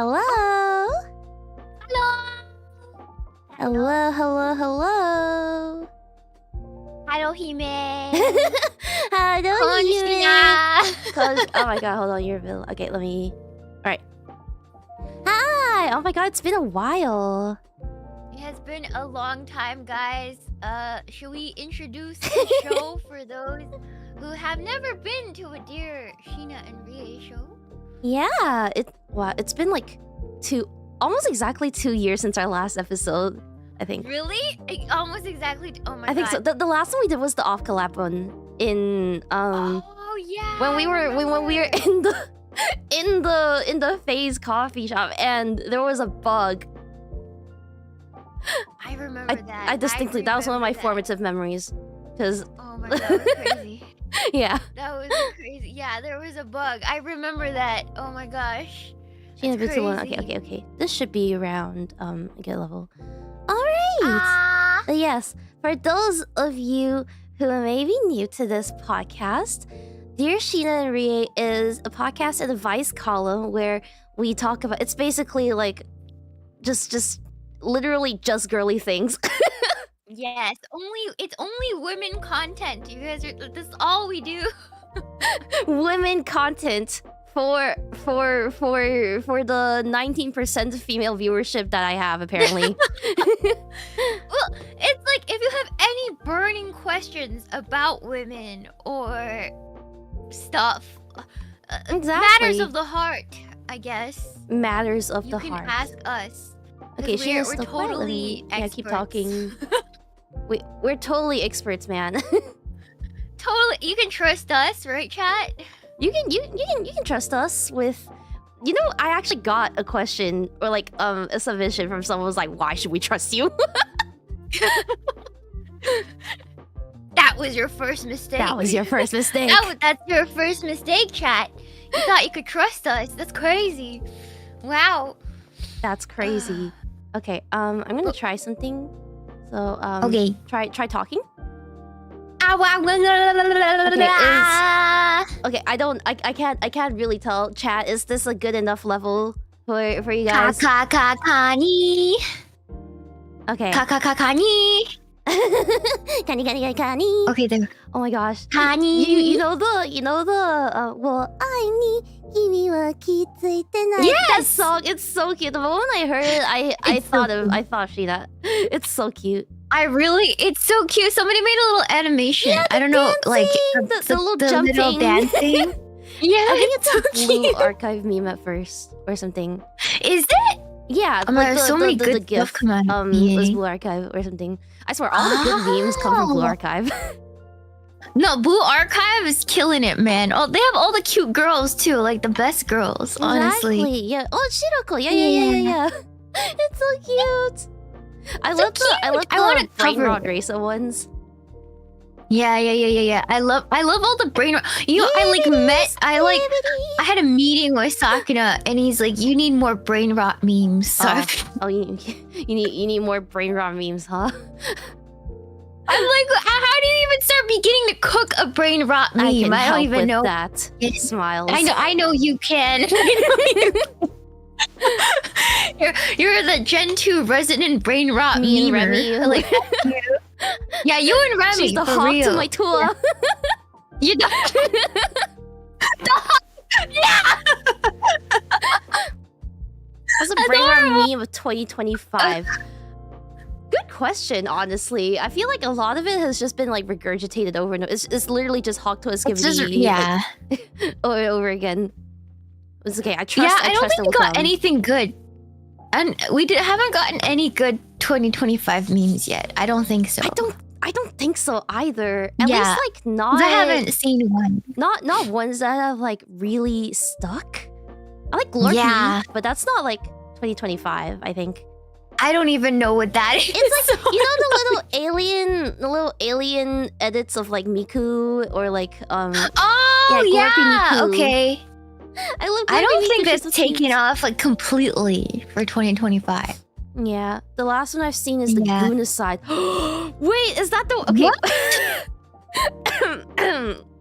Hello. Hello. Hello, hello, hello. Hello, Hime. Hello, Konnichiwa. Oh my god, hold on, you're available. Okay, let me... Alright. Hi! Oh my god, it's been a while. It has been a long time, guys. Should we introduce the show for those who have never been to a dear Shiina and Rie show? Yeah, it's been like almost exactly 2 years since our last episode, I think. Really? Almost exactly. Oh my god. I think so. The last one we did was the off collab one in Oh yeah. when we were in the Phase coffee shop and there was a bug. I remember that. I distinctly that was one of my formative memories. Cause oh my god, that was crazy. Yeah. That was crazy. Yeah, there was a bug. I remember that. Oh my gosh. Himebito one. Okay. This should be around a good level. Alright. Yes. For those of you who may be new to this podcast, Dear Shiina and Rie is a podcast and advice column where we talk about it's basically like just literally just girly things. Yes, it's only women content. You guys are that's all we do. Women content for the 19% female viewership that I have apparently. Well, it's like if you have any burning questions about women or stuff, matters of the heart, I guess. Matters of the heart. You can ask us. Okay, we're totally experts. Yeah, keep talking. We're totally experts, man. Totally, you can trust us, right, chat? You can trust us with. You know, I actually got a question or like a submission from someone who was like, "Why should we trust you?" That was your first mistake. That was your first mistake. That's your first mistake, chat. You thought you could trust us. That's crazy. Wow. That's crazy. Okay, I'm gonna try something. So, okay. Try talking. Okay, I can't really tell. Chat, is this a good enough level for you guys? Kani. Okay. Kani. Kani. Okay, there. Oh my gosh. Kani. You know the well, 𝐒𝐴𝐚𝐥 𝐌𝐞𝐻. Yes! That song, it's so cute. The moment I heard it, I thought Shiina. It's so cute. It's so cute. Somebody made a little animation. Yeah, I don't know, like the little jumping. Little dancing. Yeah, I think it's so a Blue cute. Archive meme at first or something. Is it? Yeah, Oh my god, so many good stuff come out of it was Blue Archive or something. I swear, all the good memes come from Blue Archive. No, Blue Archive is killing it, man. Oh, they have all the cute girls too, like the best girls, honestly. Exactly. Yeah. Oh, Shiroko. Yeah. It's so cute. I love the brain rot race ones. Yeah. I love all the brain rot. You know, I had a meeting with Sakura, and he's like, "You need more brain rot memes." So you need more brain rot memes, huh? I'm like, how do you even start beginning to cook a brain rot meme? I don't even know that. Smiles. I know you can. You're the Gen 2 resident brain rot meme. Remy. Like, yeah, you and Remy. She's the for hawk real. to my Tua. You know. Yeah. That's a brain rot meme of 2025. Good question, honestly. I feel like a lot of it has just been like regurgitated over and over. It's literally just Hawk to Skibidi over and over again. It's okay. I trust. Yeah, I don't think we got anything good, and we haven't gotten any good 2025 memes yet. I don't think so. I don't think so either. At least like not. I haven't seen one. Not ones that have like really stuck. I like Glorky, but that's not like 2025. I think. I don't even know what that is. It's like you know the little alien edits of like Miku or like Oh yeah, Miku. Okay. I love. I don't think Miku. that's taken off like completely for 2025. Yeah, the last one I've seen is the Goonicide. Wait, is that the okay?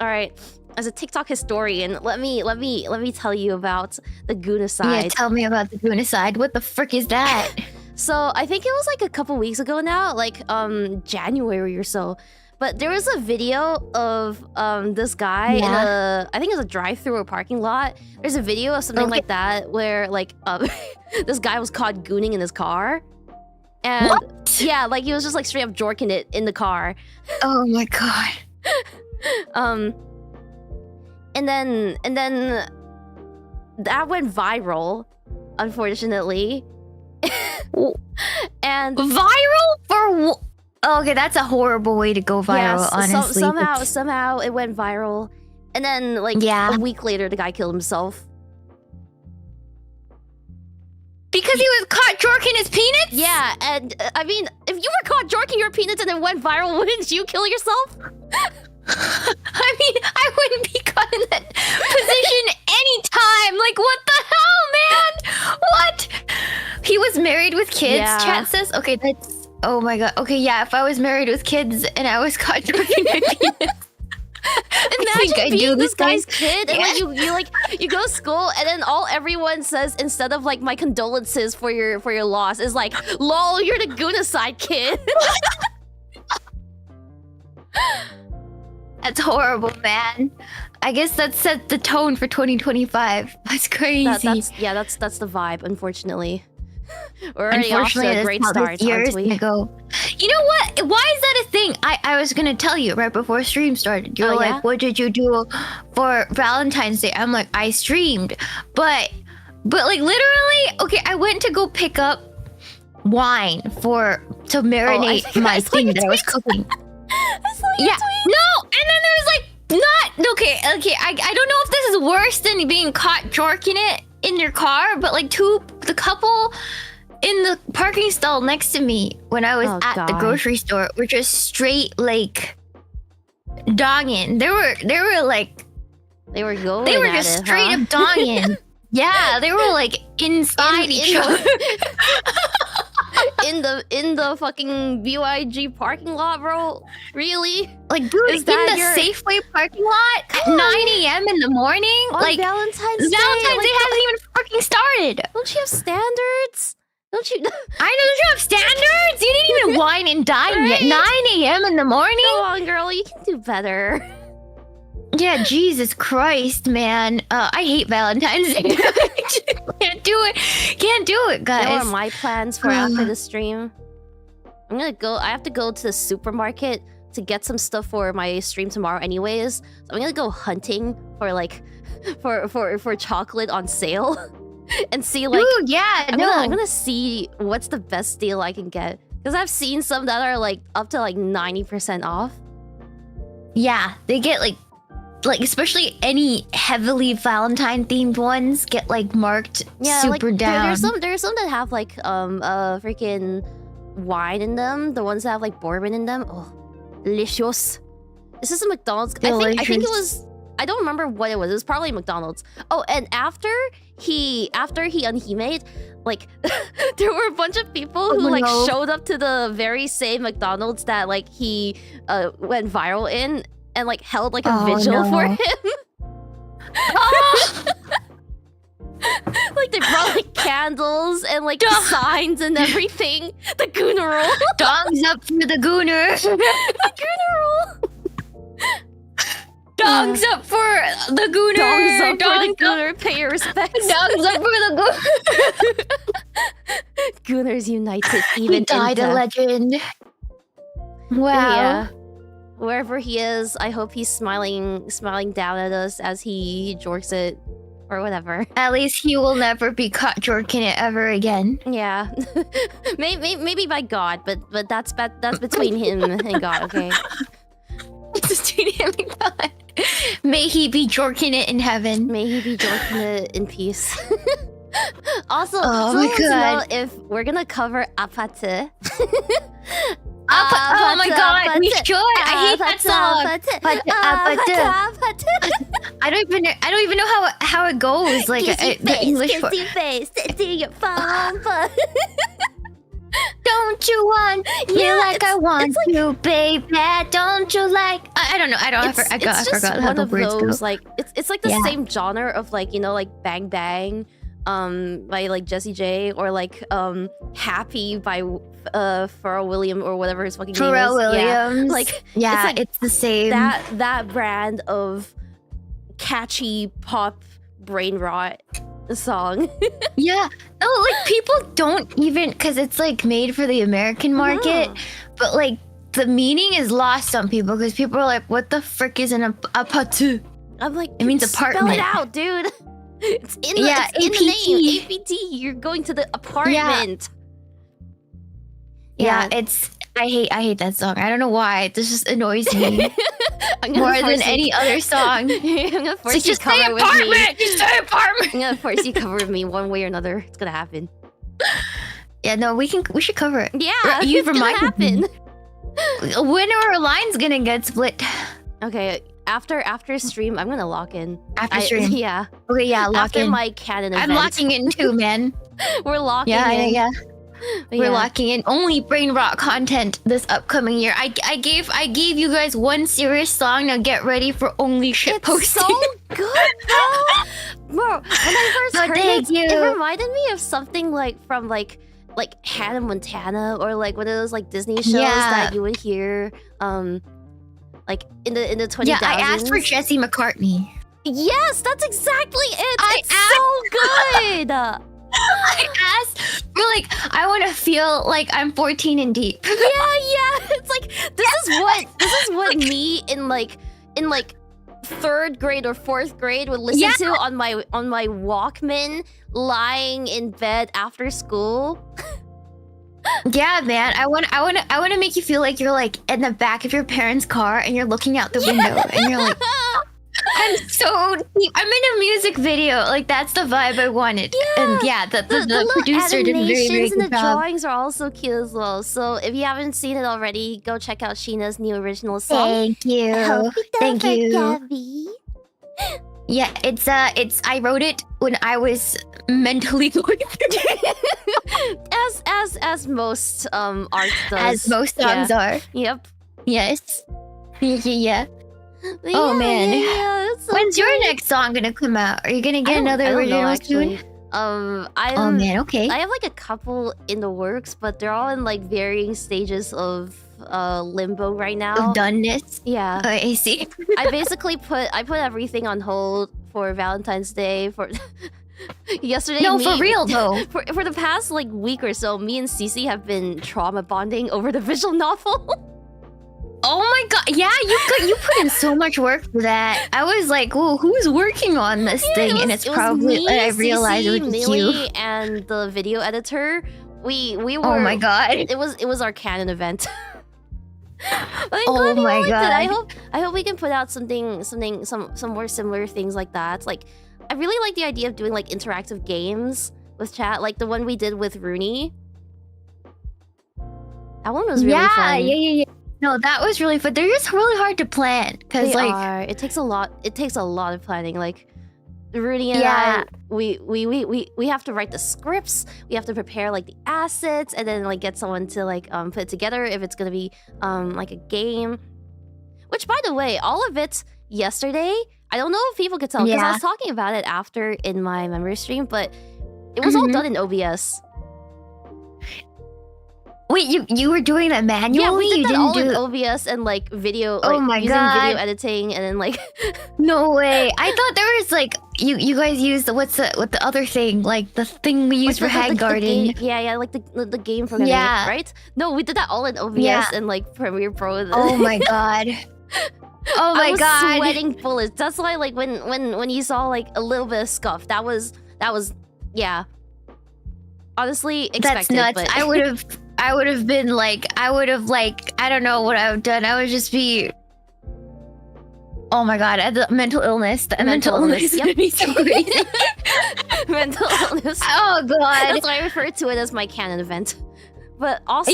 All right. TikTok historian, let me tell you about the goonicide. Yeah, tell me about the goonicide. What the frick is that? So I think it was like a couple weeks ago now, like January or so. But there was a video of this guy in I think it was a drive-through or parking lot. There's a video of something like that where like this guy was caught gooning in his car. And yeah, like he was just like straight up jorking it in the car. Oh my god. And then that went viral, unfortunately. And viral for okay, that's a horrible way to go viral. Honestly, somehow it went viral, and then like a week later, the guy killed himself because he was caught jorking his penis. Yeah, and I mean, if you were caught jorking your penis and it went viral, wouldn't you kill yourself? I mean, I wouldn't be caught in that position anytime. Like, what the hell, man? What? He was married with kids, chat says? Okay, that's... Oh my god. Okay, yeah, if I was married with kids and I was caught drinking my penis... Imagine being this guy's kid and like you go to school and then everyone says, instead of like my condolences for your loss, is like, lol, you're the goonicide kid. That's horrible, man. I guess that set the tone for 2025. That's crazy. That's the vibe, unfortunately. We're already off to a great start, aren't we? You know what? Why is that a thing? I was gonna tell you right before stream started. You're like, what did you do for Valentine's Day? I'm like, I streamed. But like literally, okay, I went to go pick up wine to marinate my thing that I was cooking. Yeah, no, and then there was like okay, I don't know if this is worse than being caught jorking it in your car, but like the couple in the parking stall next to me when I was at the grocery store were just straight like donging. They were just straight up donging. Yeah, they were like inside each other. in the fucking BYG parking lot, bro? Really? Like, dude, in the Safeway parking lot at 9 a.m. in the morning? On like Valentine's Day hasn't even fucking started. Don't you have standards? Don't you? I know, don't you have standards? You didn't even wine and dine yet. 9 a.m. in the morning? Come on, girl, you can do better. Yeah, Jesus Christ, man. I hate Valentine's Day. Can't do it, guys. What are my plans for after the stream? I have to go to the supermarket to get some stuff for my stream tomorrow anyways. So I'm gonna go hunting for like for chocolate on sale and see like I'm gonna see what's the best deal I can get. Because I've seen some that are like up to like 90% off. Yeah, they get like especially any heavily Valentine themed ones get like marked super down. There's some that have like freaking wine in them. The ones that have like bourbon in them. Oh, delicious. This is a McDonald's. I think it was. I don't remember what it was. It was probably McDonald's. Oh, and after he unhimade, like there were a bunch of people who showed up to the very same McDonald's that like he went viral in. And like held like a vigil for him. Like they brought like candles and like signs and everything. The gooner. Dongs up for the gooner. The gooner. Dongs up for the gooner. Dongs up for the gooner. Pay your respects. Dongs up for the gooner. Gooners united. Even he died a legend. Wow. Yeah. Wherever he is, I hope he's smiling down at us as he jorks it, or whatever. At least he will never be caught jorking it ever again. Yeah, maybe by God, but that's between him and God. Okay. It's between him and God. May he be jorking it in heaven. May he be jorking it in peace. Also, oh my God, know if we're gonna cover apate. Oh my God, we should. I hate that song. I don't even know how it goes. Like the English. Kiss your face, to your phone. Don't Don't you want me like I want you, baby? Don't you like? I don't know. I forgot how the words go. Like it's like the same genre of like, you know, like Bang Bang, by like Jessie J, or like Happy by Pharrell Williams or whatever his fucking name is. Pharrell Williams. Yeah. Like it's the same. That brand of catchy pop brain rot song. Yeah. No, like people don't even, because it's like made for the American market, but like the meaning is lost on people because people are like, what the frick is an apatu? I'm like, it means apartment. Spell it out, dude. It's in the name. APT. You're going to the apartment. Yeah, it's I hate that song. I don't know why. This just annoys me more than any other song. I'm gonna force you just cover say with me. apartment. Just say apartment. I'm gonna force you cover with me one way or another. It's gonna happen. Yeah, no, we should cover it. Yeah, you've it's gonna happen. When are our lines gonna get split? Okay, after stream, I'm gonna lock in. After stream, yeah. Okay, yeah, lock in. After my canon event. I'm locking in too, man. We're locking in. Yeah. We're locking in only brain rot content this upcoming year. I gave you guys one serious song. Now get ready for only shit posting. So good, bro. When I first heard it reminded me of something like from like Hannah Montana, or like one of those like Disney shows that you would hear like in the 2000s. Yeah, I asked for Jesse McCartney. Yes, that's exactly it. It's so good. I asked for like, I want to feel like I'm 14 and deep. Yeah. It's like this is what me in like 3rd grade or 4th grade would listen to on my Walkman, lying in bed after school. Yeah, man. I want to make you feel like you're like in the back of your parents' car and you're looking out the window and you're like, I'm so deep. I'm in a music video. Like, that's the vibe I wanted. Yeah. And yeah, the producer did a very, very good and the job. drawings are also cute as well. So if you haven't seen it already, go check out Shiina's new original song. Thank you. Thank you. Me. Yeah, it's I wrote it when I was mentally going through as most art does. As most songs are. Yep. Yes. Yeah. Oh man. So when's your next song gonna come out? Are you gonna get another original soon? Oh man, okay. I have like a couple in the works, but they're all in like varying stages of limbo right now. Of doneness. Yeah. I see. I basically put everything on hold for Valentine's Day for yesterday. No, for real though. For the past like week or so, me and Cece have been trauma bonding over the visual novel. Oh my god, yeah, you put in so much work for that. I was like, well, who's working on this thing? And it's probably, me, I realized Cece, it was Millie, you. and the video editor. We were, oh my god. It was our canon event. Oh my god. I hope we can put out some more similar things like that. Like, I really like the idea of doing like interactive games with chat, like the one we did with Rooney. That one was really fun. Yeah. No, that was really fun. They're just really hard to plan because it takes a lot of planning. Like Rudy and I, we have to write the scripts. We have to prepare like the assets, and then like get someone to like put it together if it's gonna be like a game. Which, by the way, all of it yesterday. I don't know if people could tell because I was talking about it after in my memory stream, but it was all done in OBS. Wait, you were doing that manually? Yeah, we did you that didn't all do in OBS and like video. Oh like, my using god! Video editing and then like. No way! I thought there was like you guys used what the other thing, like the thing we used for Hag Garden. Like the game programming, right? No, we did that all in OBS and like Premiere Pro. Oh my god! Oh my god! I was sweating bullets. That's why like when you saw like a little bit of scuff, that was honestly expected. That's nuts. But... I would have been like, I don't know what I would have done. I would just be, oh my god, the mental illness. The mental illness yep. would be so crazy. Mental illness. Oh god. That's why I refer to it as my canon event. But also,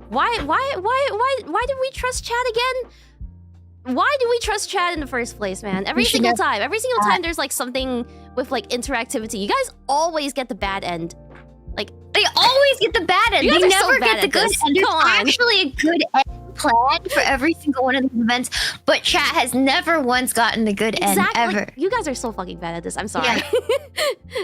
why did we trust chat again? Why do we trust chat in the first place, man? Every single time there's like something with like interactivity. You guys always get the bad end. Like, always get the bad end. They never get the good end. There's actually a good end plan for every single one of these events, but chat has never once gotten the good end ever. Like, you guys are so fucking bad at this. I'm sorry.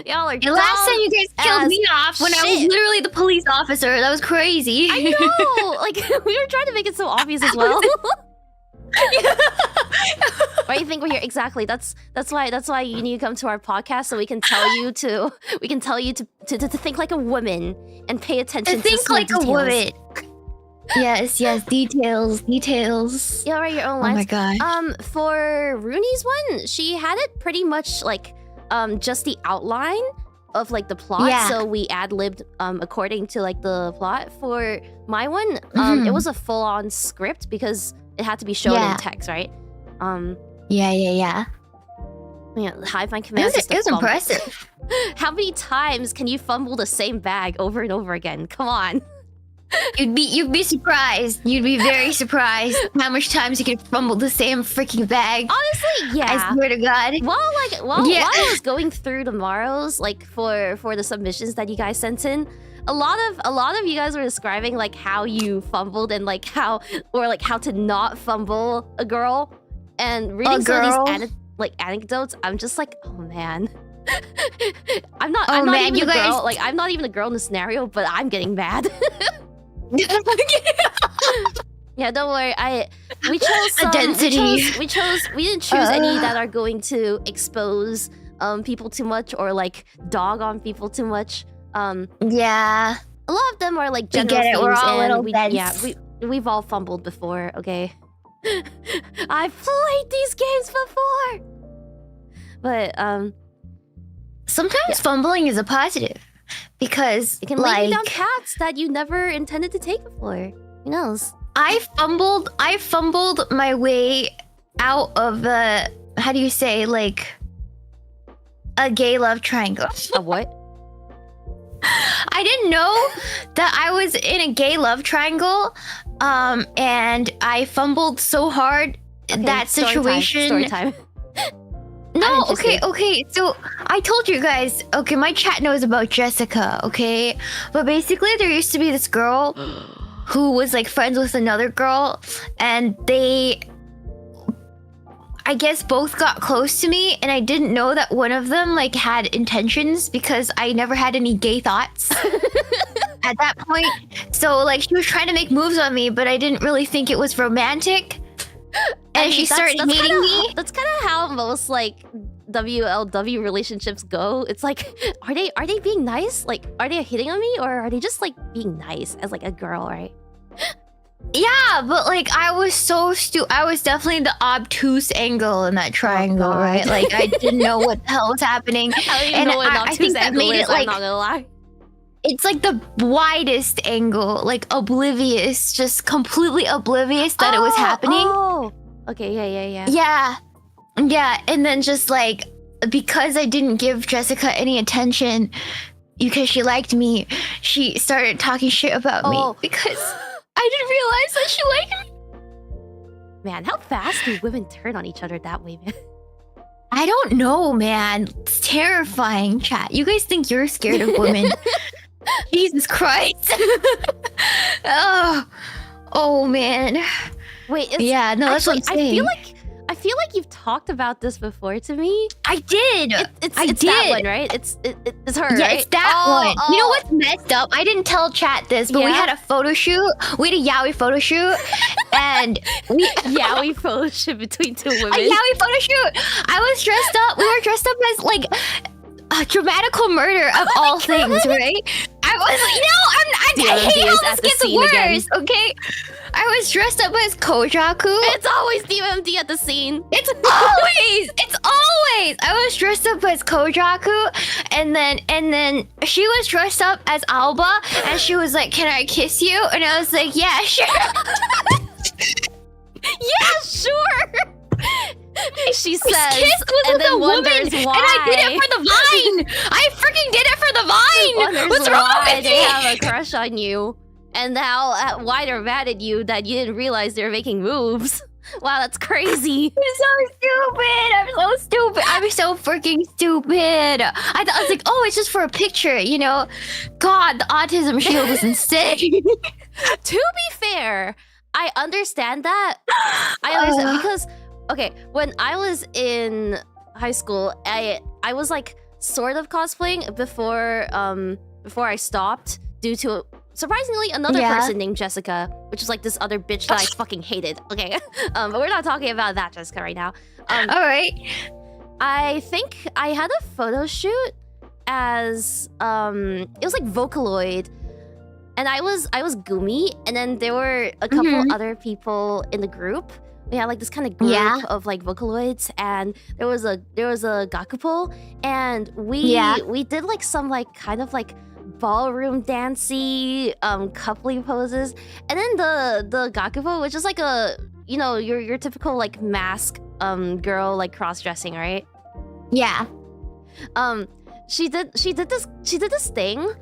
Y'all are dumb. Last time you guys killed me off when I was literally the police officer. That was crazy. I know. Like we were trying to make it so obvious as well. Why do you think we're here? Exactly. That's why you need to come to our podcast so we can tell you to think like a woman and pay attention to think like details. a woman. Yes, details. Yeah, write your own lines. Oh my god. For Rooney's one, she had it pretty much like just the outline of like the plot. Yeah. So we ad-libbed according to like the plot. For my one, it was a full-on script because it had to be shown in text, right? Yeah. Hive mind commands. It was impressive. How many times can you fumble the same bag over and over again? Come on. You'd be surprised. You'd be very surprised how much times you could fumble the same freaking bag. Honestly, yeah. I swear to God. While I was going through tomorrow's like for the submissions that you guys sent in, a lot of you guys were describing like how you fumbled and like how to not fumble a girl. And reading some of these anecdotes, I'm just like, oh man. I'm not even a girl. Like I'm not even a girl in the scenario, but I'm getting mad. Yeah, don't worry. We chose some, density. We didn't choose any that are going to expose people too much or like dog on people too much. Yeah. A lot of them are like general get it. themes, We're all and little we've all fumbled before, okay? I've played these games before. But sometimes fumbling is a positive. Because it can lead you down paths that you never intended to take before. Who knows? I fumbled my way out of how do you say, like a gay love triangle. A what? I didn't know that I was in a gay love triangle. And I fumbled so hard that situation. Story time. No, okay. So I told you guys, okay, my chat knows about Jessica, okay? But basically there used to be this girl who was like friends with another girl, and they, I guess, both got close to me, and I didn't know that one of them like had intentions because I never had any gay thoughts at that point. So like she was trying to make moves on me, but I didn't really think it was romantic. And she started hating me. That's kind of how most like WLW relationships go. It's like, are they being nice? Like, are they hitting on me, or are they just like being nice as like a girl, right? Yeah, but like I was so I was definitely the obtuse angle in that triangle, right? Like I didn't know what the hell was happening. I don't even know what an obtuse angle is. I'm not gonna lie. It's like the widest angle, like oblivious, just completely oblivious that it was happening. Oh, okay, yeah. Yeah, and then just like, because I didn't give Jessica any attention, because she liked me, she started talking shit about me because I didn't realize that she liked me. Man, how fast do women turn on each other that way, man? I don't know, man. It's terrifying, chat. You guys think you're scared of women? Jesus Christ. Oh man. Wait, yeah, no, that's what I'm saying. I feel like you've talked about this before to me. I did. It's that one, right? It's her, yeah, right? It's that one. You know what's messed up? I didn't tell chat this, but we had a photo shoot. We had a yaoi photo shoot, and yaoi photo shoot between two women. A yaoi photo shoot. I was dressed up. We were dressed up as like a dramatical murder of all things, right? I was like, I hate how this gets worse, okay? I was dressed up as Kojaku. It's always DMD at the scene. It's always. I was dressed up as Kojaku, and then she was dressed up as Alba, and she was like, "Can I kiss you?" And I was like, "Yeah, sure." Yeah, sure. She says, and then wonders why. And I did it for the Vine. I freaking did it for the Vine. What's wrong with me? They have a crush on you, and now why they're mad at you that you didn't realize they're making moves. Wow, that's crazy. I'm so stupid. I'm so stupid. I'm so freaking stupid. I was like, oh, it's just for a picture, you know? God, the autism shield is insane. To be fair, I understand that. I understand because, okay, when I was in high school, I was like sort of cosplaying before I stopped due to surprisingly another person named Jessica, which is like this other bitch that I fucking hated. Okay, but we're not talking about that Jessica right now. All right. I think I had a photo shoot as it was like Vocaloid, and I was Gumi, and then there were a couple other people in the group. We had like this kind of group of like Vocaloids, and there was a Gakupo, and we did like some like kind of like ballroom dancey coupley poses, and then the Gakupo, which is like a, you know, your typical like mask girl like cross-dressing, right? Yeah. She did this thing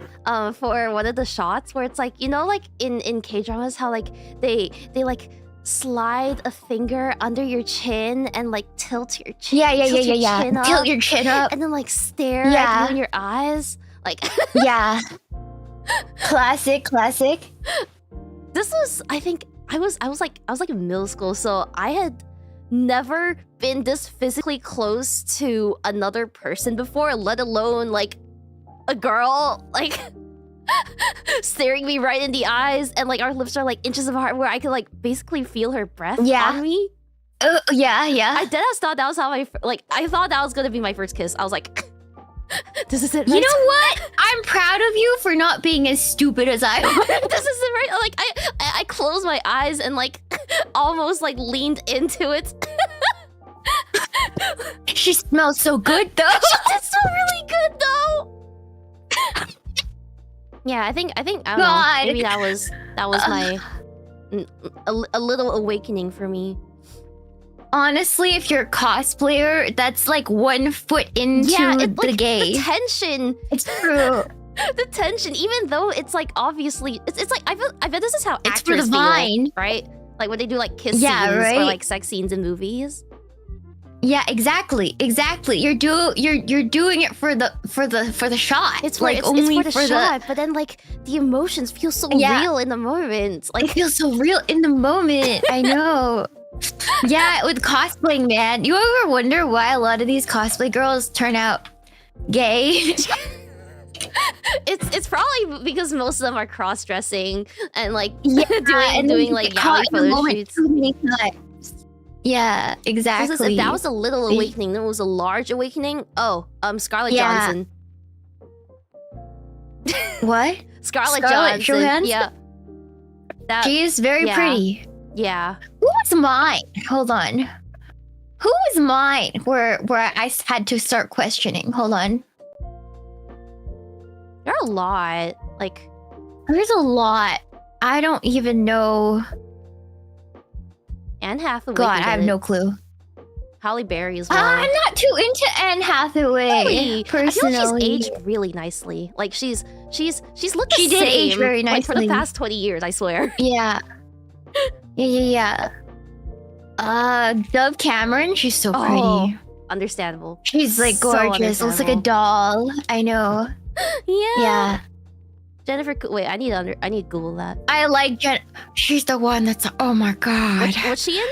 for one of the shots where it's like, you know, like in K-dramas how like they like slide a finger under your chin and like tilt your chin. Yeah. Tilt your chin up and then like stare at you in your eyes. Like yeah. Classic. This was, I think I was like in middle school, so I had never been this physically close to another person before, let alone like a girl like staring me right in the eyes, and like our lips are like inches apart where I could like basically feel her breath on me. Yeah. I deadass thought that was how I thought that was gonna be my first kiss. I was like, this is it, right? You know what? I'm proud of you for not being as stupid as I was. This is it, right? Like I closed my eyes and like almost like leaned into it. She smells so good though. She did smell really good though. Yeah, I think I don't know. Maybe that was my a little awakening for me. Honestly, if you're a cosplayer, that's like 1 foot into the gay. The tension. It's true. The tension, even though it's like obviously, it's like I bet this is how it's actors for the vine, feel, right? Like when they do like kiss scenes or like sex scenes in movies. Yeah, exactly. You're doing it for the shot. It's for the shot, but then like the emotions feel so real in the moment. Like it feels so real in the moment. I know. Yeah, with cosplaying, man. You ever wonder why a lot of these cosplay girls turn out gay? It's probably because most of them are cross-dressing and like doing like yaoi photo shoots. Yeah, exactly. If that was a little awakening, then it was a large awakening. Oh, Scarlett Johansson. What? Scarlett Johansson. Yeah. She is very pretty. Yeah. Who was mine? Hold on. Who was mine where I had to start questioning? Hold on. There are a lot. Like, there's a lot. I don't even know. Anne Hathaway. God, I have no clue. Halle Berry as well. I'm not too into Anne Hathaway. Really? Personally, I feel like she's aged really nicely. Like she's looked the same. She did age very nicely. Like for the past 20 years, I swear. Yeah. Dove Cameron, she's so pretty. Understandable. She's like gorgeous. Looks like a doll. I know. Yeah. Jennifer, wait, I need to Google that. I like she's the one that's, oh my god. What's she in?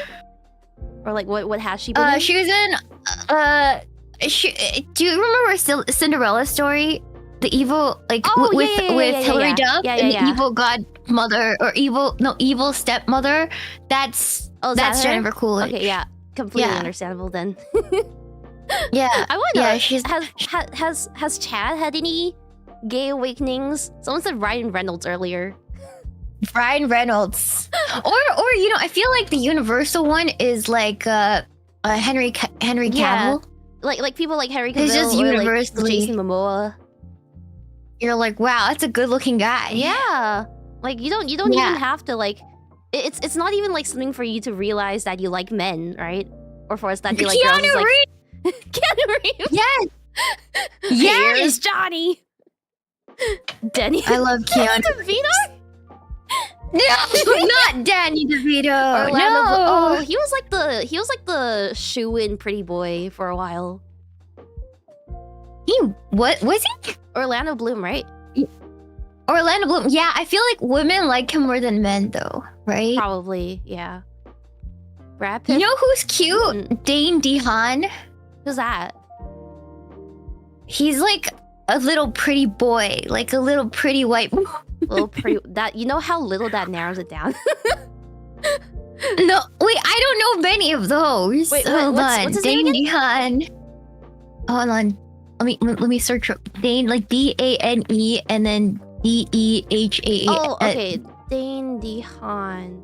Or like what has she been in? She was in do you remember Cinderella story? The evil with Hilary Duff and the evil godmother or evil stepmother. That's Jennifer Coolidge. Okay, yeah. Completely understandable then. Yeah. I wonder, has Chad had any gay awakenings? Someone said Ryan Reynolds earlier. Ryan Reynolds. or you know, I feel like the universal one is like Henry Cavill. Yeah. Like people like Henry Cavill. It's just universally. Like Jason Momoa. You're like, wow, that's a good looking guy. Yeah. Like you don't even have to like it's not even like something for you to realize that you like men, right? Or for us that you like girls. Keanu Reeves. Keanu Reeves. Yes. Here's Johnny. Denny. I love Keanu. DeVito? not Danny DeVito. Orlando No. Oh, he was like the shoe-in pretty boy for a while. What was he? Orlando Bloom, right? Orlando Bloom. Yeah, I feel like women like him more than men, though, right? Probably, yeah. Brad Pitt. You know who's cute? Dane DeHaan. Who's that? He's like a little pretty boy, like a little pretty white. Little pretty. That, you know how little that narrows it down. No, wait, I don't know many of those. Wait, hold on. what's his Dane name again? DeHaan. Hold on. Let me search up Dane, like DANE and then DEHAA. Oh, okay. Dane DeHaan.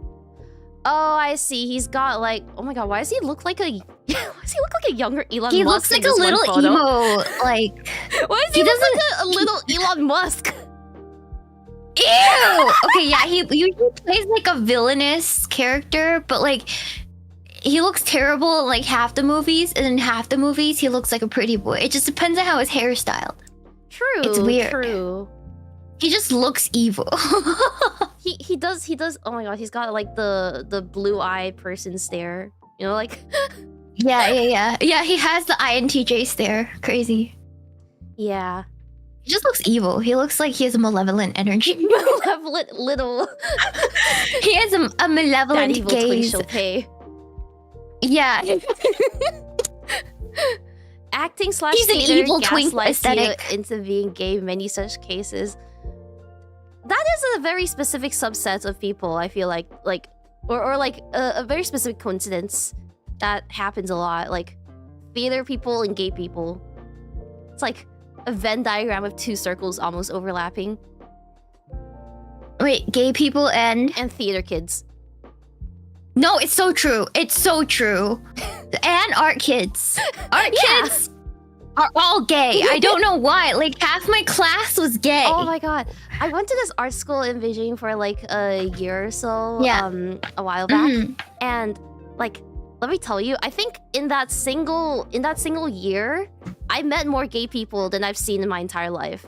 Oh, I see. He's got like. Oh my god, why does he look like a? Why does he look like a younger Elon Musk? He looks like in a this one little photo? emo. Like Why does he look like a little Elon Musk? ew. Okay, yeah, he usually plays like a villainous character, but like he looks terrible in like half the movies, and in half the movies he looks like a pretty boy. It just depends on how his hair is styled. True. It's weird. True. He just looks evil. He does. Oh my god, he's got like the blue-eyed person stare. You know, like. Yeah. He has the INTJ stare. Crazy. Yeah. He just looks evil. He looks like he has a malevolent energy. Malevolent little. He has a malevolent That evil twin gaze. she'll pay. Yeah. Acting / He's an theater evil twink gaslights you aesthetic. into being gay in many such cases. That is a very specific subset of people, I feel like or like a very specific coincidence that happens a lot, like theater people and gay people. It's like a Venn diagram of two circles almost overlapping. Wait, gay people and theater kids. no, it's so true. It's so true. And art kids. Art kids are all gay. I don't know why. Like half my class was gay. Oh my god. I went to this art school in Beijing for like a year or so, a while back. And like, let me tell you, I think in that single year, I met more gay people than I've seen in my entire life.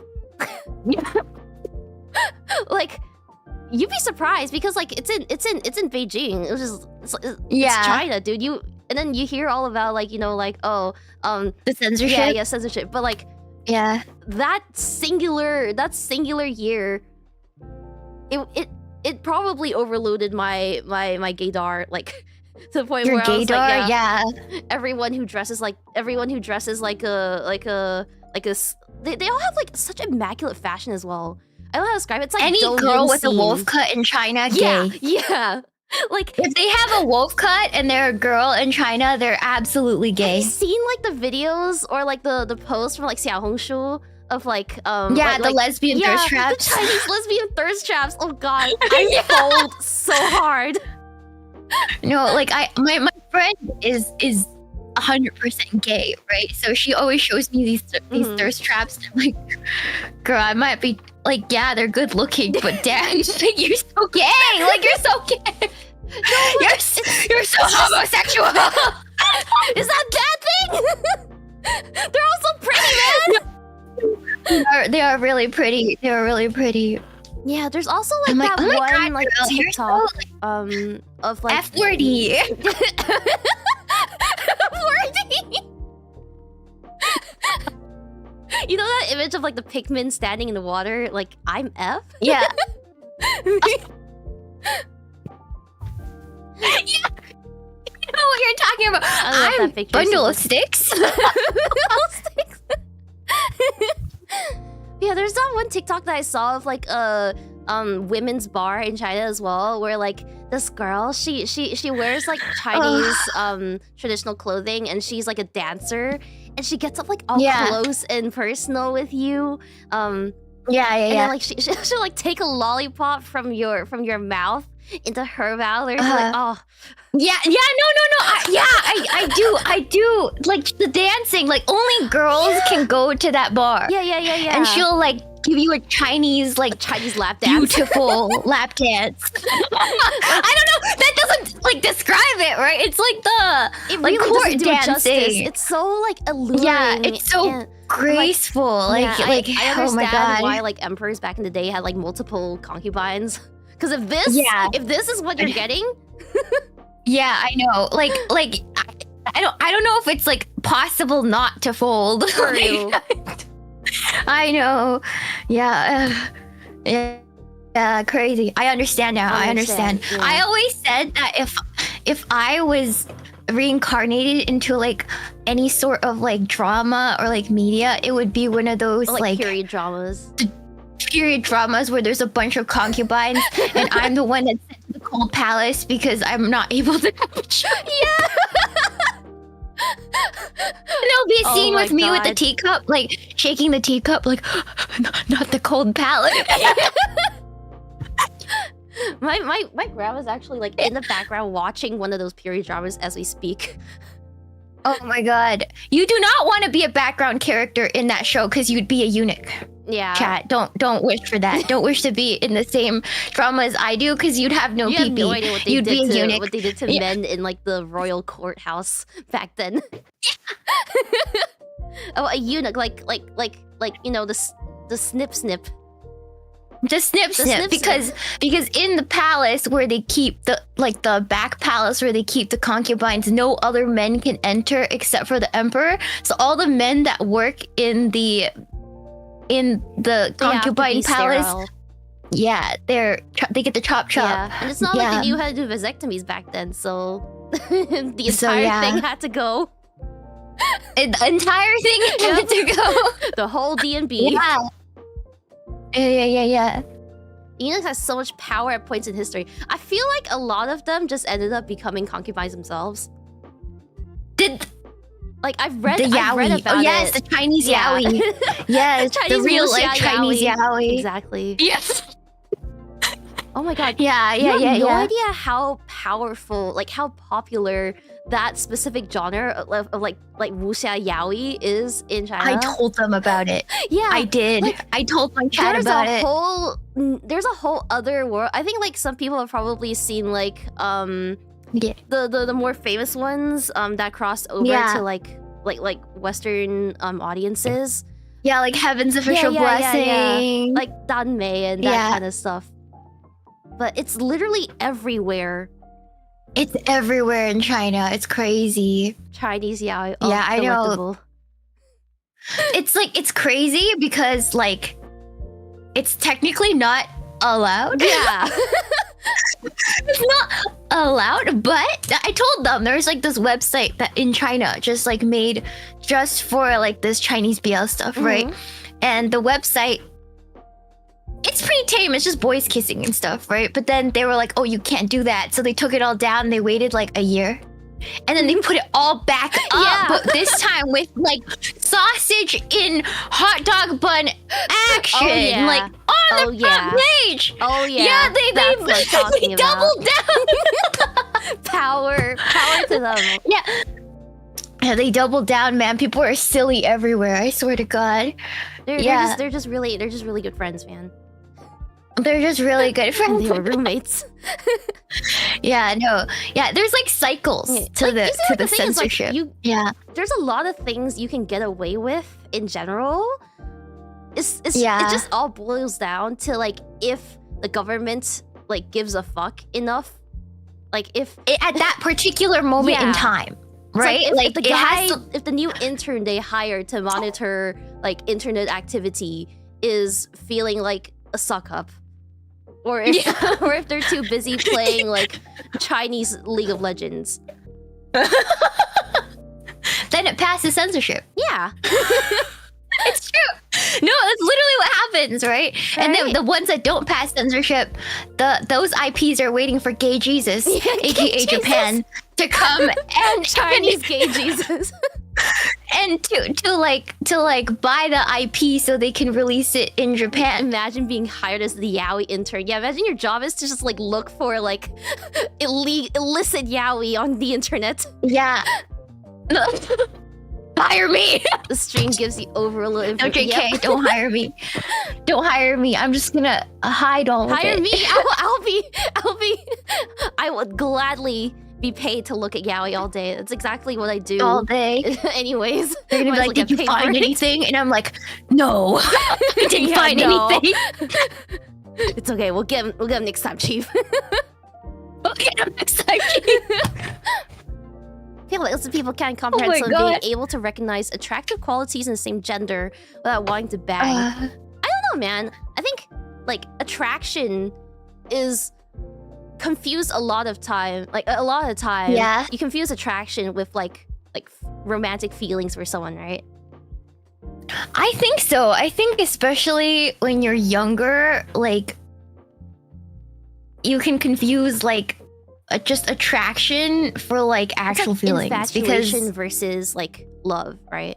Like, you'd be surprised because like it's in Beijing. It's China, dude. And then you hear all about like, you know, like, oh, the censorship. Yeah, censorship. But like, yeah, that singular year, it probably overloaded my gaydar, like to the point your where I was gaydar, like, yeah. Everyone who dresses like they all have like such immaculate fashion as well. I don't know how to describe it. It's like any girl with a wolf cut in China, gay. Yeah. Like if they have a wolf cut and they're a girl in China, they're absolutely gay. Have you seen like the videos or like the posts from like xiaohongshu of like the lesbian thirst traps, the Chinese lesbian thirst traps? Oh god, I fold so hard. No, like my friend is 100% gay, right? So she always shows me these thirst traps. And I'm like, girl, I might be like, yeah, they're good looking, but damn, like, you're so gay. Like you're so gay. No, you're so homosexual. Is that a bad thing? They're also pretty, man. They are really pretty. They are really pretty. Yeah, there's also like that one like TikTok of like F-wordy. You know that image of like the Pikmin standing in the water, like I'm F? Yeah. Yeah. You know what you're talking about. I'm that bundle of sticks. Yeah, there's that one TikTok that I saw of like a women's bar in China as well, where like this girl, she wears like Chinese traditional clothing, and she's like a dancer, and she gets up like all close and personal with you. And then like she'll like take a lollipop from your mouth into her mouth, or like no. I do like the dancing. Like only girls can go to that bar. Yeah. And she'll like give you a Chinese lap dance. Beautiful lap dance. I don't know. That doesn't like describe it, right? It's like it like really court doesn't do dancing. justice. It's so like alluring. Yeah, it's so graceful. I understand oh my god, why like emperors back in the day had like multiple concubines. Because if this is what you're getting, yeah, I know. Like I don't know if it's like possible not to fold. For real. I know. Yeah. Yeah, crazy. I understand now. I understand. Yeah. I always said that if I was reincarnated into like any sort of like drama or like media, it would be one of those like period dramas. Period dramas where there's a bunch of concubines and I'm the one that's sent to the cold palace because I'm not able to have a child. Yeah. There'll be a scene with me with the teacup, like shaking the teacup, like not the cold palace. My grandma's actually like in the background watching one of those period dramas as we speak. Oh my god. You do not want to be a background character in that show because you'd be a eunuch. Yeah. Chat, don't wish for that. Don't wish to be in the same drama as I do because you'd have no pee-pee. You have no idea what they did to what they did to men in like the royal courthouse back then. Oh, a eunuch, like you know, the snip. Just snip, because in the palace where they keep the back palace where they keep the concubines, no other men can enter except for the emperor. So all the men that work in the concubine palace, yeah, they get the chop. Yeah, and it's not like they knew how to do vasectomies back then, so the entire thing had to go. The entire thing had to go. The whole D&B. Yeah. Eunuchs has so much power at points in history. I feel like a lot of them just ended up becoming concubines themselves. I've read about yes, the Chinese yaoi. Yes, Chinese the real Chinese yaoi. Exactly. Yes. Oh my god. Yeah. No idea how powerful, like how popular that specific genre of like wuxia yaoi is in China. I told them about it. Yeah, I did. I told my chat about it. There's a whole other world. I think like some people have probably seen like the more famous ones that crossed over to like Western audiences. Yeah, like Heaven's Official Blessing. Like Dan Mei and that kind of stuff. But it's literally everywhere. It's everywhere in China. It's crazy. Chinese yaoi. Yeah, I know. It's crazy because like it's technically not allowed. Yeah. It's not allowed, but I told them there's like this website that in China just like made just for like this Chinese BL stuff, right? And the website, it's pretty tame. It's just boys kissing and stuff, right? But then they were like, oh, you can't do that. So they took it all down. They waited like a year. And then they put it all back up. But this time with like sausage in hot dog bun action. Like on the front page. Oh yeah. Yeah, they doubled down. Power to them. Yeah, they doubled down, man. People are silly everywhere. I swear to God. They're just really good friends, man. They're just really good friends. They were roommates. There's like cycles to the censorship. There's a lot of things you can get away with in general. It just all boils down to like if the government like gives a fuck enough, like if at that particular moment in time. Right? Like if the new intern they hired to monitor like internet activity is feeling like a suck up, or if they're too busy playing like Chinese League of Legends, then it passes censorship. Yeah. It's true. No, that's literally what happens, right? And then the ones that don't pass censorship, those IPs are waiting for Gay Jesus, aka Japan, to come and Chinese Gay Jesus. And to buy the IP so they can release it in Japan. Imagine being hired as the yaoi intern. Yeah, imagine your job is to just like look for like illicit yaoi on the internet. Yeah. Hire me. The stream gives you overall information. No, JK, don't hire me. Don't hire me. I'm just gonna hide all of it. Hire me. I would gladly be paid to look at yaoi all day. That's exactly what I do. All day. Anyways. They're gonna be like, did you find anything? And I'm like, no. I didn't find anything. It's okay. We'll get him next time, Chief. We'll get him next time, Chief. I feel like some people can't comprehend someone being able to recognize attractive qualities in the same gender without wanting to bang. I don't know, man. I think like attraction is confused a lot of time. Like a lot of the time, yeah, you confuse attraction with like romantic feelings for someone, right? I think so. I think especially when you're younger, like you can confuse like just attraction for like actual feelings, infatuation versus like love, right?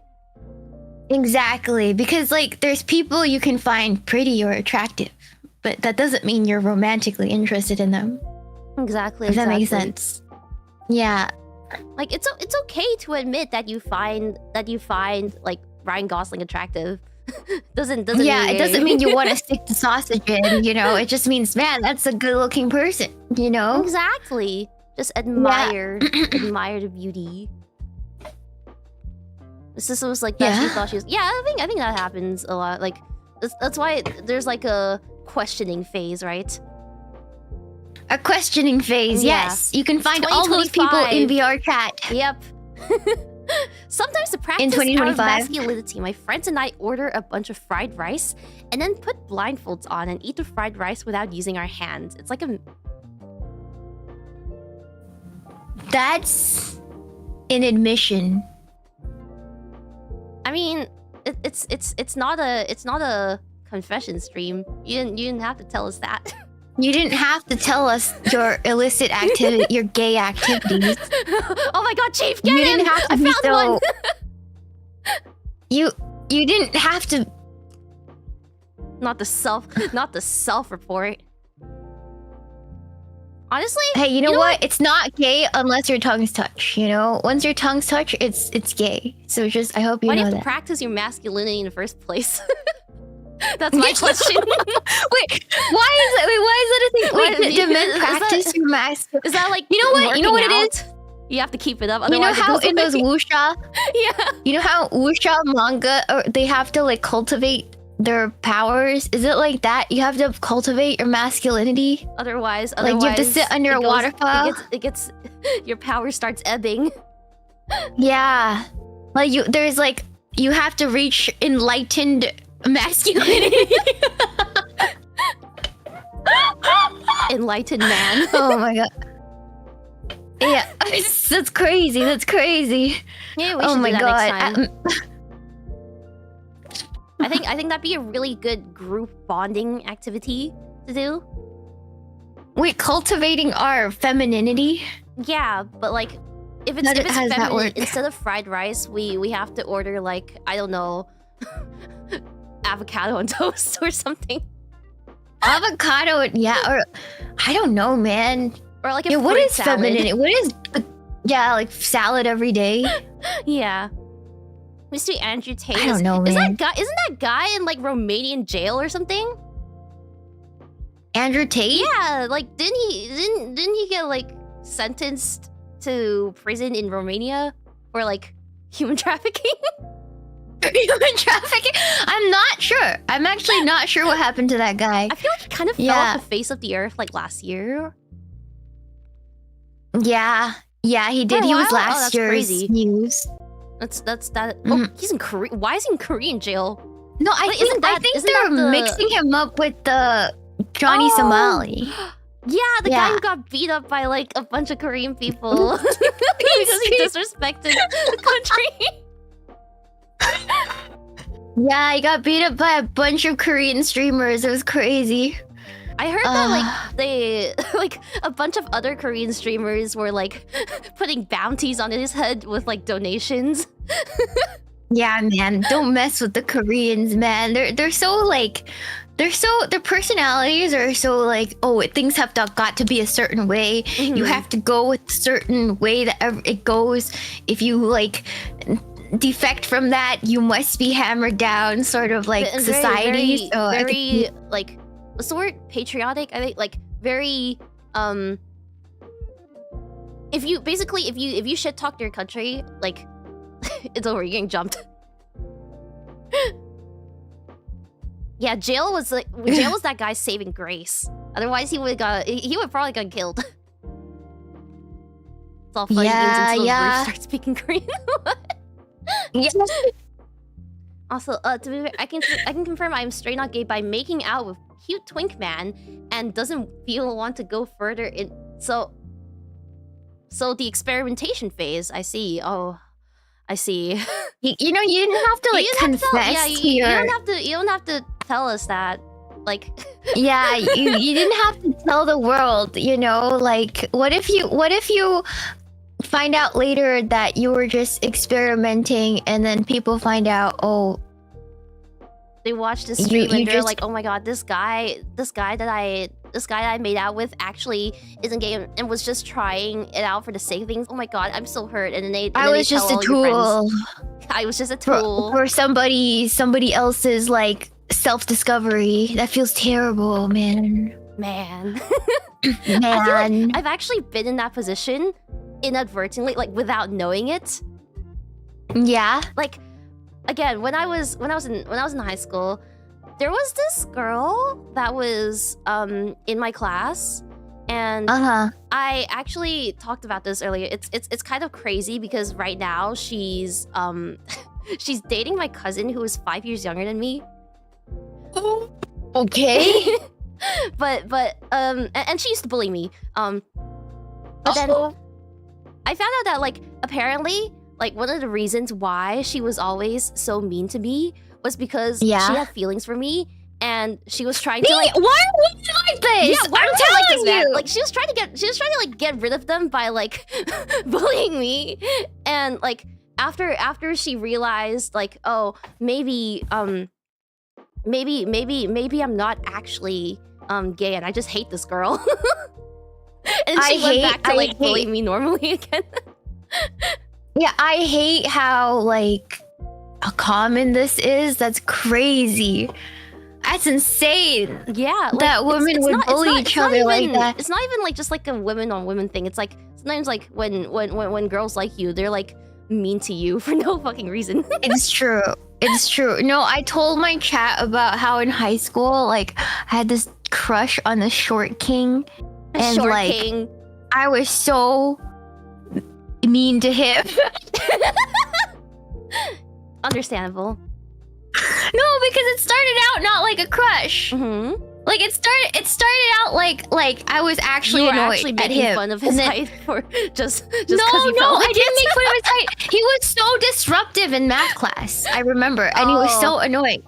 Exactly, because like there's people you can find pretty or attractive, but that doesn't mean you're romantically interested in them. Exactly. Does that make sense? Yeah. Like it's okay to admit that you find like Ryan Gosling attractive. doesn't yeah, it doesn't mean you want to stick the sausage in, you know. It just means, man, that's a good looking person, you know. Exactly. Just admire admire the beauty. The sister was like that. She thought she was. Yeah, I think that happens a lot. Like that's why there's like a questioning phase, right? A questioning phase, yes. You can find all those people in VR chat. Yep. Sometimes to practice our masculinity, my friends and I order a bunch of fried rice and then put blindfolds on and eat the fried rice without using our hands. It's like a... That's an admission. I mean, it's not a confession stream. You didn't have to tell us that. You didn't have to tell us your illicit activity, your gay activities. Oh my god, Chief, get you him! Didn't have to I be found one! You didn't have to... Not the self-report. Honestly... Hey, you know what? It's not gay unless your tongues touch, you know? Once your tongues touch, it's gay. So just, I hope you know that. Why do you have to practice your masculinity in the first place? That's my question. Wait, why is that a thing? Wait, do men practice your masculinity? Is that like, you know what? You know what it is? You have to keep it up. You know how in those wuxia, yeah. You know how wuxia manga, or they have to like cultivate their powers? Is it like that? You have to cultivate your masculinity. Otherwise, like you have to sit under a waterfall. It gets your power starts ebbing. Yeah, like there's like you have to reach enlightened masculinity. Enlightened man. Oh my god. Yeah, that's crazy. That's crazy. Yeah, we should do that next time. I think that'd be a really good group bonding activity to do. Wait, cultivating our femininity? Yeah, but like if it's feminine, instead of fried rice, we have to order like, I don't know, avocado on toast or something. Avocado, yeah, or I don't know, man. Or like a what is salad. femininity? What is like salad every day? Yeah. Mr. Andrew Tate. I don't know, man. Isn't that guy in like Romanian jail or something? Andrew Tate? Yeah, like didn't he get like sentenced to prison in Romania for like human trafficking? Human trafficking? I'm not sure. I'm actually not sure what happened to that guy. I feel like he kind of fell off the face of the earth like last year. Yeah, he did. He was last year's news. That's that. Oh, he's in Korea. Why is he in Korean jail? No, I think they're mixing him up with the Johnny Somali. Yeah, the guy who got beat up by like a bunch of Korean people because he disrespected the country. Yeah, he got beat up by a bunch of Korean streamers. It was crazy. I heard that like they like a bunch of other Korean streamers were like putting bounties on his head with like donations. Yeah, man, don't mess with the Koreans, man. They're so like their personalities are so like, oh, things have got to be a certain way. You have to go with a certain way that it goes. If you like defect from that, you must be hammered down, sort of like society. Very like, what's the word? Patriotic, I think. Like very if you shit talk your country, like it's over, you're getting jumped. Yeah, jail was that guy's saving grace. Otherwise, he would probably got killed. It's all funny until the Bruce starts speaking Korean. Yes. Also, to be fair, I can confirm I'm straight not gay by making out with cute twink man and doesn't want to go further in. So the experimentation phase. I see. Oh, I see. You know, you didn't have to like confess. You don't have to tell us that. Like. Yeah, you didn't have to tell the world. You know, like what if you find out later that you were just experimenting, and then people find out, oh, they watch this stream and they're like, oh my god, this guy that I made out with actually isn't gay and was just trying it out for the sake of things. Oh my god, I'm so hurt. And then I was just a tool. I was just a tool for somebody else's like self-discovery. That feels terrible, man. Man. Man. I feel like I've actually been in that position inadvertently, like without knowing it. Yeah. Like, again, when I was in high school, there was this girl that was in my class, and I actually talked about this earlier. It's kind of crazy because right now she's she's dating my cousin who is 5 years younger than me. Okay. and she used to bully me. But then I found out that like apparently like one of the reasons why she was always so mean to me was because she had feelings for me, and she was trying to like. Why would you like this? Yeah, why would I like this, man? Like she was trying to like get rid of them by like bullying me, and like after she realized like, oh, maybe I'm not actually gay and I just hate this girl. And she went back to like bullying me normally again. Yeah, I hate how like common this is. That's crazy. That's insane. Yeah, like, that women would bully each other like that. It's not even like just like a women on women thing. It's like sometimes like when girls like you, they're like mean to you for no fucking reason. It's true. It's true. No, I told my chat about how in high school, like, I had this crush on the short king. And short like, king. I was so mean to him. Understandable. No, because it started out not like a crush. Mm-hmm. Like it started out like I was actually annoyed at him. Fun of his height for just no, I didn't make fun of his height. He was so disruptive in math class. I remember, and he was so annoying,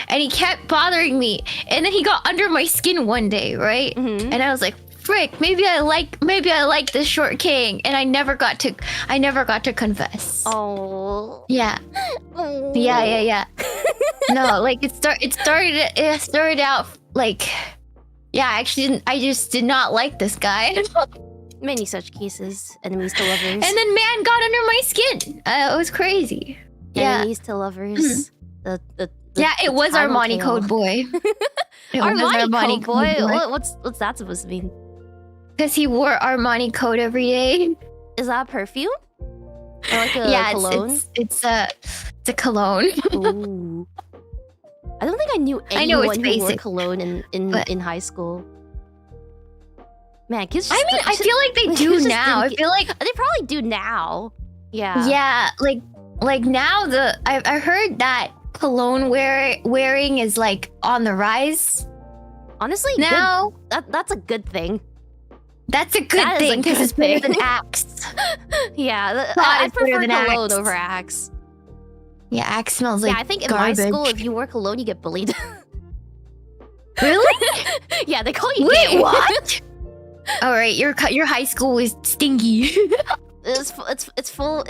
and he kept bothering me. And then he got under my skin one day, right? Mm-hmm. And I was like, frick, maybe I like this short king, and I never got to confess. Oh. Yeah. Oh. Yeah. No, like it started out like, yeah, I just did not like this guy. Many such cases, enemies to lovers. And then man got under my skin. It was crazy. Enemies to lovers. Yeah, it was Armani Code Boy. Armani Code Boy? What's that supposed to mean? Because he wore Armani Code every day. Is that a perfume? Or like a cologne? It's a cologne. Ooh. I don't think I knew anyone who wore cologne in high school. Man, kids just, I feel like they do now. I feel like they probably do now. Yeah. Yeah, like now I heard that cologne wearing is like on the rise. Honestly, now that's a good thing. That's a good thing because it's better than Axe. Yeah, I prefer cologne over Axe. Yeah, Axe smells like I think garbage. In my school, if you wear cologne, you get bullied. Really? Yeah, they call you Wait, gay. what? All right, your high school is stinky. It's full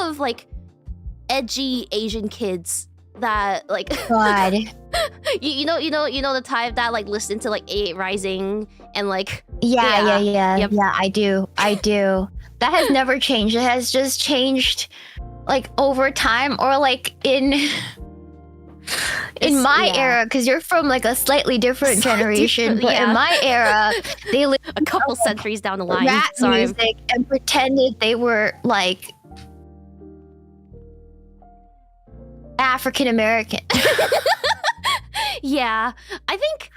of like edgy Asian kids that like God. you know the type that like listen to like 8 Rising and like yeah. Yep. Yeah, I do. That has never changed. It has just changed like over time, or like in my era, because you're from like a slightly different generation. But in my era, they lived a couple centuries down the line. Rap music and pretended they were like African American. Yeah, I think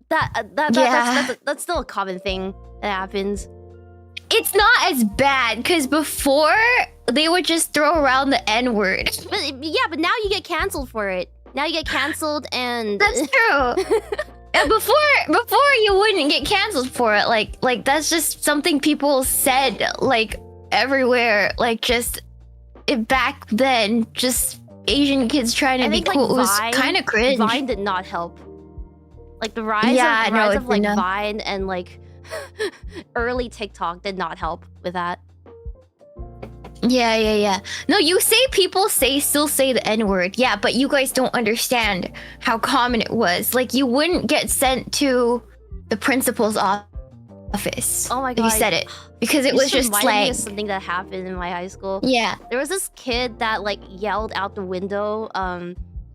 that's still a common thing that happens. It's not as bad because before they would just throw around the N-word. But now you get canceled for it. Now you get canceled, and that's true. And before you wouldn't get canceled for it. Like that's just something people said like everywhere. Like just back then, just Asian kids trying to be cool. It was kind of cringe. Vine did not help. Like the rise of like Vine and like early TikTok did not help with that. Yeah. No, people still say the N-word. Yeah, but you guys don't understand how common it was. Like, you wouldn't get sent to the principal's office. Oh my god. If you said it. Because it was just slang. Me of something that happened in my high school. Yeah. There was this kid that like yelled out the window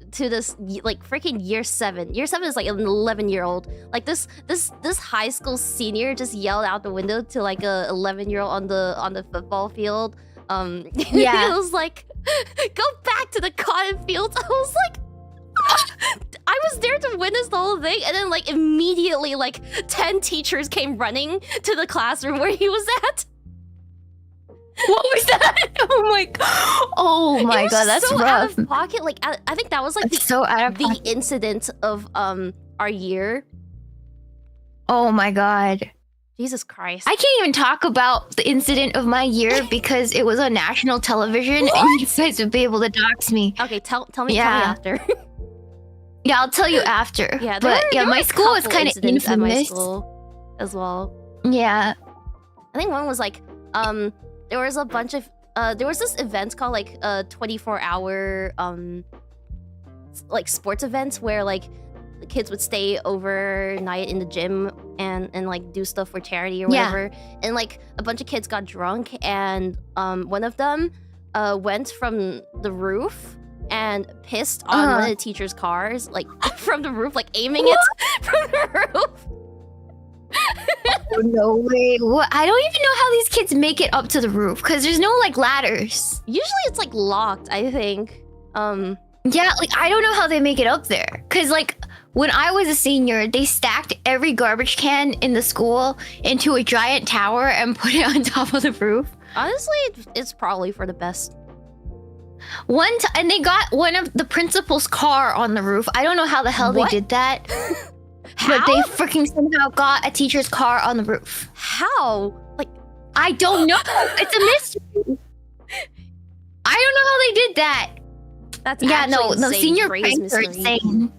to this like freaking year 7. Year 7 is like an 11-year-old. Like this high school senior just yelled out the window to like a 11-year-old on the football field. Yeah. It was like, go back to the cotton fields. I was like, I was there to witness the whole thing, and then like immediately like 10 teachers came running to the classroom where he was at. What was that? Oh my god, that's so rough. Out of pocket. Like I think that was like the incident of our year. Oh my god. Jesus Christ. I can't even talk about the incident of my year because it was on national television and you guys would be able to dox me. Okay, tell me after. Yeah, I'll tell you after. Yeah, my school was kind of infamous. At my school as well. Yeah. I think one was like, there was a bunch of, there was this event called like 24-hour, like sports events where like the kids would stay overnight in the gym and like do stuff for charity or whatever. And like a bunch of kids got drunk, and one of them went from the roof and pissed on one of the teacher's cars, like from the roof, like aiming it from the roof. Oh, no way. What? I don't even know how these kids make it up to the roof because there's no like ladders. Usually it's like locked, I think. Yeah, like I don't know how they make it up there because like when I was a senior, they stacked every garbage can in the school into a giant tower and put it on top of the roof. Honestly, it's probably for the best. And they got one of the principal's car on the roof. I don't know how the hell they did that. How? But they freaking somehow got a teacher's car on the roof. How? Like, I don't know. It's a mystery. I don't know how they did that. That's no senior pranks are insane.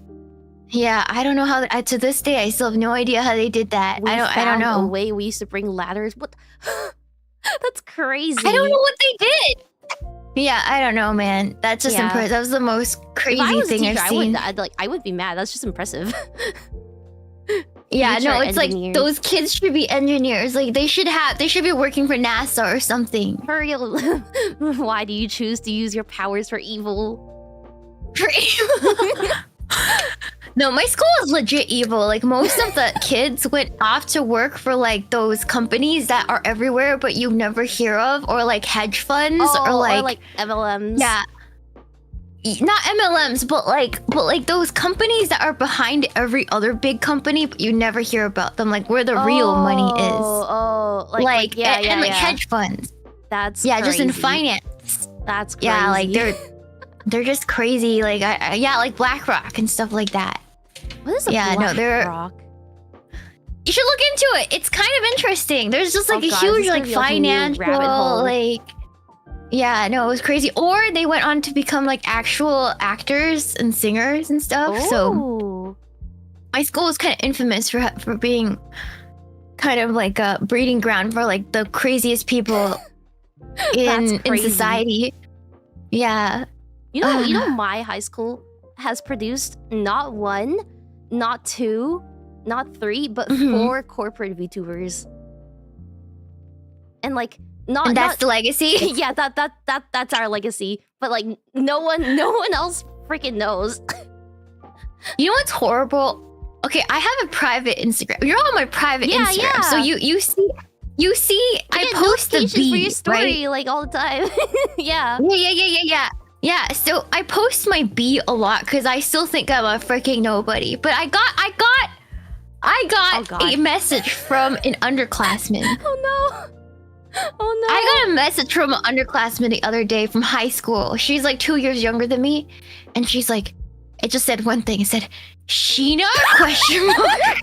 Yeah, I don't know how. To this day, I still have no idea how they did that. I don't know. A way we used to bring ladders. What? That's crazy. I don't know what they did. Yeah, I don't know, man. That's just impressive. That was the most crazy thing I've seen. I would be mad. That's just impressive. Yeah, no, it's like those kids should be engineers. Like they should be working for NASA or something. For real. Why do you choose to use your powers for evil? For evil. No, my school is legit evil. Like most of the kids went off to work for like those companies that are everywhere but you never hear of, or like hedge funds or like MLMs. Yeah. Not MLMs, but like those companies that are behind every other big company, but you never hear about them, like where the real money is. Like hedge funds. That's crazy. Just in finance. That's crazy. Yeah, like they're just crazy. Like like BlackRock and stuff like that. What is BlackRock? You should look into it. It's kind of interesting. There's just like a huge like financial like. Yeah, no, it was crazy. Or they went on to become like actual actors and singers and stuff. Ooh. So my school was kind of infamous for being kind of like a breeding ground for like the craziest people in society. Yeah. You know, my high school has produced not 1, not 2, not 3, but 4 corporate VTubers. And like and that's the legacy? Yeah, that's our legacy. But like no one else freaking knows. You know what's horrible? Okay, I have a private Instagram. You're on my private Instagram. Yeah. So you see I post the beat, for your story right? like all the time. Yeah. Yeah. Yeah, so I post my B a lot because I still think I'm a freaking nobody. But I got a message from an underclassman. Oh no. Oh no. I got a message from an underclassman the other day from high school. She's like 2 years younger than me. And she's like, it just said one thing. It said, Shiina? Question mark.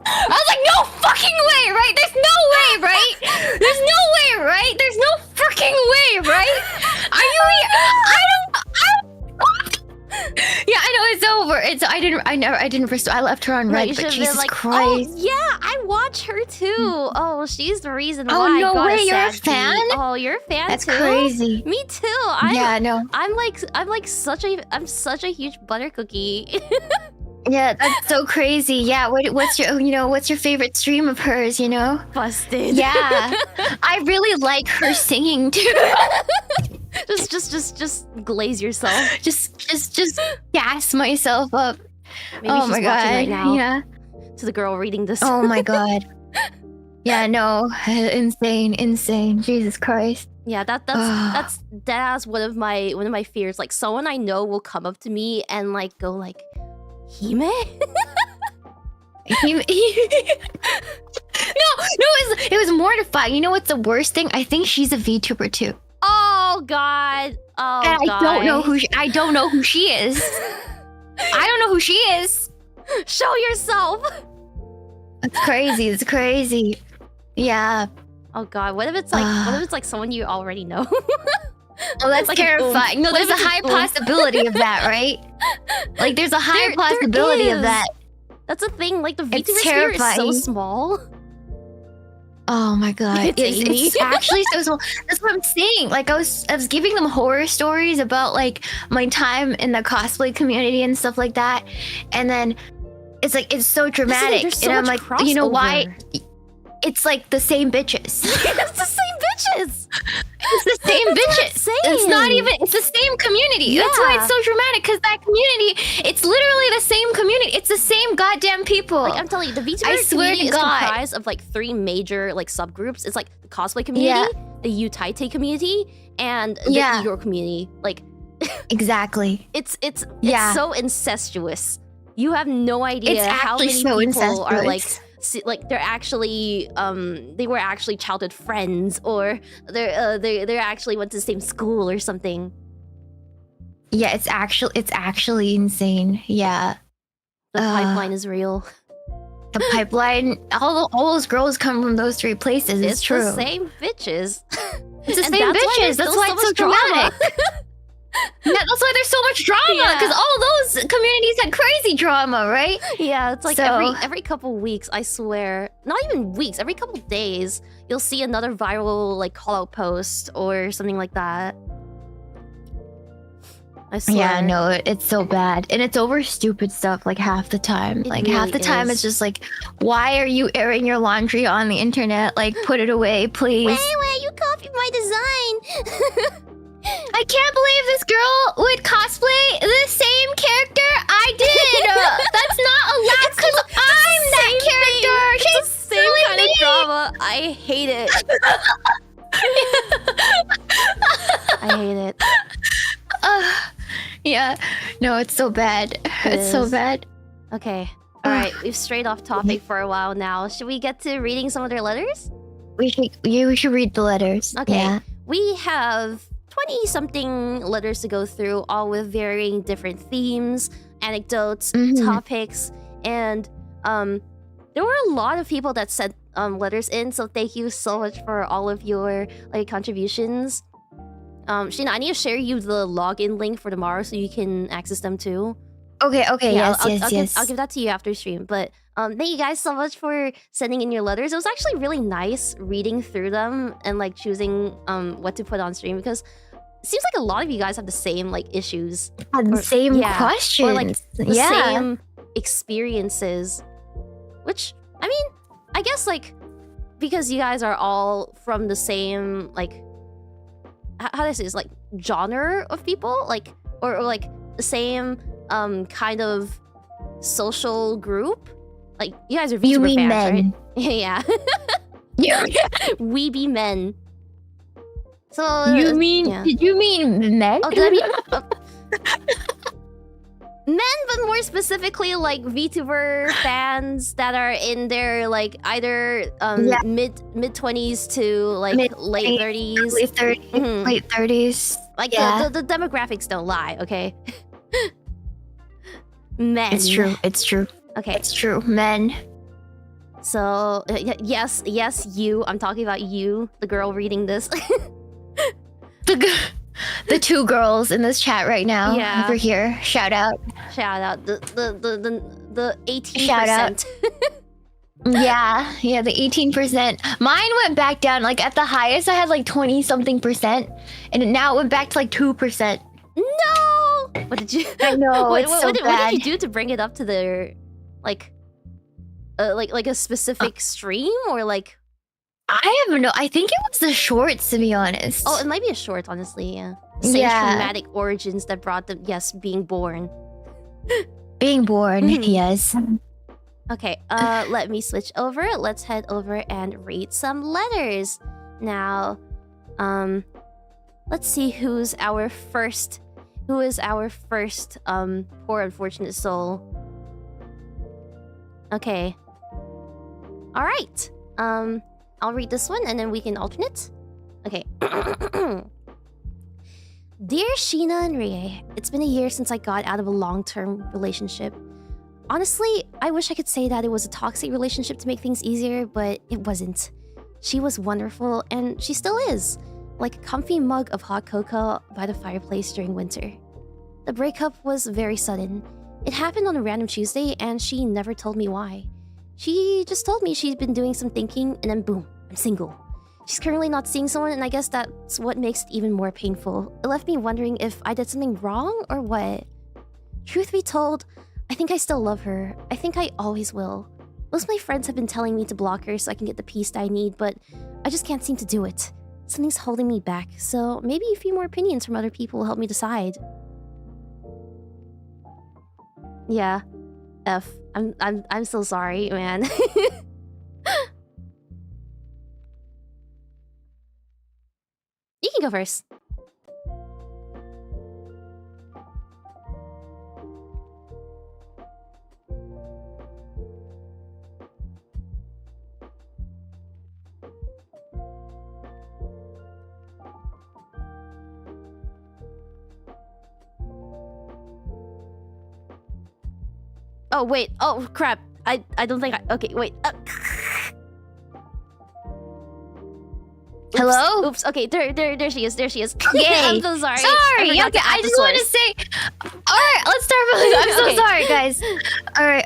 I was like, no fucking way, right? There's no way, right? There's no way, right? There's no freaking way, right? Are you? Yeah, I know it's over. I didn't pursue. I left her on red, but Jesus like, Christ. Oh, yeah, I watch her too. Oh, she's the reason why. Oh no I got way, a you're a sad fan? beat. Oh, you're a fan That's too. crazy. Me too. I'm such a huge butter cookie. Yeah, that's so crazy. Yeah, what's your favorite stream of hers? You know, Busted. Yeah, I really like her singing too. just glaze yourself. Just gas myself up. Maybe oh she's my watching god! right now. Yeah. To the girl reading this. Oh my god. Yeah, no, insane. Jesus Christ. Yeah, that's one of my fears. Like someone I know will come up to me and like go like, Hime? No, it was mortifying. You know what's the worst thing? I think she's a VTuber too. Oh god. Oh and god. I don't know who she is. I don't know who she is. Show yourself. It's crazy. Yeah. Oh god, what if it's like someone you already know? Oh, that's like terrifying. No, there's a high possibility of that, right? Like, there's a high possibility of that. That's a thing. Like, the VTuber sphere is so small. Oh my god, it's actually so small. That's what I'm saying. Like, I was giving them horror stories about like my time in the cosplay community and stuff like that, and then it's like it's so dramatic, so and I'm like, crossover. you know why? It's like the same bitches. It's the same bitches. It's the same bitches. It's not even. It's the same community. Yeah. That's why it's so dramatic. Because that community, it's literally the same community. It's the same goddamn people. Like I'm telling you, the VTuber community is comprised of like 3 major like subgroups. It's like the cosplay community, the 𝐼𝐸 community, and the 𝐸 community. Like exactly. It's so incestuous. You have no idea how many so people are like they're actually they were actually childhood friends, or they actually went to the same school or something. Yeah, it's actually insane. Yeah, the pipeline is real. The pipeline, all those girls come from those 3 places. It's true. The same bitches. It's the same bitches. That's why it's so dramatic. Yeah, that's why there's so much drama, because all those communities had crazy drama, right? Yeah, it's like every couple weeks, I swear, not even weeks, every couple days, you'll see another viral like call out post or something like that. I swear. Yeah, no, it's so bad, and it's over stupid stuff like half the time. Like half the time, it's just like, why are you airing your laundry on the internet? Like, put it away, please. Wait, you copied my design. I can't believe this girl would cosplay the same character I did. That's not allowed because I'm that character. She's the same kind of drama. I hate it. I hate it. Yeah. No, it's so bad. It's so bad. Okay. All right. We've strayed off topic for a while now. Should we get to reading some of their letters? We should read the letters. Okay. Yeah. We have 20-something letters to go through, all with varying different themes, anecdotes, topics, and there were a lot of people that sent letters in, so thank you so much for all of your like contributions. Shiina, I need to share you the login link for tomorrow so you can access them too. Okay, Yeah, yes. I'll give that to you after stream. But thank you guys so much for sending in your letters. It was actually really nice reading through them and like choosing what to put on stream, because it seems like a lot of you guys have the same like issues. The same questions. Or like the same experiences. Which, I mean, I guess like because you guys are all from the same like how do I say this, like genre of people, like or like the same kind of social group. Like you guys are VTuber you mean fans, men? right? Yeah. Yeah. Weeby men. So You mean? yeah. Did you mean men? Oh, did I mean men, but more specifically like VTuber fans that are in their like either mid 20s to like late 30s. Late 30s. Like the demographics don't lie, okay? Men. It's true. It's true. Okay. It's true. Men. So yes, you. I'm talking about you, the girl reading this. The two girls in this chat right now. Yeah. Over here. Shout out. Shout out. The 18%. Shout out. Yeah, the 18%. Mine went back down. Like at the highest, I had like 20-something%, and now it went back to like 2%. No. What did you? I know. What did you do to bring it up to their like a specific stream or like? I have no. I think it was the shorts, to be honest. Oh, it might be a short, honestly. Yeah. Same traumatic origins that brought them. Yes, being born. Being born. Yes. Okay. Let me switch over. Let's head over and read some letters now. Let's see who is our first poor unfortunate soul. Okay. All right. I'll read this one and then we can alternate. Okay. Dear Shiina and Rie, it's been a year since I got out of a long-term relationship. Honestly, I wish I could say that it was a toxic relationship to make things easier, but it wasn't. She was wonderful, and she still is. Like a comfy mug of hot cocoa by the fireplace during winter. The breakup was very sudden. It happened on a random Tuesday, and she never told me why. She just told me she'd been doing some thinking, and then boom, I'm single. She's currently not seeing someone, and I guess that's what makes it even more painful. It left me wondering if I did something wrong or what. Truth be told, I think I still love her. I think I always will. Most of my friends have been telling me to block her so I can get the peace that I need, but I just can't seem to do it. Something's holding me back, so maybe a few more opinions from other people will help me decide. Yeah. I'm so sorry, man. You can go first. Oh, wait. Oh, crap. I don't think I... Okay, wait. Hello? Oops. Okay, there she is. There she is. Yay. I'm so sorry. Sorry. Okay, I just want to say... Alright, let's start with... I'm so sorry, guys.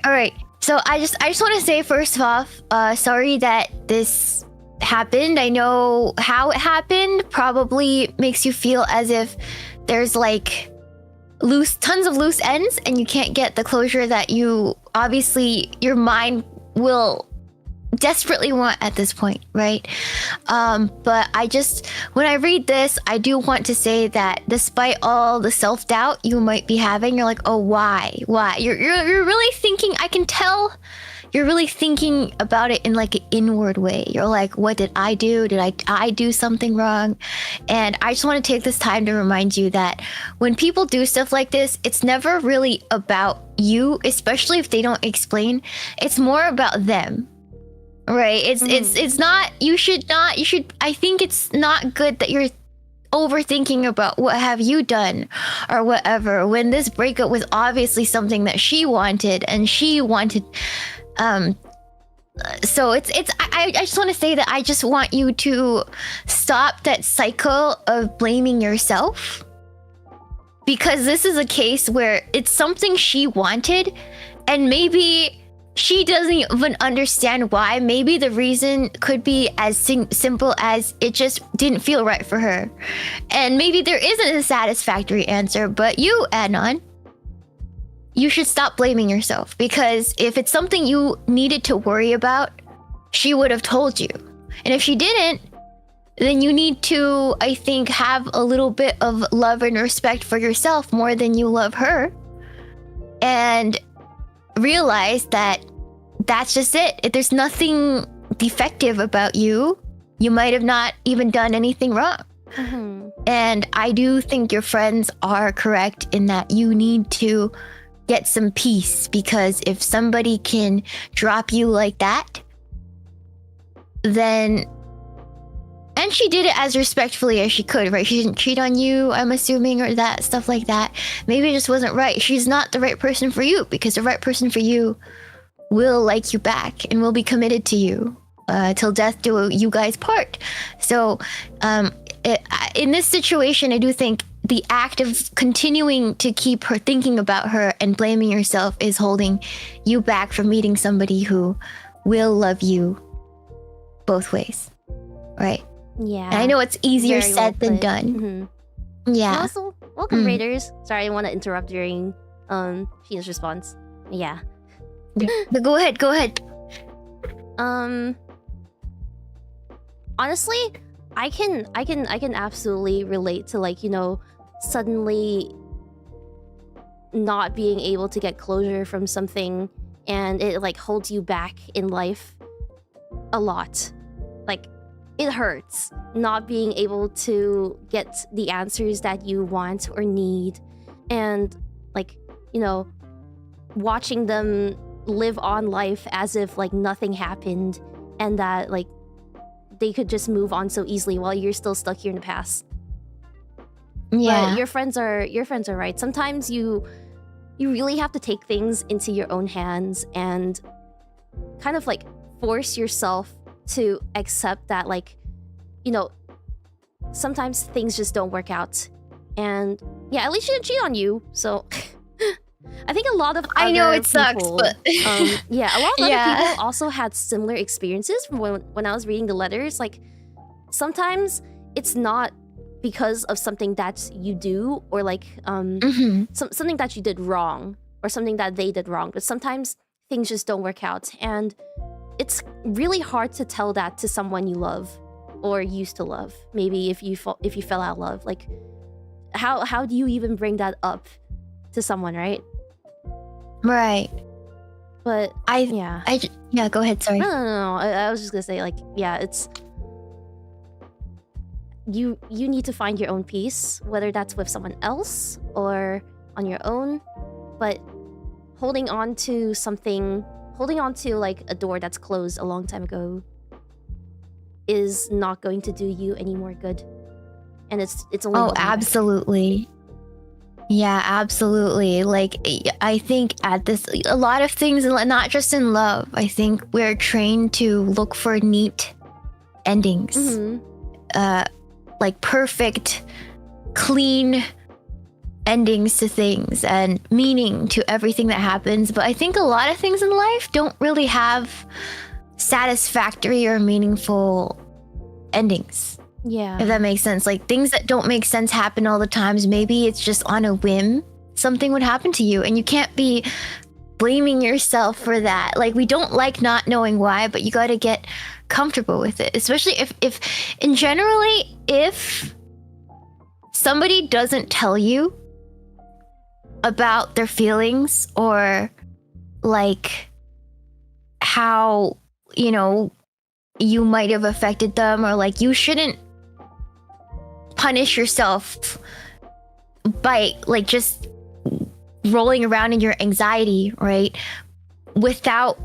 Alright. So I just want to say, first off, sorry that this happened. I know how it happened probably makes you feel as if there's like... tons of loose ends and you can't get the closure that you obviously your mind will desperately want at this point, right? But when I read this, I do want to say that despite all the self-doubt you might be having, you're like, oh, why you're really thinking. I can tell you're really thinking about it in like an inward way. You're like, what did I do? Did I do something wrong? And I just want to take this time to remind you that when people do stuff like this, it's never really about you, especially if they don't explain. It's more about them, right? It's not, you should, I think it's not good that you're overthinking about what have you done or whatever, when this breakup was obviously something that she wanted and she wanted. So I just want to say that I just want you to stop that cycle of blaming yourself, because this is a case where it's something she wanted and maybe she doesn't even understand why. Maybe the reason could be as simple as it just didn't feel right for her, and maybe there isn't a satisfactory answer. But you, Adnan, you should stop blaming yourself, because if it's something you needed to worry about, she would have told you. And if she didn't, then you need to, I think, have a little bit of love and respect for yourself more than you love her. And realize that that's just it. There's nothing defective about you. You might have not even done anything wrong. And I do think your friends are correct in that you need to get some peace, because if somebody can drop you like that, then... And she did it as respectfully as she could, right? She didn't cheat on you, I'm assuming, or that stuff like that. Maybe it just wasn't right. She's not the right person for you, because the right person for you will like you back and will be committed to you till death do you guys part. So in this situation, I do think the act of continuing to keep her thinking about her and blaming yourself is holding you back from meeting somebody who will love you both ways, right? Yeah. And I know it's easier Very said well than put. done. Yeah. And also, welcome raiders. Sorry, I didn't want to interrupt during Sheena's response. Yeah. But go ahead. Honestly, I can absolutely relate to, like, you know, suddenly not being able to get closure from something, and it like holds you back in life a lot. Like, it hurts not being able to get the answers that you want or need, and, like, you know, watching them live on life as if like nothing happened, and that like they could just move on so easily while you're still stuck here in the past. Yeah. But your friends are right. Sometimes you really have to take things into your own hands and kind of like force yourself to accept that, like, you know, sometimes things just don't work out. And yeah, at least she didn't cheat on you, so I think a lot of I know it people, sucks, but yeah, a lot of other people also had similar experiences from when I was reading the letters. Like, sometimes it's not because of something that you do, or like something that you did wrong, or something that they did wrong, but sometimes things just don't work out, and it's really hard to tell that to someone you love or used to love. Maybe if you fell out of love, like how do you even bring that up to someone, right? Right. But yeah, go ahead, sorry. No. I was just gonna say, like, yeah, it's you need to find your own peace, whether that's with someone else or on your own. But holding on to like a door that's closed a long time ago is not going to do you any more good. And it's only oh, absolutely. Yeah, absolutely. Like, I think a lot of things, not just in love, I think we're trained to look for neat endings. Like perfect, clean endings to things and meaning to everything that happens. But I think a lot of things in life don't really have satisfactory or meaningful endings. Yeah. If that makes sense. Like, things that don't make sense happen all the times. Maybe it's just on a whim something would happen to you, and you can't be blaming yourself for that. Like, we don't like not knowing why, but you got to get comfortable with it. Especially if somebody doesn't tell you about their feelings, or like how, you know, you might have affected them, or like, you shouldn't punish yourself by like just rolling around in your anxiety, right? Without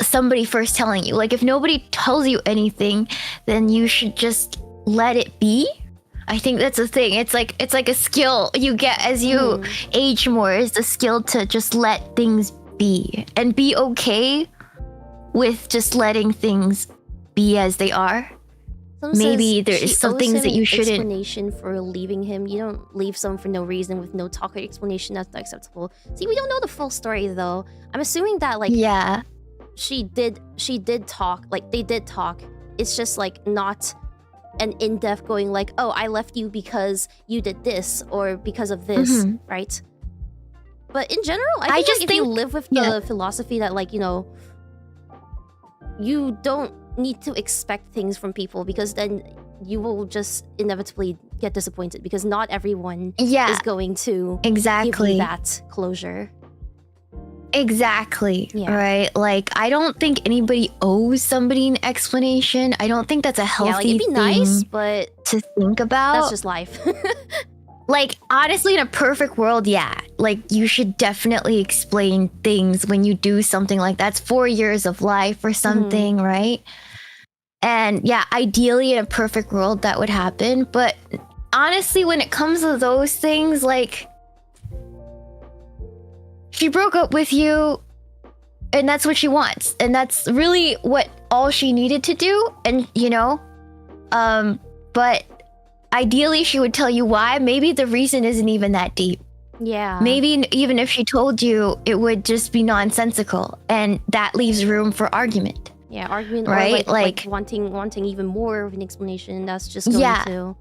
somebody first telling you. Like, if nobody tells you anything, then you should just let it be. I think that's a thing. It's like a skill you get as you age more, is the skill to just let things be and be okay with just letting things be as they are. Maybe there is some things that you shouldn't. Explanation for leaving him. You don't leave someone for no reason with no talk or explanation. That's not acceptable. See, we don't know the full story though. I'm assuming that, like, yeah, she did talk. Like, they did talk. It's just like not an in-depth going like, oh, I left you because you did this or because of this, right? But in general, I just think if you live with the philosophy that, like, you know, you don't need to expect things from people, because then you will just inevitably get disappointed, because not everyone is going to give you that closure. Exactly. Yeah. Right. Like, I don't think anybody owes somebody an explanation. I don't think that's a healthy like, it'd be thing nice, but to think about. That's just life. Like, honestly, in a perfect world, yeah. Like, you should definitely explain things when you do something like that. It's 4 years of life or something, right? And yeah, ideally in a perfect world that would happen. But honestly, when it comes to those things, like, she broke up with you and that's what she wants. And that's really all she needed to do. And, you know, but ideally she would tell you why. Maybe the reason isn't even that deep. Yeah. Maybe even if she told you, it would just be nonsensical. And that leaves room for argument. Yeah, argument, right? Or like wanting even more of an explanation. That's just going to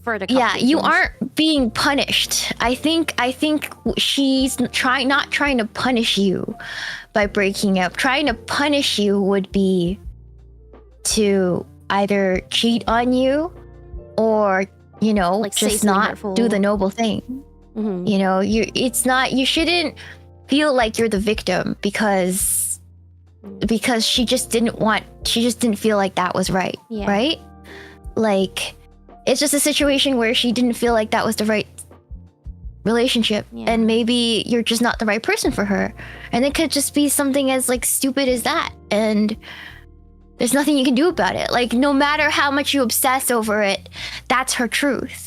further complications. Yeah, you aren't being punished. I think she's not trying to punish you by breaking up. Trying to punish you would be to either cheat on you or, you know, like just not hurtful. Do the noble thing. You know, you shouldn't feel like you're the victim because she just didn't feel like that was right. Right? Like, it's just a situation where she didn't feel like that was the right relationship. And maybe you're just not the right person for her. And it could just be something as like stupid as that. And there's nothing you can do about it. Like, no matter how much you obsess over it, that's her truth.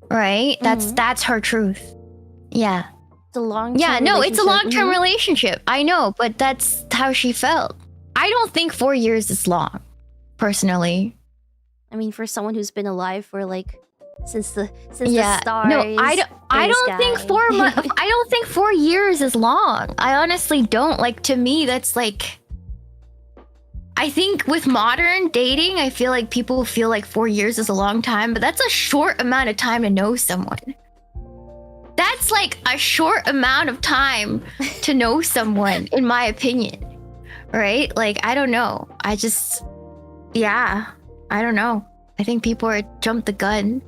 Right? That's her truth. Yeah. It's a long-term it's a long-term relationship. I know, but that's how she felt. I don't think 4 years is long, personally. I mean, for someone who's been alive for like since the stars. No, I don't think 4 months. I don't think 4 years is long. I honestly don't. Like, to me, that's like, I think with modern dating, I feel like people feel like 4 years is a long time, but that's a short amount of time to know someone. That's like a short amount of time to know someone, in my opinion. Right? Like, I don't know. I don't know. I think people are jumped the gun.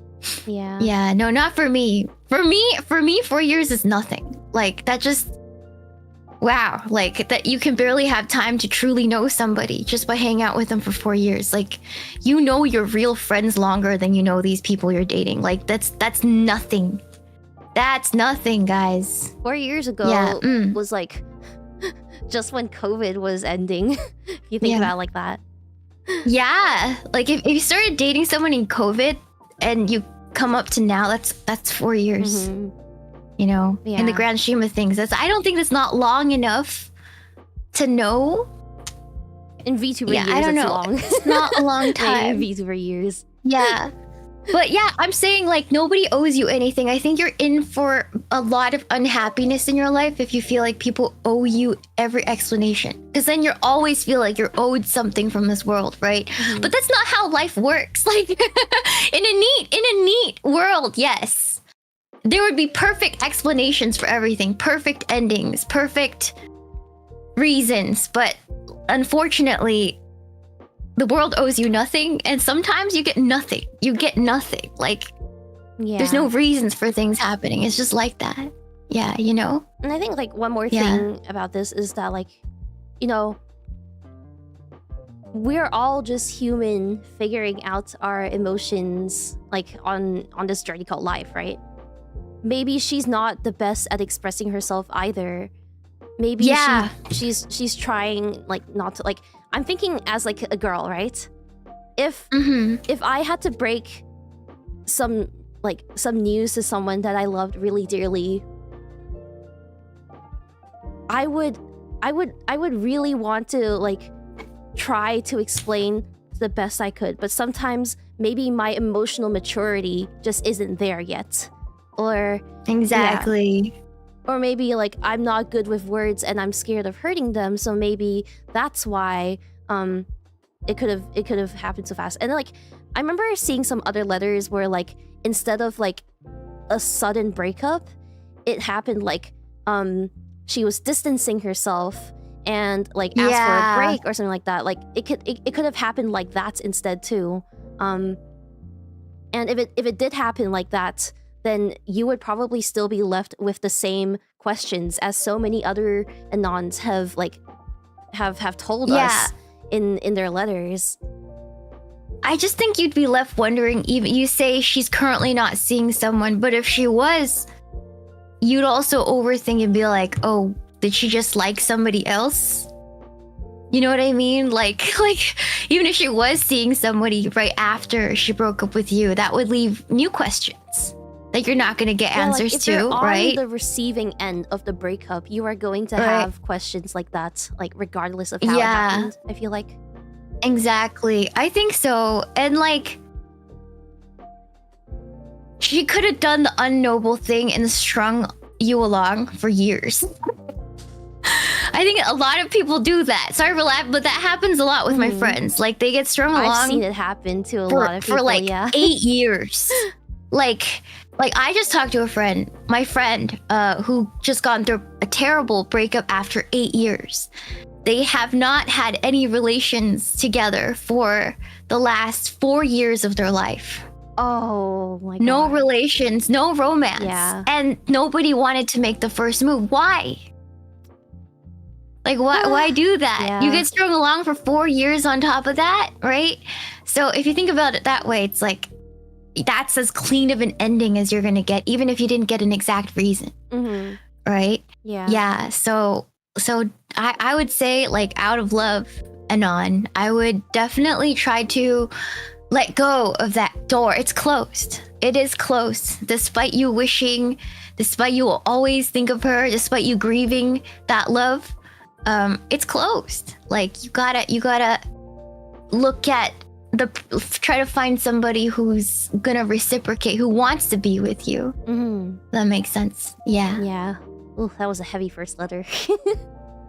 Yeah. Yeah, no, not for me. For me, 4 years is nothing. Like, that just, wow. Like, that you can barely have time to truly know somebody just by hanging out with them for 4 years. Like, you know your real friends longer than you know these people you're dating. Like, that's nothing. That's nothing, guys. 4 years ago was like just when COVID was ending. If you think about it like that. Yeah. Like, if you started dating someone in COVID and you come up to now, that's 4 years. You know, in the grand scheme of things. I don't think that's not long enough to know. In Vtuber years, I don't know. Long. It's not a long time. In Vtuber years. Yeah. But yeah, I'm saying, like, nobody owes you anything. I think you're in for a lot of unhappiness in your life if you feel like people owe you every explanation. Because then you always feel like you're owed something from this world, right? But that's not how life works. Like, in a neat world, yes, there would be perfect explanations for everything, perfect endings, perfect reasons. But unfortunately, the world owes you nothing, and sometimes you get nothing. You get nothing. Like, there's no reasons for things happening. It's just like that. Yeah, you know? And I think, like, one more thing about this is that, like, you know, we're all just human figuring out our emotions, like, on this journey called life, right? Maybe she's not the best at expressing herself either. Maybe she's trying, like, not to, like, I'm thinking as like a girl, right? If I had to break some news to someone that I loved really dearly, I would really want to, like, try to explain the best I could, but sometimes maybe my emotional maturity just isn't there yet. Or or maybe, like, I'm not good with words and I'm scared of hurting them, so maybe that's why it could have happened so fast. And then, like, I remember seeing some other letters where, like, instead of like a sudden breakup, it happened like she was distancing herself and, like, asked for a break or something like that. Like, it could have happened like that instead too. And if it did happen like that, then you would probably still be left with the same questions, as so many other anons have like have told us in their letters. I just think you'd be left wondering, even you say she's currently not seeing someone, but if she was, you'd also overthink and be like, oh, did she just like somebody else? You know what I mean? Like even if she was seeing somebody right after she broke up with you, that would leave new questions that you're not going to get answers if to, you're right? on the receiving end of the breakup, you are going to have questions like that, like regardless of how it happened, I feel like. Exactly. I think so. And like, she could have done the unnoble thing and strung you along for years. I think a lot of people do that. Sorry for laughing, but that happens a lot with my friends. Like, they get strung along. I've seen it happen to a lot of people, for like 8 years. Like I just talked to a friend, my friend, who just gone through a terrible breakup after 8 years. They have not had any relations together for the last 4 years of their life. Oh my god. No relations, no romance. Yeah. And nobody wanted to make the first move. Why? Like, why do that? Yeah. You get strung along for 4 years on top of that, right? So if you think about it that way, it's like, that's as clean of an ending as you're going to get, even if you didn't get an exact reason. Right? Yeah. Yeah. So I would say, like, out of love, Anon, I would definitely try to let go of that door. It's closed. It is closed. Despite you wishing, despite you will always think of her, despite you grieving that love, it's closed. Like, you gotta look at try to find somebody who's gonna reciprocate, who wants to be with you. That makes sense. Yeah. Yeah. Ooh, that was a heavy first letter.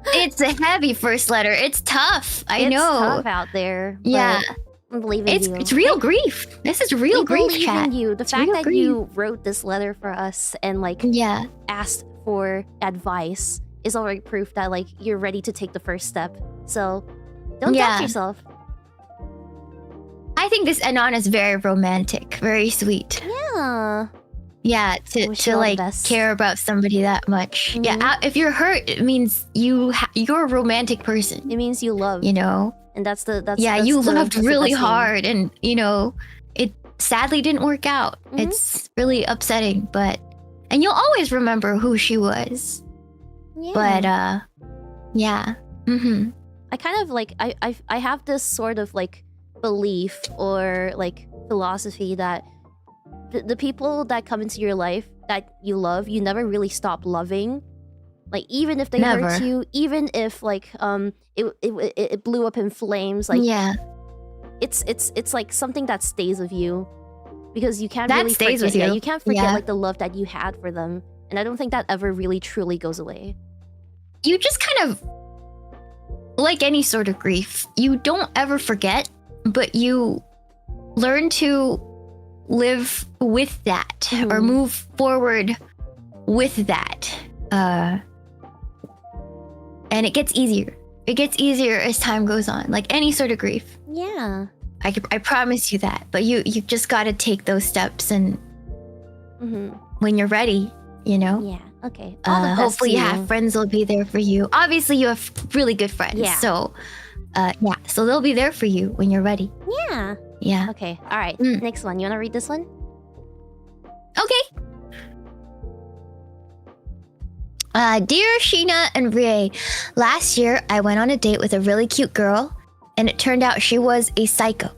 It's a heavy first letter. It's tough. I know. It's tough out there. Yeah. I believe in you. It's real grief. This is real grief, believe chat. in you. The fact that you wrote this letter for us and like asked for advice is already proof that like you're ready to take the first step. So don't doubt yourself. I think this Anon is very romantic, very sweet. Yeah. Yeah, to like care about somebody that much. Yeah, if you're hurt, it means you're a romantic person. It means you love. You know? And that's you loved really hard, and you know, it sadly didn't work out. It's really upsetting, and you'll always remember who she was. Yeah. But I kind of like I have this sort of like belief or like philosophy that the people that come into your life that you love, you never really stop loving. Like, even if they hurt you, even if like it blew up in flames, like it's like something that stays with you, because you can't really forget. With you. Yeah, you can't forget like the love that you had for them, and I don't think that ever really truly goes away. You just kind of, like any sort of grief, you don't ever forget, but you learn to live with that or move forward with that. And it gets easier. It gets easier as time goes on, like any sort of grief. Yeah. I promise you that. But you just got to take those steps, and when you're ready, you know? Yeah. Okay. All the best hopefully to you have friends that'll be there for you. Obviously, you have really good friends. Yeah. So, so they'll be there for you when you're ready. Yeah. Yeah. Okay. All right. Next one. You want to read this one? Okay. Dear Shiina and Rie, last year I went on a date with a really cute girl, and it turned out she was a psycho.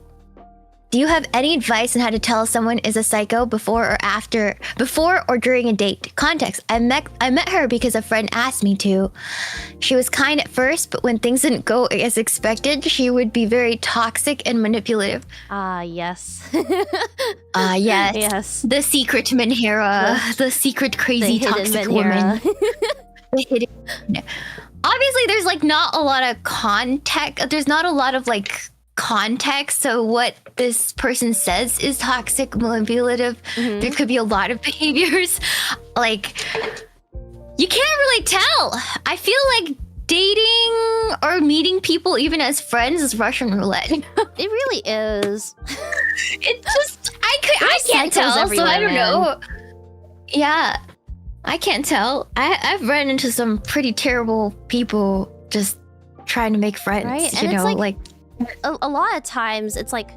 Do you have any advice on how to tell someone is a psycho before or during a date? Context: I met her because a friend asked me to. She was kind at first, but when things didn't go as expected, she would be very toxic and manipulative. Yes. Yes. Yes. The secret Menhera, the secret crazy toxic woman. The hidden. Obviously, there's like not a lot of context. There's not a lot of like context, so what this person says is toxic, manipulative. There could be a lot of behaviors. Like, you can't really tell. I feel like dating or meeting people even as friends is Russian roulette. It really is. It just I can't tell, so I don't know. Yeah. I can't tell. I've run into some pretty terrible people just trying to make friends. Right? You And know, it's like a lot of times it's like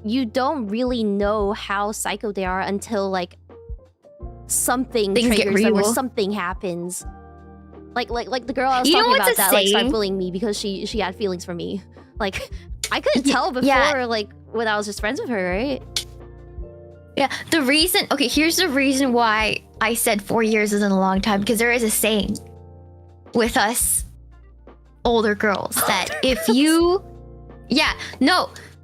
you don't really know how psycho they are until like something Things get triggers them or real. something happens. Like the girl I was You know talking what's about a that like started saying? bullying me because she had feelings for me. Like I couldn't tell before Yeah. like when I was just friends with her, right? Yeah, the reason, okay, here's the reason why I said 4 years isn't a long time, because there is a saying with us older girls that if you,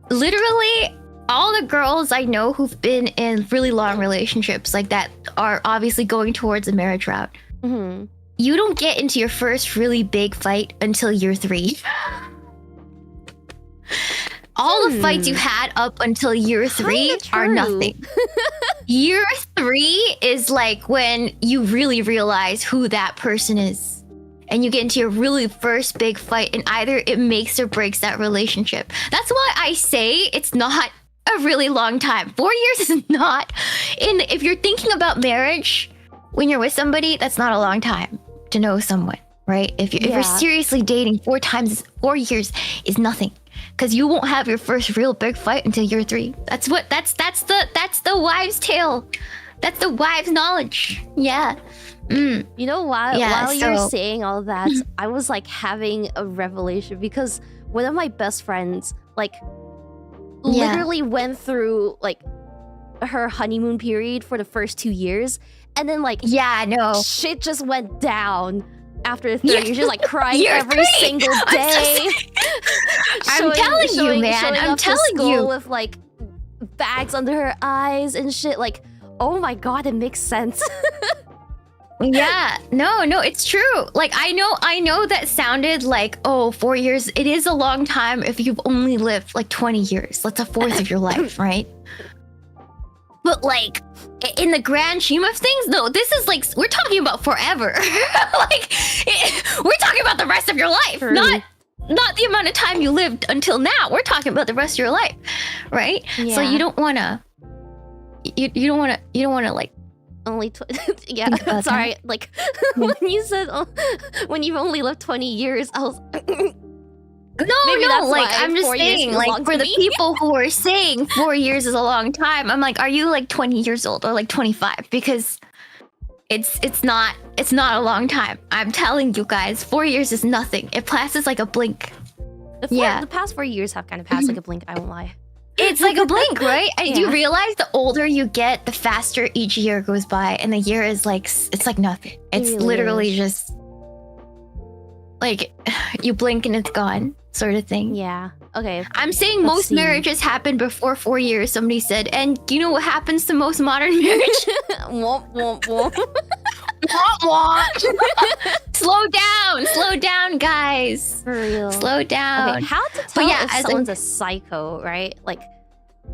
literally all the girls I know who've been in really long relationships like that are obviously going towards the marriage route. Mm-hmm. You don't get into your first really big fight until year 3. All the fights you had up until year 3 Kinda are true. nothing. Year 3 is like when you really realize who that person is. And you get into your really first big fight, and either it makes or breaks that relationship. That's why I say it's not a really long time. 4 years is not. If you're thinking about marriage when you're with somebody, that's not a long time to know someone, right? If you're seriously dating 4 years is nothing. Because you won't have your first real big fight until year 3. That's the wives' tale. That's the wives' knowledge. Yeah. You know, while you're so- saying all that, I was like having a revelation because one of my best friends like literally went through like her honeymoon period for the first 2 years, and then like shit just went down after the 3rd year. She's like crying Year every 3! single day. I'm telling you, man. Showing I'm up to telling school you. with like bags under her eyes and shit. Like, oh my god, it makes sense. Yeah, no, it's true. Like I know that sounded like, oh, 4 years. It is a long time if you've only lived like 20 years. That's a fourth of your life, right? But like in the grand scheme of things, no, this is like we're talking about forever. We're talking about the rest of your life, True. not the amount of time you lived until now. We're talking about the rest of your life, right? So you don't want to you don't want to like Only yeah. Think about Sorry, like when you said when you've only lived 20 years, I was Maybe that's like why I'm just 4 years saying, feels like long for to the me. people who are saying 4 years is a long time, I'm like, are you like 20 years old or like 25? Because it's not a long time. I'm telling you guys, 4 years is nothing. It passes like a blink. The past 4 years have kind of passed like a blink. I won't lie. It's like a blink, right? And do you Yeah. realize the older you get, the faster each year goes by, and the year is like it's like nothing. It's really literally is. just like you blink and it's gone, sort of thing. Yeah. Okay. I'm saying Let's most see. marriages happen before 4 years, somebody said. And do you know what happens to most modern marriage? Womp womp womp. Slow down, guys. For real. Slow down. Okay, how to tell yeah, if as someone's a psycho, right? Like,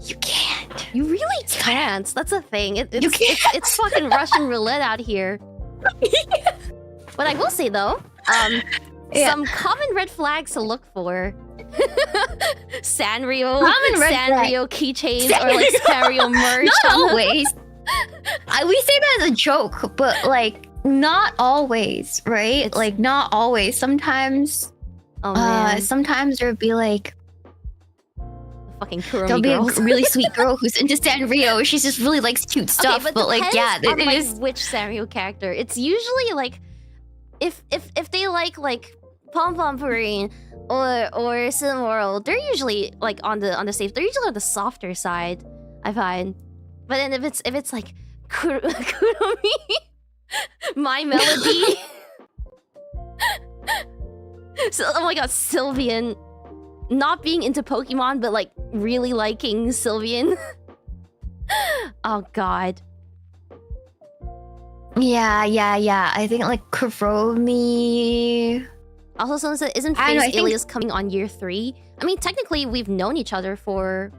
You can't. you really can't. That's a thing. You can't. It's fucking Russian roulette out here. What I will say though, Yeah. some common red flags to look for. Sanrio, Common red flag. Sanrio keychains or like Sanrio merch. Not always. We say that as a joke, but like not always, right? Like not always. Sometimes, Oh man, sometimes there'll be like fucking there'll Kurumi be girls. a really sweet girl who's into Sanrio. She just really likes cute stuff, Okay, but like depends yeah, on, it like, is. which Sanrio character. It's usually like if they like Pom Pom Purine or Cinnamoroll, they're usually like on the safe. They're usually on the softer side, I find. But then if it's like Kurumi, My Melody, so, oh my god, Sylvian, not being into Pokemon but like really liking Sylvian. Oh god. Yeah. I think like Kurumi. Also, someone said, isn't I don't know, Face I think- Alias coming on year 3? I mean, technically, we've known each other for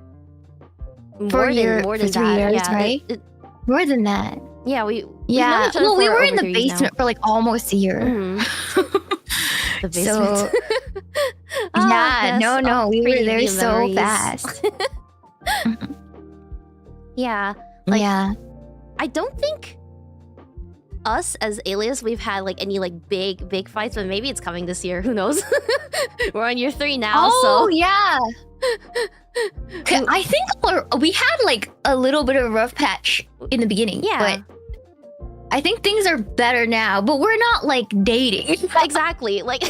For more than for that. 3 years, Yeah, right? More than that. yeah, we've known Yeah. each other Well, we for were over in the 3 years now. basement for like almost a year. Mhm. The So- basement. Ah, Yeah, yes, no, we were pretty there neat so memories. fast. Yeah, Like- yeah. I don't think us as alias, we've had like any like big fights, but maybe it's coming this year. Who knows? We're on year 3 now. Oh, so yeah. I think we had like a little bit of a rough patch in the beginning. Yeah. But I think things are better now, but we're not like dating. Exactly. Like,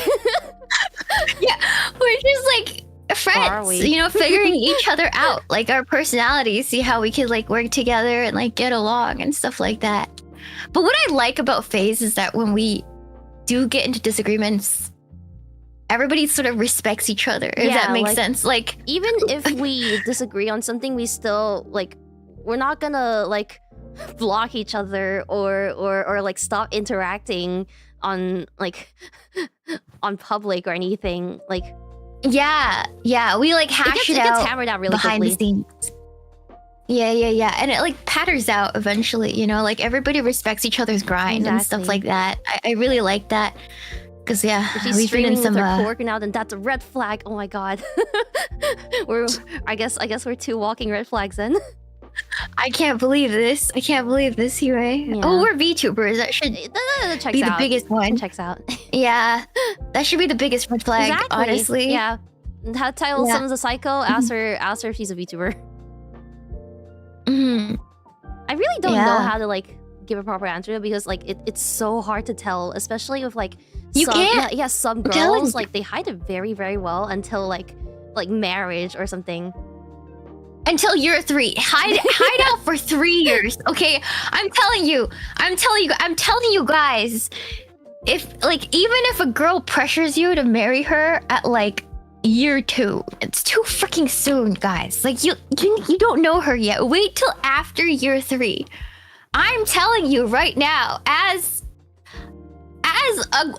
yeah, we're just like friends, you know, figuring each other out, like our personalities, see how we could like work together and like get along and stuff like that. But what I like about FaZe is that when we do get into disagreements, everybody sort of respects each other, if that makes sense. Like, even if we disagree on something, we still like, we're not gonna like block each other or like stop interacting on like on public or anything. Like, yeah, we like hash it gets hammered out really behind quickly. the scenes. Yeah, and it like patters out eventually, you know, like everybody respects each other's grind and stuff like that. I really like that. Because if she's we've been in some with her coworker now, then that's a red flag. Oh my god. I guess we're 2 walking red flags then. I can't believe this. Rie. Yeah. Oh, we're VTubers. That should That be the biggest one. Checks out. Yeah, that should be the biggest red flag. Exactly. Honestly. Yeah. That title someone's a psycho. Ask her if she's a VTuber. I really don't know how to like give a proper answer because like it's so hard to tell, especially with like some girls like they hide it very, very well until like marriage or something. Until year 3. Hide out for 3 years. Okay, I'm telling you guys, if like even if a girl pressures you to marry her at like year 2, it's too freaking soon, guys. Like you don't know her yet. Wait till after year 3. I'm telling you right now, as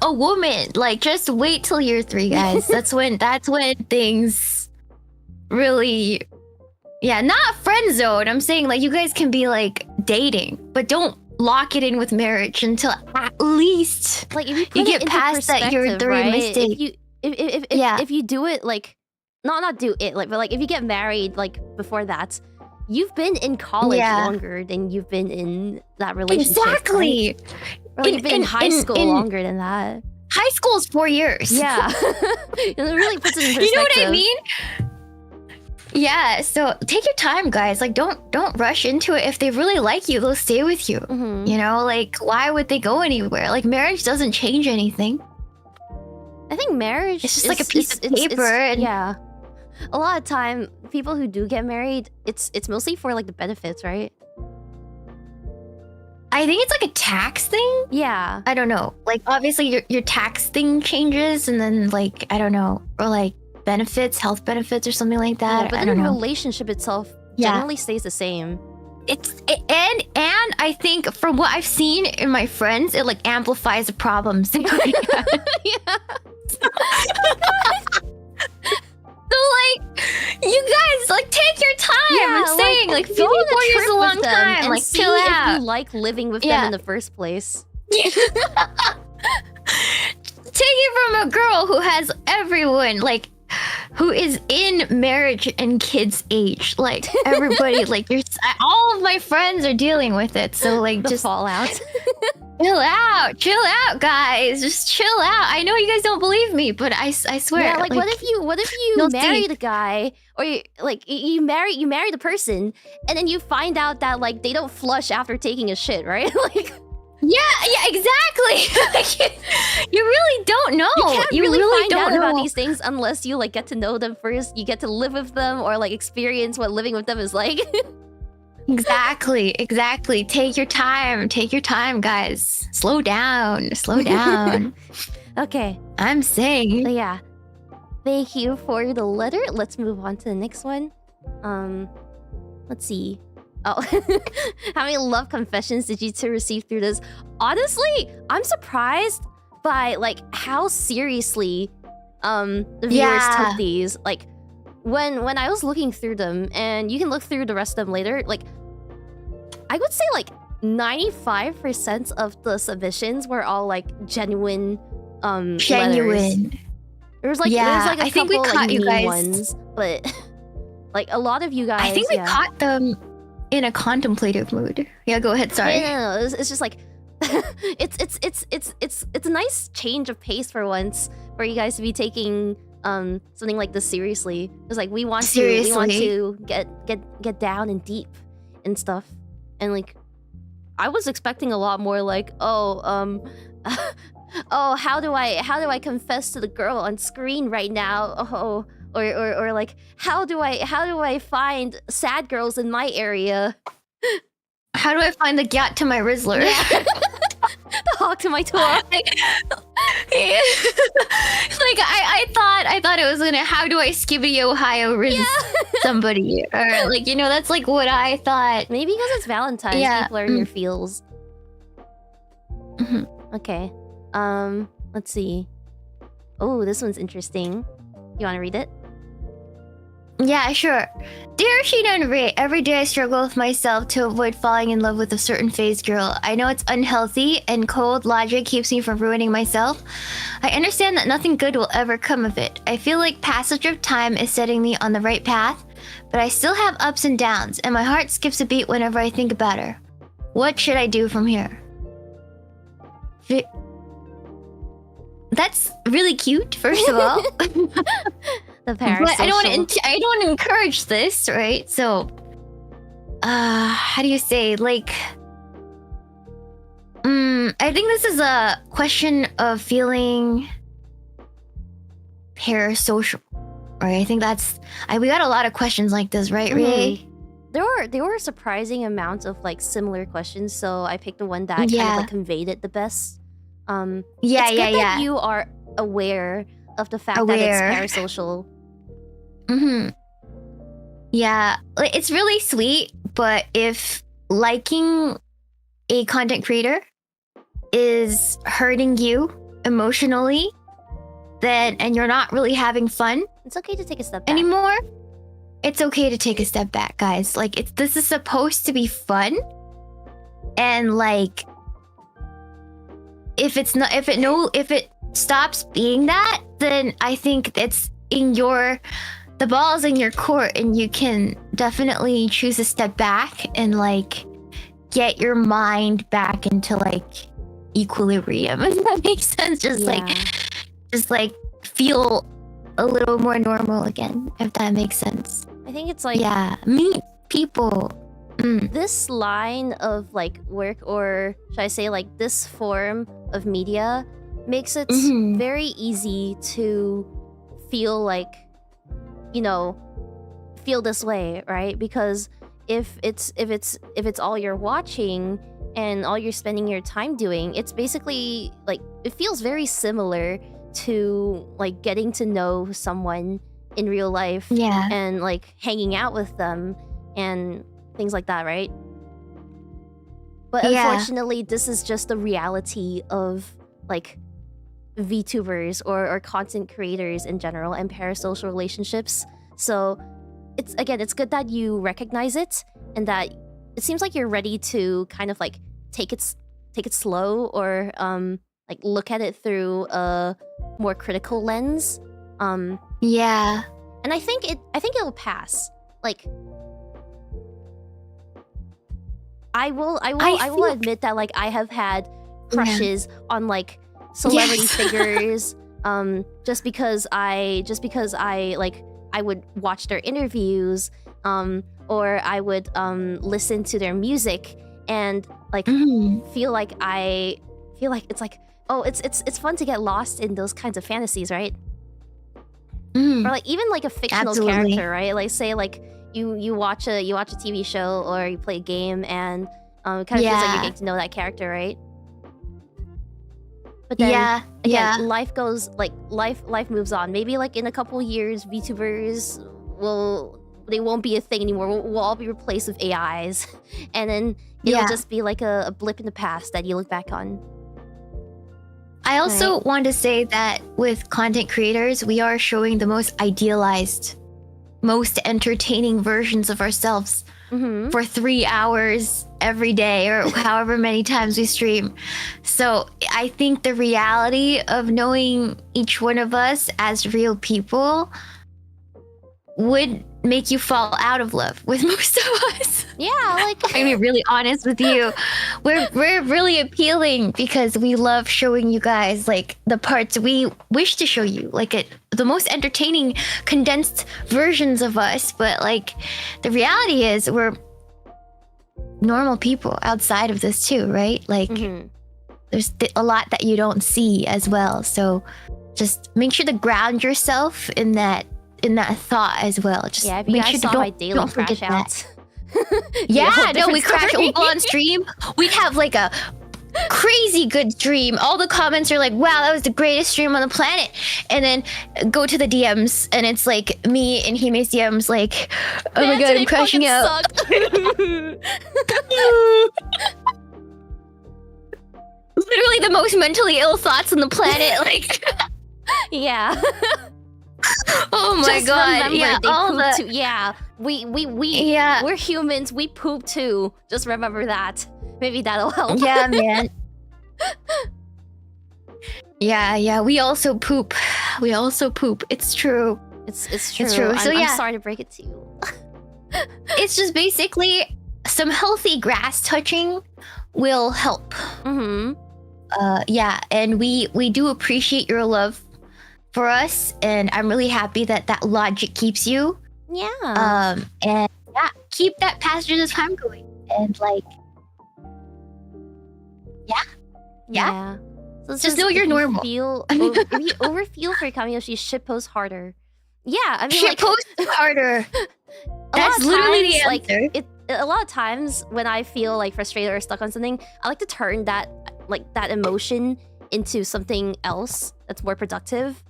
a woman, like just wait till year 3, guys. that's when things really, not friend zone. I'm saying like you guys can be like dating, but don't lock it in with marriage until at least like if you get past that year 3 mistake. If you do it like not do it like, but like if you get married like before that, you've been in college longer than you've been in that relationship. Exactly. Right? Or you've been in high school longer than that. High school is 4 years. Yeah. It really puts it in perspective. You know what I mean? Yeah, so take your time, guys. Like don't rush into it. If they really like you, they'll stay with you. You know, like why would they go anywhere? Like marriage doesn't change anything. I think marriage it's just like a piece of paper. Yeah. A lot of time, people who do get married, it's mostly for like the benefits, right? I think it's like a tax thing. Yeah. I don't know. Like obviously your tax thing changes, and then like I don't know, or like benefits, health benefits, or something like that. Yeah, but then the relationship itself generally stays the same. And I think from what I've seen in my friends, it like amplifies the problems. Yeah. So like, you guys like take your time. I'm saying like 4 years is a long time. Like see chill out. If you like living with them in the first place. Take it from a girl who has everyone like, who is in marriage and kids age. Like everybody, like all of my friends are dealing with it. So like just fallout. Chill out, guys. Just chill out. I know you guys don't believe me, but I swear. Yeah, like what if you marry the guy, or you marry the person, and then you find out that like they don't flush after taking a shit, right? Like. Yeah, exactly. Like, you really don't know. You can't really don't find out know about these things unless you like get to know them first. You get to live with them or like experience what living with them is like. Exactly. Take your time, guys. Slow down. Okay. I'm saying. Yeah. Thank you for the letter. Let's move on to the next one. Let's see. Oh, how many love confessions did you two receive through this? Honestly, I'm surprised by like how seriously the viewers took these. Like when I was looking through them, and you can look through the rest of them later, like I would say like 95% of the submissions were all like genuine letters. There's like a couple like mean ones, but like a lot of you guys, I think we caught them in a contemplative mood. Yeah, go ahead. Sorry. No. It's just like it's a nice change of pace for once, for you guys to be taking something like this seriously. It's like we want to get down and deep and stuff. And like I was expecting a lot more like, oh, oh, how do I confess to the girl on screen right now? Oh, or like how do I find sad girls in my area? How do I find the gat to my Rizzler? Yeah. The hawk to my tour. Like I thought it was gonna, how do I 𝐃𝐨𝐬𝐿 Rizz somebody, or like, you know, that's like what I thought. Maybe because it's Valentine, people are in your feels. Okay. Let's see. Oh, this one's interesting. You want to read it? Yeah, sure. Dear Shiina and Rie, every day I struggle with myself to avoid falling in love with a certain phase girl. I know it's unhealthy, and cold logic keeps me from ruining myself. I understand that nothing good will ever come of it. I feel like passage of time is setting me on the right path, but I still have ups and downs, and my heart skips a beat whenever I think about her. What should I do from here? That's really cute, first of all. The Parasocial. But I don't want to encourage this, right? So, how do you say, like, I think this is a question of feeling parasocial, right? I think that's, we got a lot of questions like this, right, Rie? There were a surprising amounts of like similar questions, so I picked the one that kind of like conveyed it the best. It's good that you are aware of the fact that it's parasocial. Yeah, like, it's really sweet, but if liking a content creator is hurting you emotionally, then, and you're not really having fun, it's okay to take a step back anymore. It's okay to take a step back, guys. Like, this is supposed to be fun, and like, if it stops being that, then I think it's in the ball's in your court, and you can definitely choose to step back and like get your mind back into like equilibrium, if that makes sense. Just like feel a little more normal again, if that makes sense. I think it's like, meet people. This line of like work, or should I say like this form of media, makes it very easy to feel like, you know, feel this way, right? Because if it's all you're watching and all you're spending your time doing, it's basically like, it feels very similar to like getting to know someone in real life and like hanging out with them and things like that, right? But unfortunately, this is just the reality of like VTubers or content creators in general and parasocial relationships. So it's good that you recognize it, and that it seems like you're ready to kind of like take it slow, or like look at it through a more critical lens. And I think it'll pass. Like, I will admit that like I have had crushes on like celebrity figures, just because I like, I would watch their interviews, or I would listen to their music and like feel like it's like, oh, it's fun to get lost in those kinds of fantasies, right? Or like even like a fictional character, right? Like say like you watch a TV show or you play a game, and it kind of feels like you're getting to know that character, right? But then again, life goes, like life moves on. Maybe like in a couple years, VTubers they won't be a thing anymore. We'll all be replaced with AIs, and then it'll just be like a blip in the past that you look back on. I also want to say that with content creators, we are showing the most idealized, most entertaining versions of ourselves for 3 hours every day, or however many times we stream. So I think the reality of knowing each one of us as real people would make you fall out of love with most of us. Yeah, like I'm gonna be really honest with you. We're really appealing because we love showing you guys like the parts we wish to show you, like the most entertaining condensed versions of us. But like the reality is we're normal people outside of this too, right? Like there's a lot that you don't see as well. So just make sure to ground yourself in that thought as well. Just yeah, if you make guys sure saw to my don't daily forget crash out. that. Yeah, no, we crash on stream. We'd have like a crazy good stream. All the comments are like, wow, that was the greatest stream on the planet. And then go to the DMs and it's like me and Hime's DMs like, oh my god, I'm crashing out. Literally the most mentally ill thoughts on the planet. Like, yeah. Oh my Just god. remember, Yeah, they all poop the too. Yeah, we yeah. we're humans. We poop too. Just remember that. Maybe that'll help. Yeah, man. Yeah. We also poop. It's true. It's true. It's true. So I'm sorry to break it to you. It's just basically some healthy grass touching will help. Yeah, and we do appreciate your love for us, and I'm really happy that logic keeps you. Yeah. And yeah, keep that passage of time going, and like, yeah. So Just know you're normal. if you overfeel for Kamiyoshi, shitpost harder. Yeah, I mean, like, shitpost harder. That's literally the answer. A lot of times when I feel like frustrated or stuck on something, I like to turn that emotion into something else that's more productive.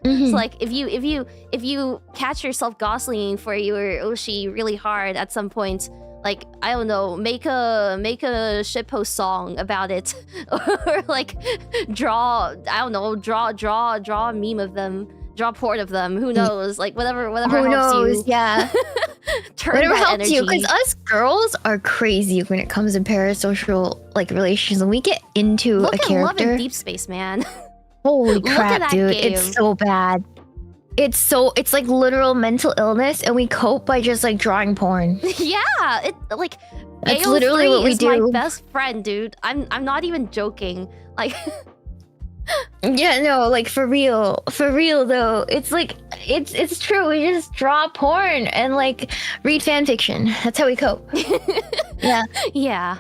So like if you catch yourself gossiping for your Oshi really hard at some point, like, I don't know, make a shitpost song about it, or like draw a meme of them, draw a port of them. Who knows? Like whatever helps you. Yeah. Turn whatever that helps you, energy. because us girls are crazy when it comes to parasocial like relations, and we get into Look a at character. Love and Deep Space, man. Holy Look at crap, that dude! game. It's so bad. It's like literal mental illness, and we cope by just like drawing porn. Yeah, it like That's AO3 literally what we is do. my best friend, dude. I'm not even joking. Like, Yeah, no, like for real though. It's like it's true. We just draw porn and like read fan fiction. That's how we cope. Yeah. yeah.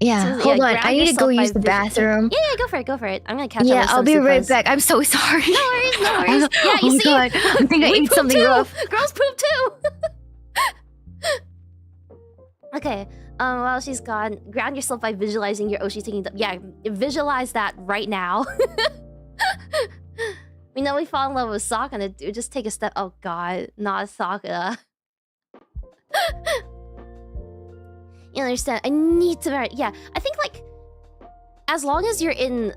Yeah, So, hold yeah, on. ground I need to go yourself use by the bathroom. Yeah, go for it. I'm gonna catch up Yeah, with some I'll be right supers. back. I'm so sorry. No worries. Yeah, you Oh see, god, I think I we ate poop something too. rough. Girls poop too. Okay. While she's gone, ground yourself by visualizing your Oshi taking the... Yeah, visualize that right now. We know we fall in love with Sakura, dude. Just take a step... Oh god, not Sakura. You understand? I need to marry... Yeah, I think, like... As long as you're in...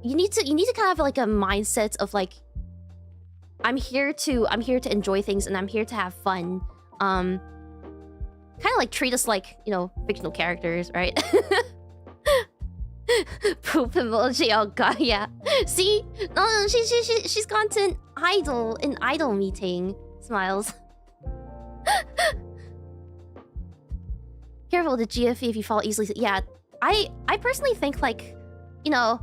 You need to kind of have, like, a mindset of, like... I'm here to enjoy things, and I'm here to have fun. Kind of like treat us like, you know, fictional characters, right? Poop emoji. Oh god, yeah. See? No, she's gone to an idol meeting. Smiles. Careful with the GFE if you fall easily. Yeah, I personally think, like, you know,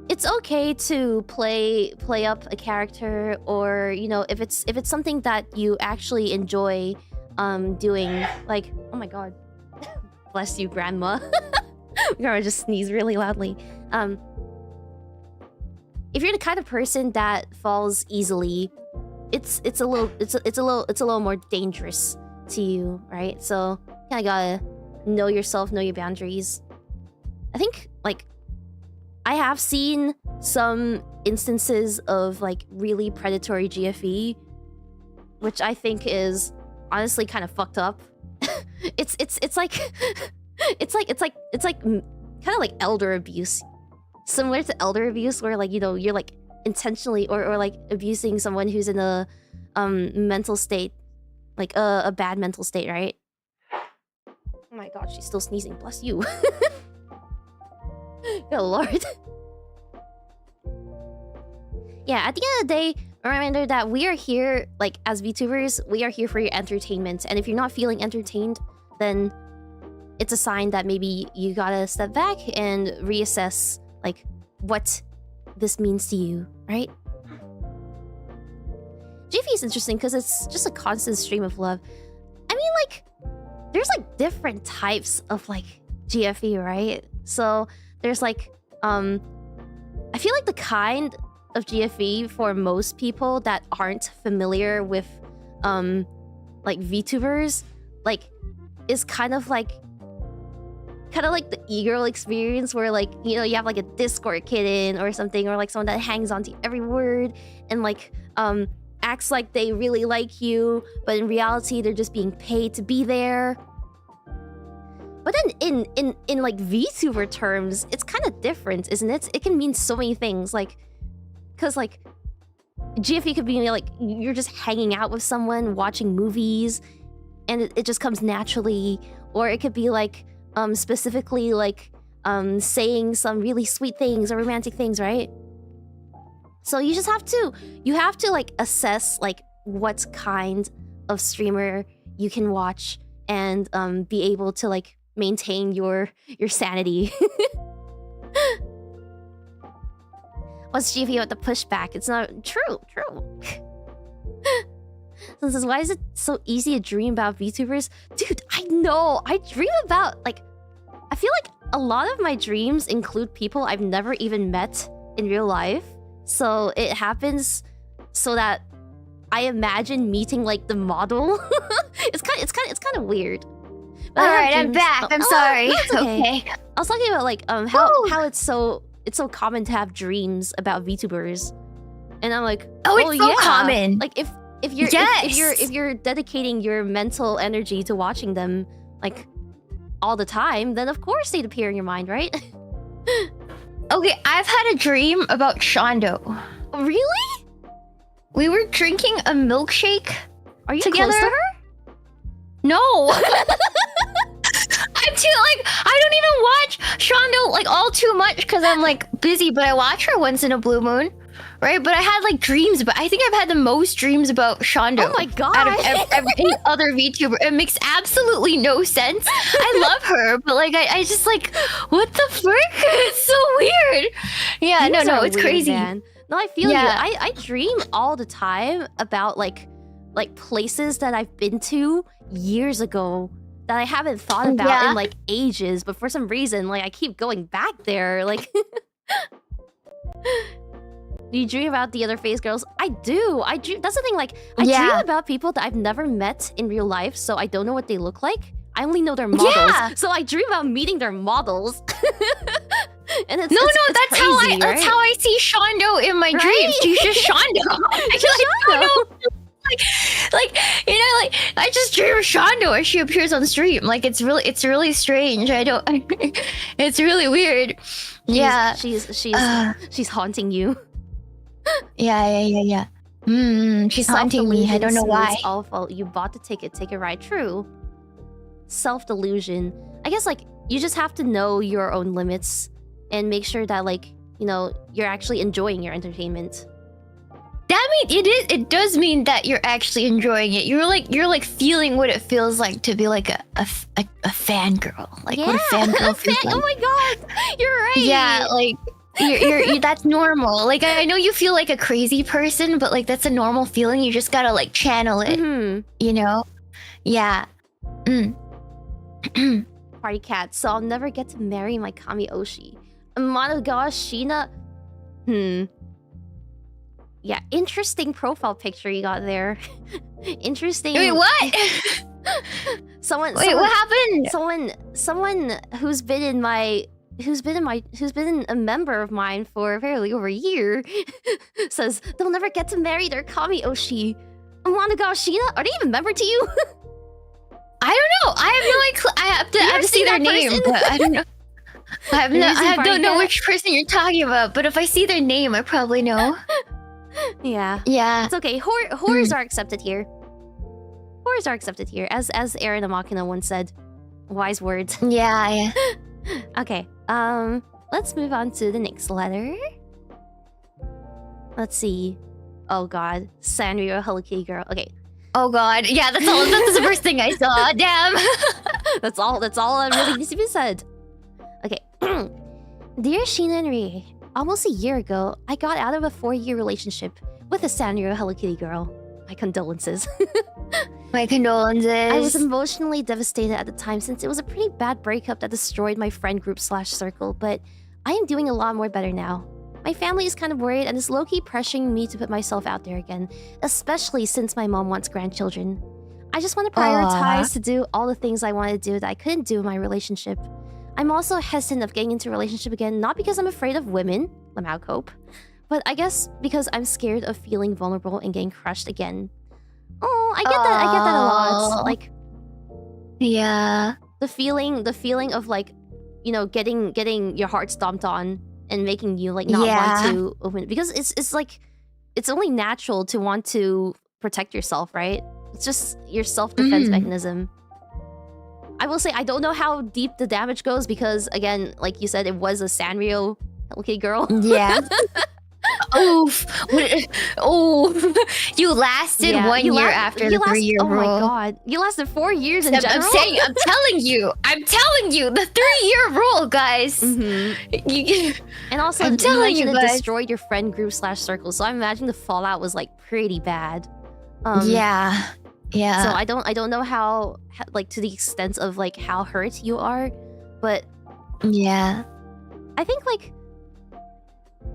it's okay to play up a character, or, you know, if it's something that you actually enjoy doing. Like, oh my god. Bless you, grandma. Grandma just sneezed really loudly. If you're the kind of person that falls easily, it's a little more dangerous to you, right? So kinda gotta know yourself, know your boundaries. I think, like, I have seen some instances of, like, really predatory GFE, which I think is honestly kind of fucked up. It's like kind of like elder abuse, similar to elder abuse, where, like, you know, you're like intentionally or like abusing someone who's in a mental state, like a bad mental state, right? Oh my god, she's still sneezing. Bless you. Good lord. Yeah, at the end of the day, A reminder that we are here, like, as VTubers, we are here for your entertainment. And if you're not feeling entertained, then it's a sign that maybe you gotta step back and reassess, like, what this means to you, right? GFE is interesting because it's just a constant stream of love. I mean, like, there's, like, different types of, like, GFE, right? So there's, like, I feel like the kind of GFE for most people that aren't familiar with, like, VTubers, like, is kind of like the e-girl experience where, like, you know, you have, like, a Discord kitten or something, or, like, someone that hangs on to every word and, like, acts like they really like you, but in reality, they're just being paid to be there. But then in like VTuber terms, it's kind of different, isn't it? It can mean so many things, like, because, like, GFE could be like you're just hanging out with someone, watching movies, and it just comes naturally. Or it could be like specifically like saying some really sweet things or romantic things, right? So you just have to like assess like what kind of streamer you can watch and be able to like maintain your sanity. What's GFE with the pushback? It's not true. So this is, why is it so easy to dream about VTubers? Dude, I know. I dream about, like, I feel like a lot of my dreams include people I've never even met in real life. So it happens so that I imagine meeting like the model. it's kind of weird. All right, I'm back. I'm sorry. It's okay. I was talking about like how it's so common to have dreams about VTubers, and I'm like, it's so yeah. common. Like if you're dedicating your mental energy to watching them like all the time, then of course they'd appear in your mind, right? Okay, I've had a dream about Shondo. Really? We were drinking a milkshake. Are you together? Close to her? No. I'm too, like, I don't even watch Shondo like all too much because I'm like busy, but I watch her once in a blue moon, right? But I had like dreams, but I think I've had the most dreams about Shondo. Oh my god! Out of any other VTuber. It makes absolutely no sense. I love her, but like I just like, what the frick? It's so weird. Yeah, no, it's weird, crazy. Man. No, I feel you. I dream all the time about like places that I've been to years ago that I haven't thought about in like ages, but for some reason, like I keep going back there. Like, do you dream about the other face girls? I do. I dream. That's the thing. Like, I dream about people that I've never met in real life, so I don't know what they look like. I only know their models, so I dream about meeting their models. And it's that's crazy, that's how I see Shondo in my dreams. She's just Shondo. I just like Shondo. Like, you know, like I just dream of Shondo as she appears on stream. Like it's really strange. It's really weird. She's haunting you. Yeah. She's haunting me. I don't know why. It's all fault. You bought the ticket. Take a ride. True. Self-delusion. I guess like you just have to know your own limits and make sure that like, you know, you're actually enjoying your entertainment. That means it does mean that you're actually enjoying it. You're like feeling what it feels like to be like a fangirl. Like what a fangirl feels like. Oh my god, you're right. Yeah, like you're that's normal. Like I know you feel like a crazy person, but like that's a normal feeling. You just gotta like channel it. You know? Yeah. Party cat. So I'll never get to marry my Kami Oshi. Monogosh Shiina. Yeah, interesting profile picture you got there. Interesting. Wait, what? What happened? Someone who's been a member of mine for apparently over a year says they'll never get to marry their Kami Oshi. Monogosh Shiina, are they even a member to you? I don't know. I have no idea. I have to see their name, but I don't know. I don't know which person you're talking about, but if I see their name, I probably know. Yeah. It's okay. Horrors are accepted here. Horrors are accepted here, as Aaron Amakina once said. Wise words. Yeah. Okay. Let's move on to the next letter. Let's see. Oh god, Sanrio Hello Kitty girl. Okay. Oh god, yeah, that's the first thing I saw. Damn. That's all that really needs to be said. Okay. Dear Shiina and Rie, almost a year ago, I got out of a 4-year relationship with a Sanrio Hello Kitty girl. My condolences. My condolences. I was emotionally devastated at the time since it was a pretty bad breakup that destroyed my friend group / circle, but I am doing a lot more better now. My family is kind of worried and is low-key pressuring me to put myself out there again, especially since my mom wants grandchildren. I just want to prioritize to do all the things I want to do that I couldn't do in my relationship. I'm also hesitant of getting into a relationship again, not because I'm afraid of women, 𝐒𝐴𝐼, but I guess because I'm scared of feeling vulnerable and getting crushed again. Oh, I get that a lot. Like, yeah, the feeling of like, you know, getting your heart stomped on and making you like not want to open, because it's like it's only natural to want to protect yourself, right? It's just your self-defense mechanism. I will say I don't know how deep the damage goes because, again, like you said, it was a Sanrio Hello Kitty girl. Yeah. Oof. Oh, you lasted 1 year after the 3-year rule. Oh my god, you lasted 4 years in general. I'm telling you, the 3-year rule, guys. And also, I'm telling you, it guys, destroyed your friend group / circle. So I imagine the fallout was like pretty bad. Yeah. So I don't know how like to the extent of like how hurt you are, but yeah, I think like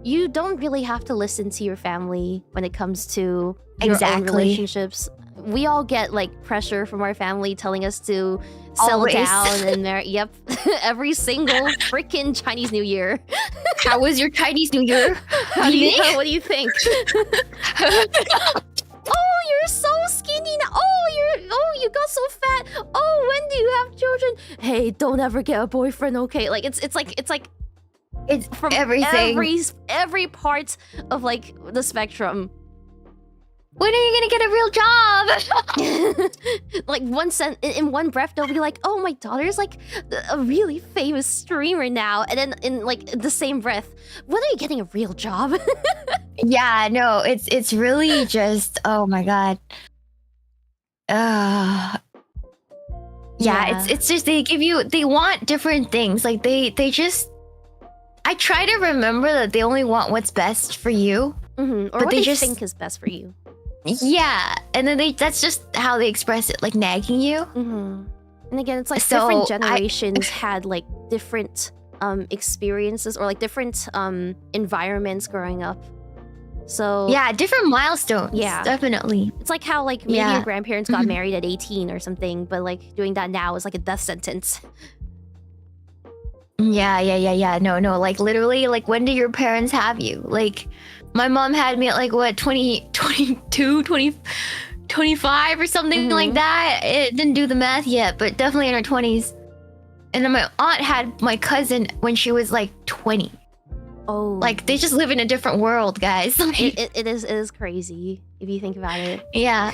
you don't really have to listen to your family when it comes to your own relationships. We all get like pressure from our family telling us to settle down and marry. Yep, every single freaking Chinese New Year. How was your Chinese New Year? What do you think? Oh, you're so skinny now. Oh, you got so fat. Oh, when do you have children? Hey, don't ever get a boyfriend, okay? Like it's from everything. Every part of like the spectrum. When are you gonna get a real job? Like in one breath, they'll be like, "Oh, my daughter's like a really famous streamer now," and then in like the same breath, "When are you getting a real job?" Yeah, no, it's really just, oh my god. Yeah, it's just they want different things. Like they just, I try to remember that they only want what's best for you, or but what they just think is best for you. Yeah, and then that's just how they express it, like nagging you. And again, it's like different generations had like different experiences or like different environments growing up. So yeah, different milestones. Yeah, definitely. It's like how like maybe your grandparents got married at 18 or something, but like doing that now is like a death sentence. Yeah. No, like literally, like when did your parents have you? Like my mom had me at like what, 20, 22, 20, 25 or something like that. It didn't do the math yet, but definitely in her 20s. And then my aunt had my cousin when she was like 20. Oh, like they just live in a different world, guys. it is crazy if you think about it. Yeah.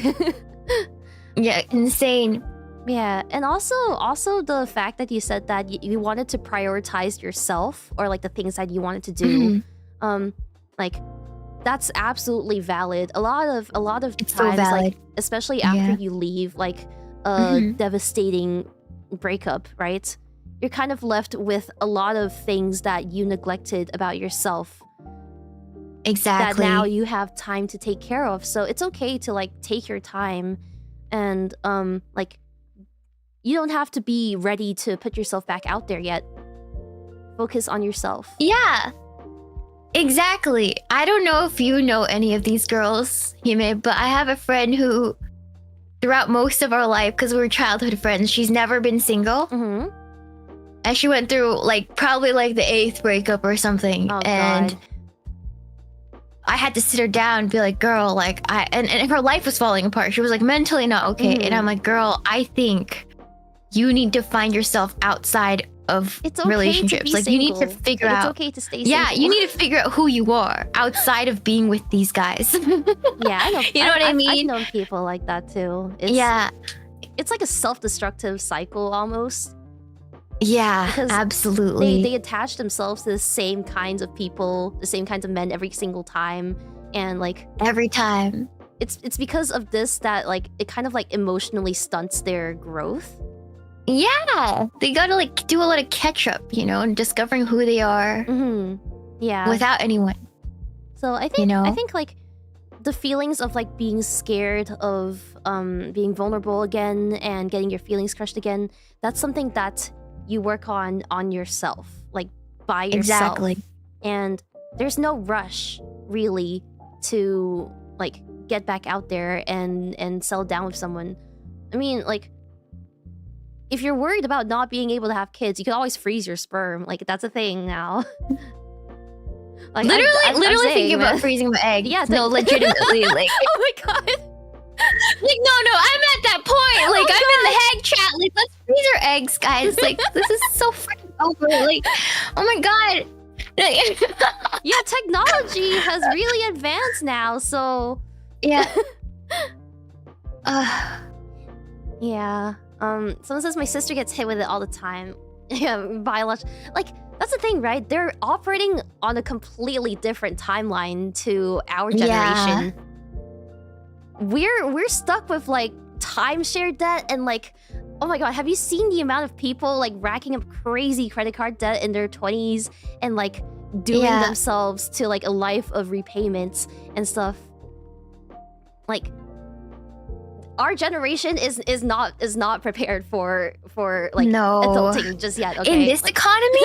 Yeah, insane. Yeah, and also the fact that you said that you wanted to prioritize yourself or like the things that you wanted to do, like that's absolutely valid. A lot of it's times, so like especially after you leave like a devastating breakup, right? You're kind of left with a lot of things that you neglected about yourself. Exactly. That now you have time to take care of. So it's okay to like take your time and like you don't have to be ready to put yourself back out there yet. Focus on yourself. Yeah. Exactly. I don't know if you know any of these girls, Hime, but I have a friend who throughout most of our life, because we were childhood friends, she's never been single. And she went through like probably like the 8th breakup or something. Oh, and God. I had to sit her down and be like, girl, like and her life was falling apart. She was like mentally not okay. And I'm like, girl, I think you need to find yourself outside of relationships. Like you need to figure out. It's okay to stay single. Yeah, you need to figure out who you are outside of being with these guys. Yeah, I know. You know what I mean? I've known people like that too. It's like a self-destructive cycle almost. Yeah, because absolutely. They attach themselves to the same kinds of people, the same kinds of men every single time. and like every time. It's because of this that like it kind of like emotionally stunts their growth. Yeah, they gotta like do a lot of catch up, you know, and discovering who they are. Yeah, without anyone. So I think, you know, I think like the feelings of like being scared of being vulnerable again and getting your feelings crushed again, that's something that you work on yourself, like by yourself. Exactly. And there's no rush really to like get back out there and settle down with someone. I mean, like, if you're worried about not being able to have kids, you can always freeze your sperm. Like, that's a thing now. Like, literally thinking about freezing my egg. Yeah, no, legitimately, like. Oh my god. Like, no, I'm at that point. Like, I'm in the Hag chat. Like, let's freeze our eggs, guys. Like, this is so freaking over. Like, oh my god. Yeah, technology has really advanced now, so. Yeah. Yeah. Someone says my sister gets hit with it all the time. Yeah, biological. Like, that's the thing, right? They're operating on a completely different timeline to our generation. Yeah. We're stuck with like timeshare debt and like, oh my god, have you seen the amount of people like racking up crazy credit card debt in their 20s and like doing themselves to like a life of repayments and stuff? Like, our generation is not prepared for like adulting just yet. Okay? In this economy,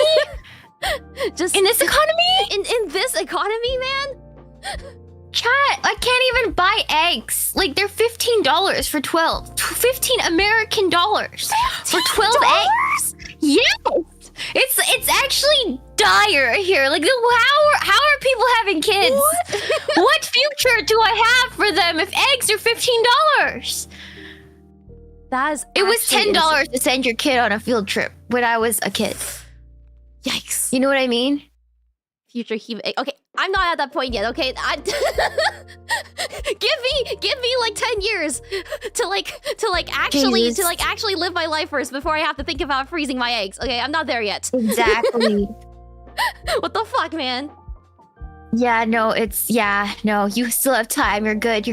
just in this economy, in this economy, man. Chat, I can't even buy eggs. Like, they're $15 for 12. 15 American dollars for 12 eggs. Yes, it's actually dire here. Like, how are people having kids? What future do I have for them if eggs are $15? It was $10 to send your kid on a field trip when I was a kid. Yikes! You know what I mean? Future okay, I'm not at that point yet. Okay, give me like 10 years to actually live my life first before I have to think about freezing my eggs. Okay, I'm not there yet. Exactly. What the fuck, man? Yeah, no, you still have time. You're good.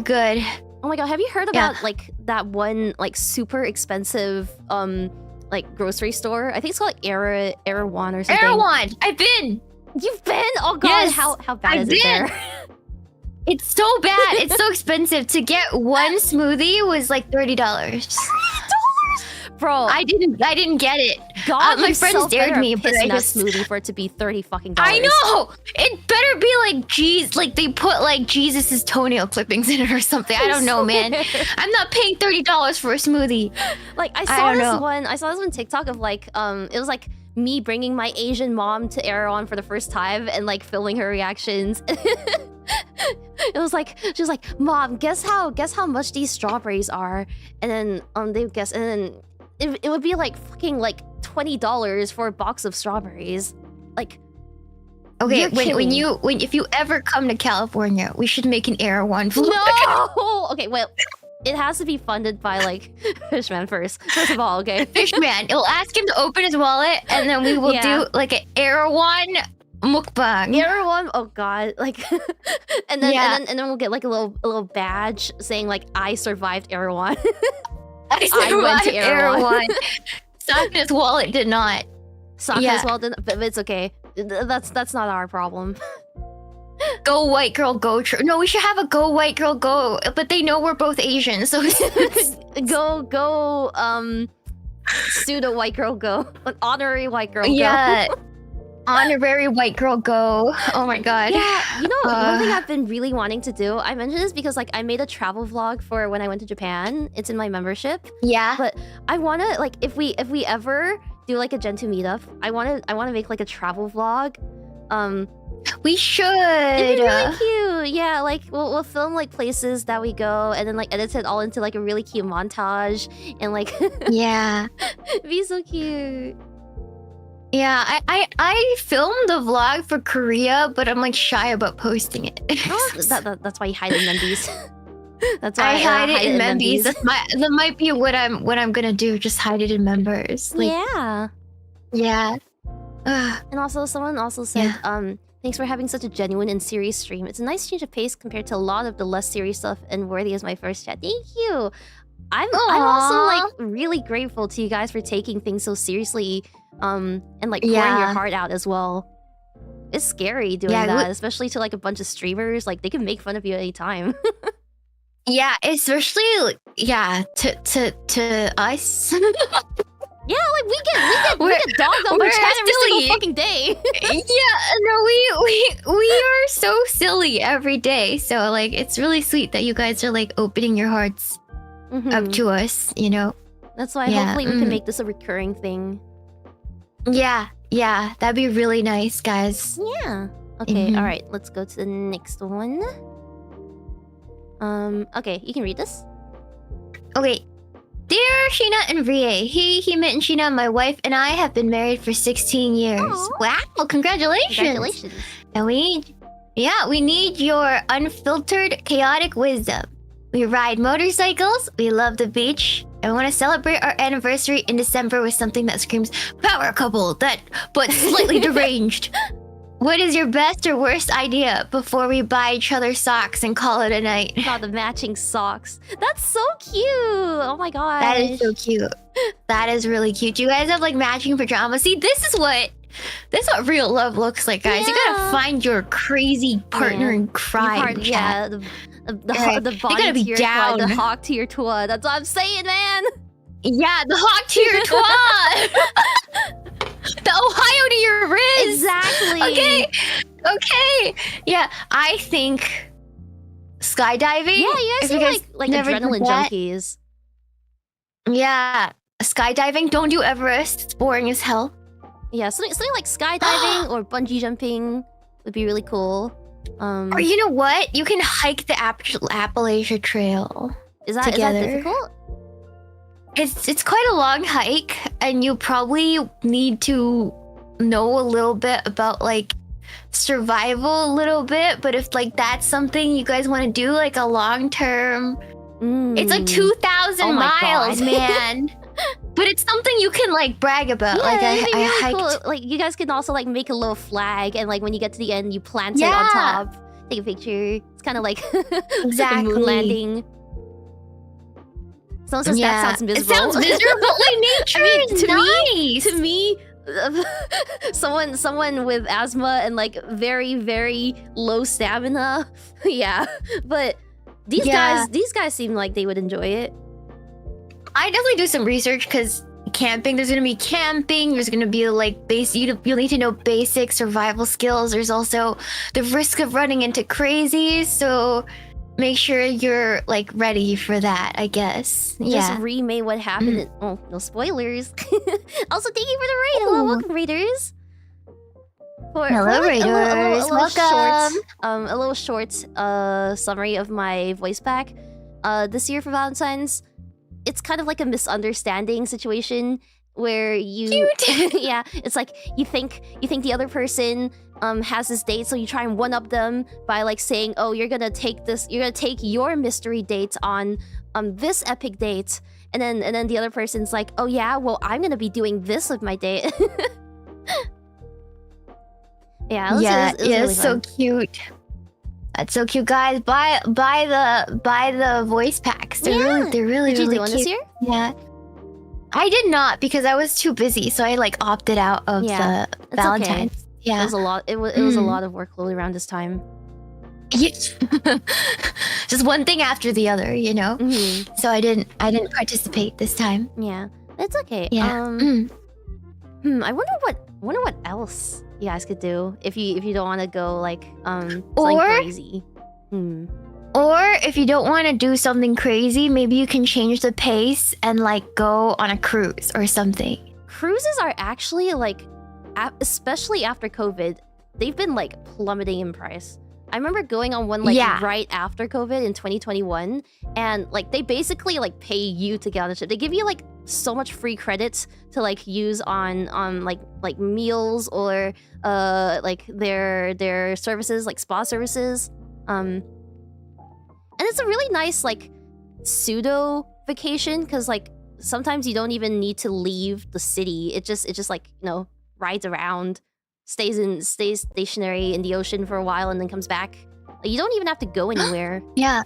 Oh my god, have you heard about like that one like super expensive like grocery store? I think it's called like Erewhon or something. Erewhon! I've been! You've been? Oh god, yes, how bad is it there? It's so bad. It's so expensive. To get one smoothie was like $30. $30? Bro, I didn't get it. God, my friends dared me, but I just smoothie for it to be $30 fucking. I know. It better be like like they put like Jesus's toenail clippings in it or something. I don't know, man. I'm not paying $30 for a smoothie. Like I saw this one TikTok of like it was like me bringing my Asian mom to Erewhon for the first time and like filming her reactions. It was like, she was like, "Mom, guess how much these strawberries are?" And then they would guess, and then it would be like fucking like $20 for a box of strawberries. Like, okay, if you ever come to California, we should make an Erewhon vlog. No. Okay, well, it has to be funded by like Fishman first of all. Okay, Fishman. It'll ask him to open his wallet, and then we will do like an Erewhon mukbang. Erewhon, oh god, like, and then we'll get like a little badge saying like, "I survived Erewhon." I went to Erewhon. Sakna's wallet did not. Sakna's wallet did not, but it's okay. That's not our problem. Go white girl, go. No, we should have a go white girl, go. But they know we're both Asian, so go. Pseudo white girl, go. Honorary white girl, go. Yeah. Honorary white girl, go. Oh my god. Yeah, you know, one thing I've been really wanting to do, I mentioned this because like I made a travel vlog for when I went to Japan. It's in my membership. Yeah. But I wanna like if we ever do like a Gen2 meetup, I wanna make like a travel vlog. We should. It'd be really cute. Yeah, like we'll film like places that we go and then like edit it all into like a really cute montage and like yeah. It'd be so cute. Yeah, I filmed a vlog for Korea, but I'm like shy about posting it. Oh, that's why you hide in Membies. That's why I hide it in Membies. That might be what I'm gonna do. Just hide it in members. Like, yeah. Yeah. And also, someone also said, Thanks for having such a genuine and serious stream. It's a nice change of pace compared to a lot of the less serious stuff, and worthy as my first chat. Thank you. I'm also like really grateful to you guys for taking things so seriously, and like pouring your heart out as well. It's scary doing that, especially to like a bunch of streamers. Like they can make fun of you anytime. Yeah, especially to us. Yeah, like we get dogged on for chat every single fucking day. Yeah, no, we are so silly every day. So like, it's really sweet that you guys are like opening your hearts up to us. You know. That's why hopefully we can make this a recurring thing. Yeah, that'd be really nice, guys. Yeah. Okay. All right. Let's go to the next one. Okay, you can read this. Okay. Dear Shiina and Rie, Hime and Shiina, my wife, and I have been married for 16 years. Aww. Wow, congratulations. Congratulations. And we need your unfiltered, chaotic wisdom. We ride motorcycles, we love the beach, and we want to celebrate our anniversary in December with something that screams power couple, but slightly deranged. What is your best or worst idea before we buy each other socks and call it a night? Oh, the matching socks. That's so cute. Oh my god. That is so cute. That is really cute. You guys have like matching pajamas. See, this is what real love looks like, guys. You gotta find your crazy partner in crime. The body to your twat, the hawk to your twat. That's what I'm saying, man. Yeah, the hawk to your twat. The Ohio to your wrist. Exactly. Okay. Yeah, I think skydiving. Yeah, you guys seem like adrenaline junkies. Yeah, skydiving. Don't do Everest. It's boring as hell. Yeah, something like skydiving or bungee jumping would be really cool. Or you know what? You can hike the Appalachia Trail. Is that difficult? It's quite a long hike, and you probably need to know a little bit about like survival a little bit. But if like that's something you guys want to do, like a long term, it's like 2,000 miles, man. But it's something you can like brag about. Yeah, like I really hiked. Cool. Like you guys can also like make a little flag, and like when you get to the end, you plant it on top. Take a picture. It's kind of like exactly the moon landing. Someone says that sounds miserable. It sounds miserable. Like nature nice. To me, someone with asthma and like very, very low stamina. Yeah, but these guys seem like they would enjoy it. I definitely do some research because camping. There's gonna be camping. There's gonna be like you'll need to know basic survival skills. There's also the risk of running into crazies. So make sure you're like ready for that, I guess. Just remake what happened. Oh, no spoilers. Also, thank you for the raid. Hello, welcome, raiders. Hello, raiders. Welcome. A little short summary of my voice pack. This year for Valentine's, it's kind of like a misunderstanding situation where you yeah, it's like you think the other person has this date, so you try and one up them by like saying, oh, you're gonna take your mystery date on this epic date, and then the other person's like, oh yeah, well I'm gonna be doing this with my date. It was really so cute. That's so cute, guys. Buy the voice packs. They're really Did you do really one cute. this year? Yeah. I did not because I was too busy, so I like opted out of the Valentine's. Okay. Yeah, it was a lot. It was a lot of workload around this time. Yes. Just one thing after the other, you know. So I didn't participate this time. Yeah, it's okay. Yeah. I wonder what else you guys could do if you don't want to go like something crazy. Or if you don't want to do something crazy, maybe you can change the pace and like go on a cruise or something. Cruises are actually like, especially after COVID, they've been like plummeting in price. I remember going on one like right after COVID in 2021, and like they basically like pay you to get on the ship. They give you like so much free credits to like use on like meals or like their services, like spa services. And it's a really nice like pseudo vacation because like sometimes you don't even need to leave the city. It just like, you know, rides around. stays stationary in the ocean for a while and then comes back. Like, you don't even have to go anywhere. Yeah.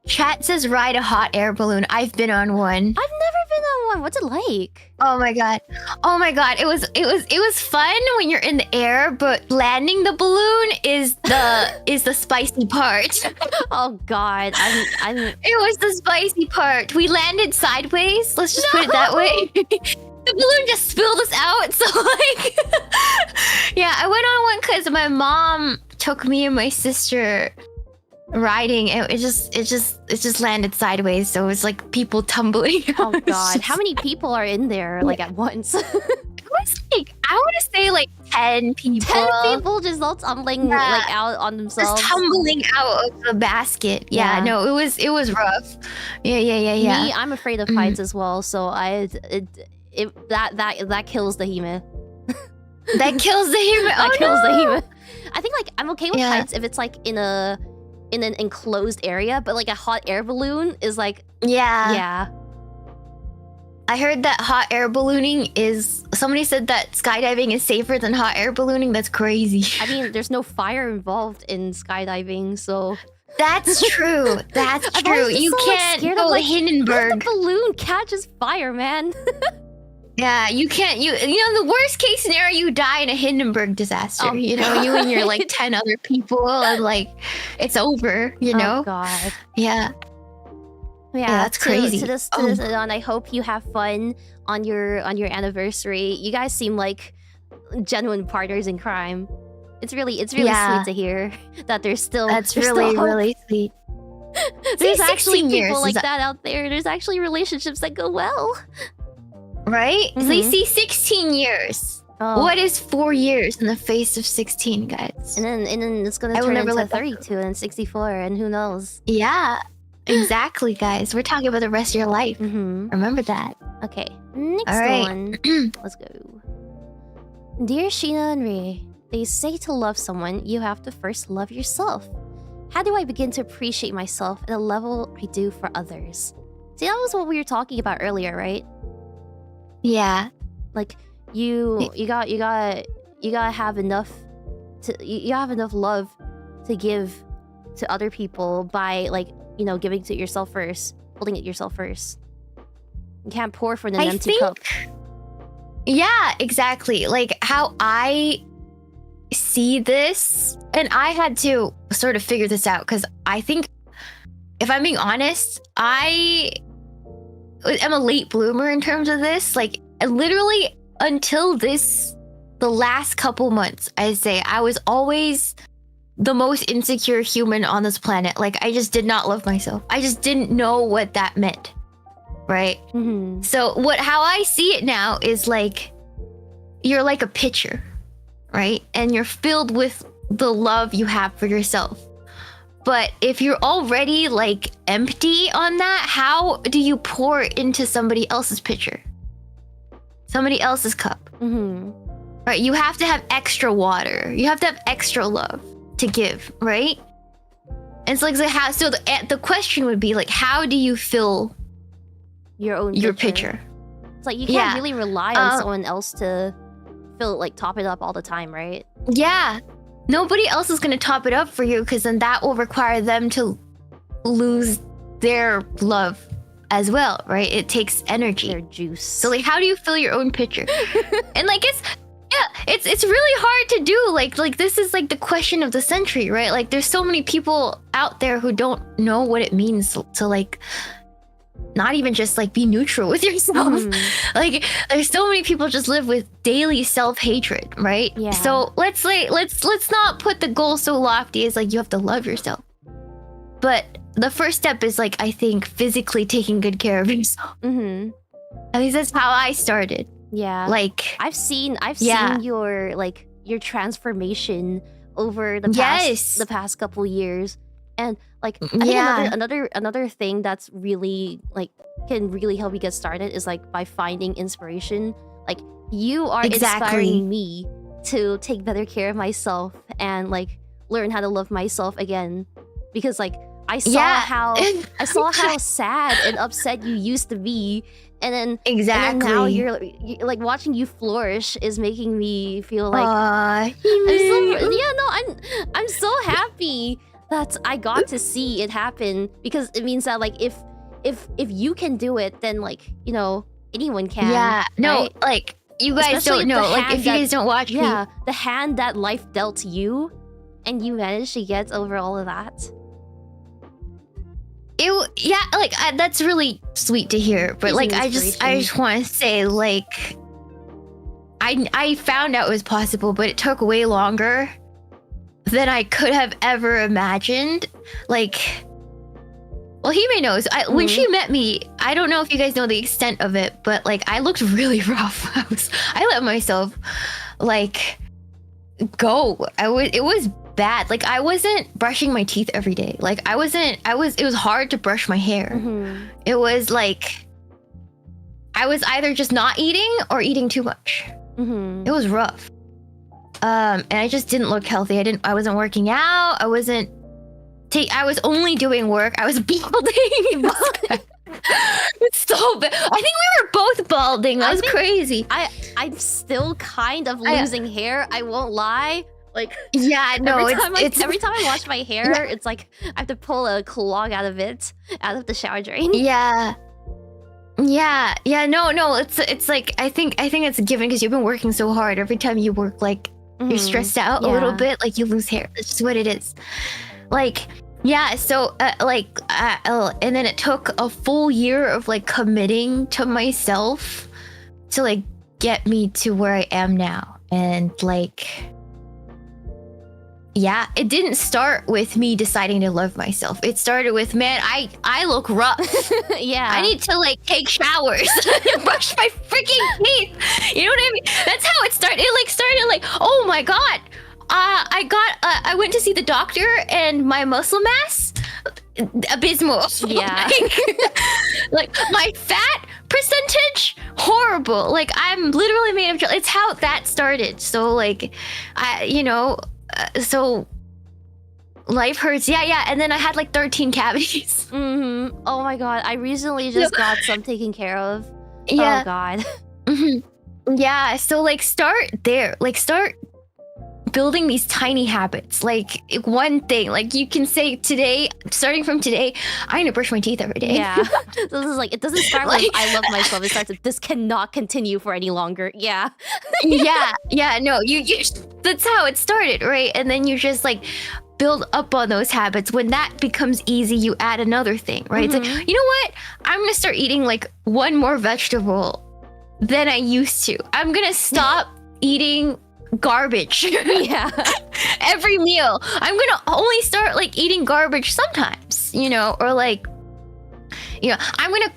Chat says ride a hot air balloon. I've been on one. I've never been on one. What's it like? Oh my god. Oh my god. It was fun when you're in the air, but landing the balloon is the spicy part. Oh god. I'm It was the spicy part. We landed sideways. Let's just put it that way. The balloon just spilled us out. So like yeah, I went on one because my mom took me and my sister riding, and it just landed sideways, so it was like people tumbling. Oh god. How many people are in there like at once? It was like, I want to say like 10 people. 10 people just all tumbling like out on themselves. Just tumbling out of the basket. Yeah, no, it was rough. Yeah. Me, I'm afraid of heights as well, so that kills the Hime. That kills the Hime. That kills the Hime. I think like I'm okay with heights if it's like in an enclosed area, but like a hot air balloon is like yeah. I heard that hot air ballooning is, somebody said that skydiving is safer than hot air ballooning. That's crazy. I mean, there's no fire involved in skydiving, so that's true. That's true. You can't go to Hindenburg. The balloon catches fire, man. Yeah, you can't. You know, the worst case scenario, you die in a Hindenburg disaster. Oh, you know, you and your like 10 other people, and like it's over. You know. Oh god. Yeah. Yeah, that's crazy. To this, and I hope you have fun on your anniversary. You guys seem like genuine partners in crime. It's really sweet to hear that there's still. That's really sweet. There's actually people like that out there. There's actually relationships that go well. Right? So you see 16 years. Oh. What is 4 years in the face of 16, guys? And then it's gonna turn into 32 and 64 and who knows? Yeah, exactly, guys. We're talking about the rest of your life. Remember that. Okay, next one. Let's go. Dear Shiina and Rie, they say to love someone, you have to first love yourself. How do I begin to appreciate myself at a level I do for others? See, that was what we were talking about earlier, right? Yeah, like you gotta have enough you have enough love to give to other people by like, you know, giving to yourself first, holding it yourself first. You can't pour from an empty cup. Yeah, exactly. Like how I see this, and I had to sort of figure this out because I think, if I'm being honest, I am a late bloomer in terms of this. Like literally until the last couple months, I say I was always the most insecure human on this planet. Like I just did not love myself. I just didn't know what that meant. Right? So how I see it now is like, you're like a pitcher, right? And you're filled with the love you have for yourself. But if you're already like empty on that, how do you pour into somebody else's pitcher? Somebody else's cup. Right? You have to have extra water. You have to have extra love to give, right? And so like the question would be like, how do you fill your pitcher? It's like you can't really rely on someone else to top it up all the time, right? Yeah. Nobody else is going to top it up for you, because then that will require them to lose their love as well, right? It takes energy. Their juice. So like, how do you fill your own pitcher? And like, it's really hard to do. Like this is like the question of the century, right? Like there's so many people out there who don't know what it means to like, not even just like be neutral with yourself. Like there's so many people just live with daily self-hatred, right? Yeah. So let's not put the goal so lofty as like you have to love yourself. But the first step is like, I think, physically taking good care of yourself. At least that's how I started. Yeah. Like I've seen your transformation over the past couple years. And like I think another thing that's really like can really help you get started is like by finding inspiration. Like you are inspiring me to take better care of myself and like learn how to love myself again. Because like I saw how sad and upset you used to be, and then now you're like watching you flourish is making me feel like I'm so happy that I got to see it happen, because it means that like if you can do it, then like, you know, anyone can. Yeah, no, right? like you guys Especially don't know, like if you guys don't watch me, the hand that life dealt you, and you managed to get over all of that. That's really sweet to hear, but like I just want to say, like, I found out it was possible, but it took way longer than I could have ever imagined. Like, well, Hime knows. When she met me, I don't know if you guys know the extent of it, but like I looked really rough. I let myself like go. It was bad. Like I wasn't brushing my teeth every day. Like it was hard to brush my hair. It was like I was either just not eating or eating too much. It was rough. And I just didn't look healthy. I wasn't working out. I was only doing work. I was balding. It's so bad. I think we were both balding. That was crazy. I'm still kind of losing hair. I won't lie. Like, yeah, no, every time I wash my hair, it's like I have to pull a clog out of the shower drain. Yeah, no, it's like I think it's a given because you've been working so hard. Every time you work, like you're stressed out a little bit, like you lose hair. That's just what it is. Like, yeah, so and then it took a full year of like committing to myself to like get me to where I am now. And like, yeah, it didn't start with me deciding to love myself. It started with, man, I look rough. Yeah, I need to like take showers and brush my freaking teeth. You know what I mean? That's how it started. It like started like, oh my god, I went to see the doctor and my muscle mass abysmal. Yeah, like my fat percentage horrible. Like I'm literally made of. It's how that started. So like, so life hurts. Yeah. And then I had like 13 cavities. Oh my god, I recently just got some taken care of. Yeah. Oh god. Yeah, so like start there. Like start building these tiny habits. Like one thing, like you can say today, starting from today, I'm gonna brush my teeth every day. Yeah. This is like, it doesn't start like, with I love myself. It starts with, this cannot continue for any longer. Yeah. yeah, no, you that's how it started, right? And then you just like build up on those habits. When that becomes easy, you add another thing, right? It's like, you know what? I'm gonna start eating like one more vegetable than I used to. I'm gonna stop eating garbage. Yeah. Every meal. I'm gonna only start like eating garbage sometimes, you know, or like, you know, I'm gonna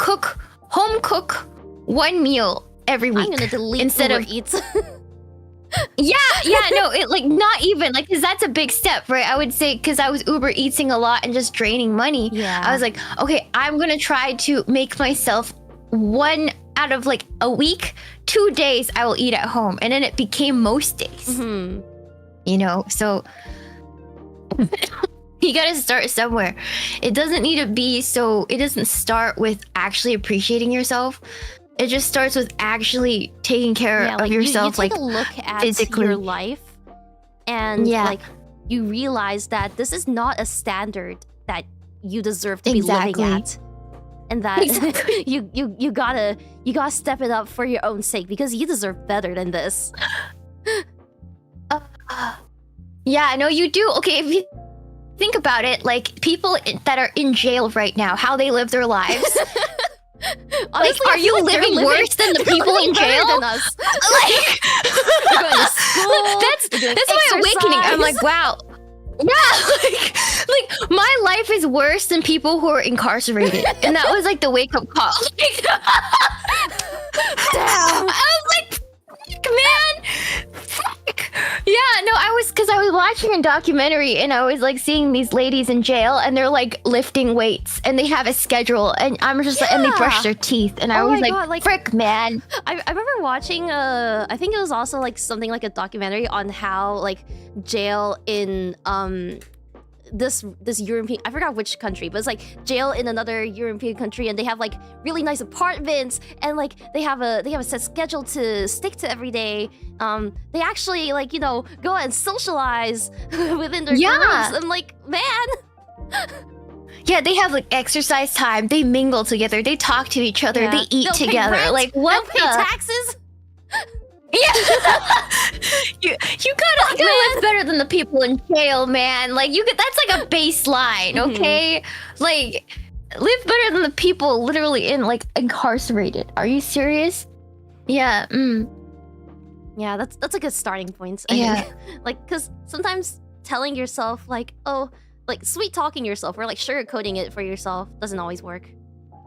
home cook one meal every week. I'm gonna delete instead Uber of Eats. yeah, no, it like not even like, because that's a big step, right? I would say, because I was Uber Eating a lot and just draining money. Yeah. I was like, okay, I'm gonna try to make myself one out of like a week, 2 days I will eat at home. And then it became most days. You know, so you gotta start somewhere. It doesn't need to be so, it doesn't start with actually appreciating yourself. It just starts with actually taking care of yourself, you take a look at physically. your life, and like you realize that this is not a standard that you deserve to be living at, and that you gotta step it up for your own sake, because you deserve better than this. Yeah, no, you do. Okay, if you think about it, like people that are in jail right now, how they live their lives. Honestly, like, are you living worse than the people in jail? Than us. Like, you're going to school. That's my awakening. I'm like, wow. Yeah, like my life is worse than people who are incarcerated, and that was like the wake up call. Damn. I was like, fuck, man. Fuck. Yeah, no, because I was watching a documentary and I was like seeing these ladies in jail and they're like lifting weights and they have a schedule and I'm just like, and they brush their teeth and I was like, frick, man. I remember watching I think it was also like something like a documentary on how like jail in this European, I forgot which country, but it's like jail in another European country, and they have like really nice apartments, and like they have a set schedule to stick to every day. They actually like, you know, go and socialize within their groups. I'm like, man. Yeah, they have like exercise time. They mingle together. They talk to each other. They eat together. Like what? They'll pay taxes. Yeah, you gotta live better than the people in jail, man. Like that's like a baseline, okay? Like live better than the people literally incarcerated. Are you serious? Yeah. Yeah, that's a good starting point. I think. Like, cause sometimes telling yourself like, oh, like sweet talking yourself or like sugarcoating it for yourself doesn't always work.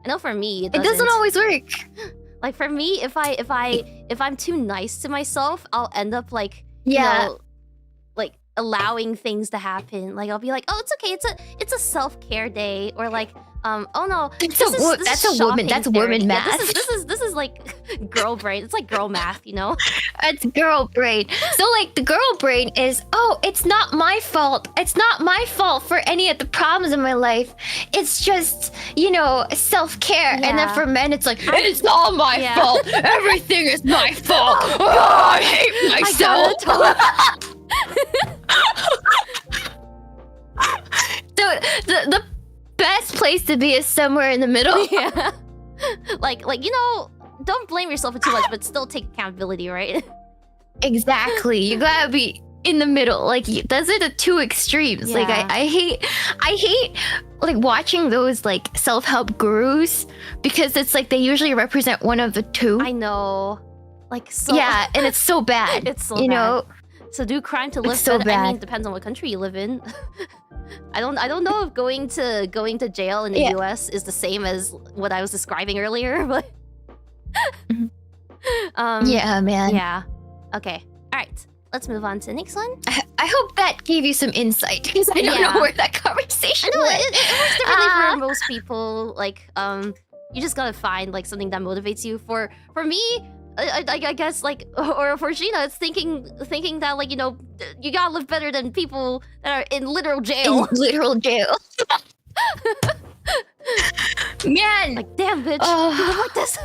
I know for me, it doesn't always work. Like for me, if I'm too nice to myself, I'll end up like, you know, like allowing things to happen. Like I'll be like, oh, it's okay, it's a self-care day, or like, oh no, that's woman math. Yeah, this is like girl brain. It's like girl math, you know? It's girl brain. So like the girl brain is, oh, it's not my fault. It's not my fault for any of the problems in my life. It's just, you know, self-care. And then for men, it's like, it's all my fault. Everything is my fault. Oh, I hate myself. So the best place to be is somewhere in the middle. Yeah. Like you know, don't blame yourself for too much, but still take accountability, right? Exactly. You gotta be in the middle. Like those are the two extremes. Like I hate like watching those like self-help gurus, because it's like they usually represent one of the two. I know. Like so. Yeah, and it's so bad. It's so you bad. know. So do crime to live. So bad. I mean, depends on what country you live in. I don't know if going to jail in the US is the same as what I was describing earlier, but yeah, man. Yeah. Okay. All right. Let's move on to the next one. I hope that gave you some insight, because I don't know where that conversation went. It works differently for most people. Like, you just gotta find like something that motivates you. For me, I guess like, or for Shiina, it's thinking that like, you know, you gotta live better than people that are in literal jail. In literal jail. Man, like damn bitch, you live like this.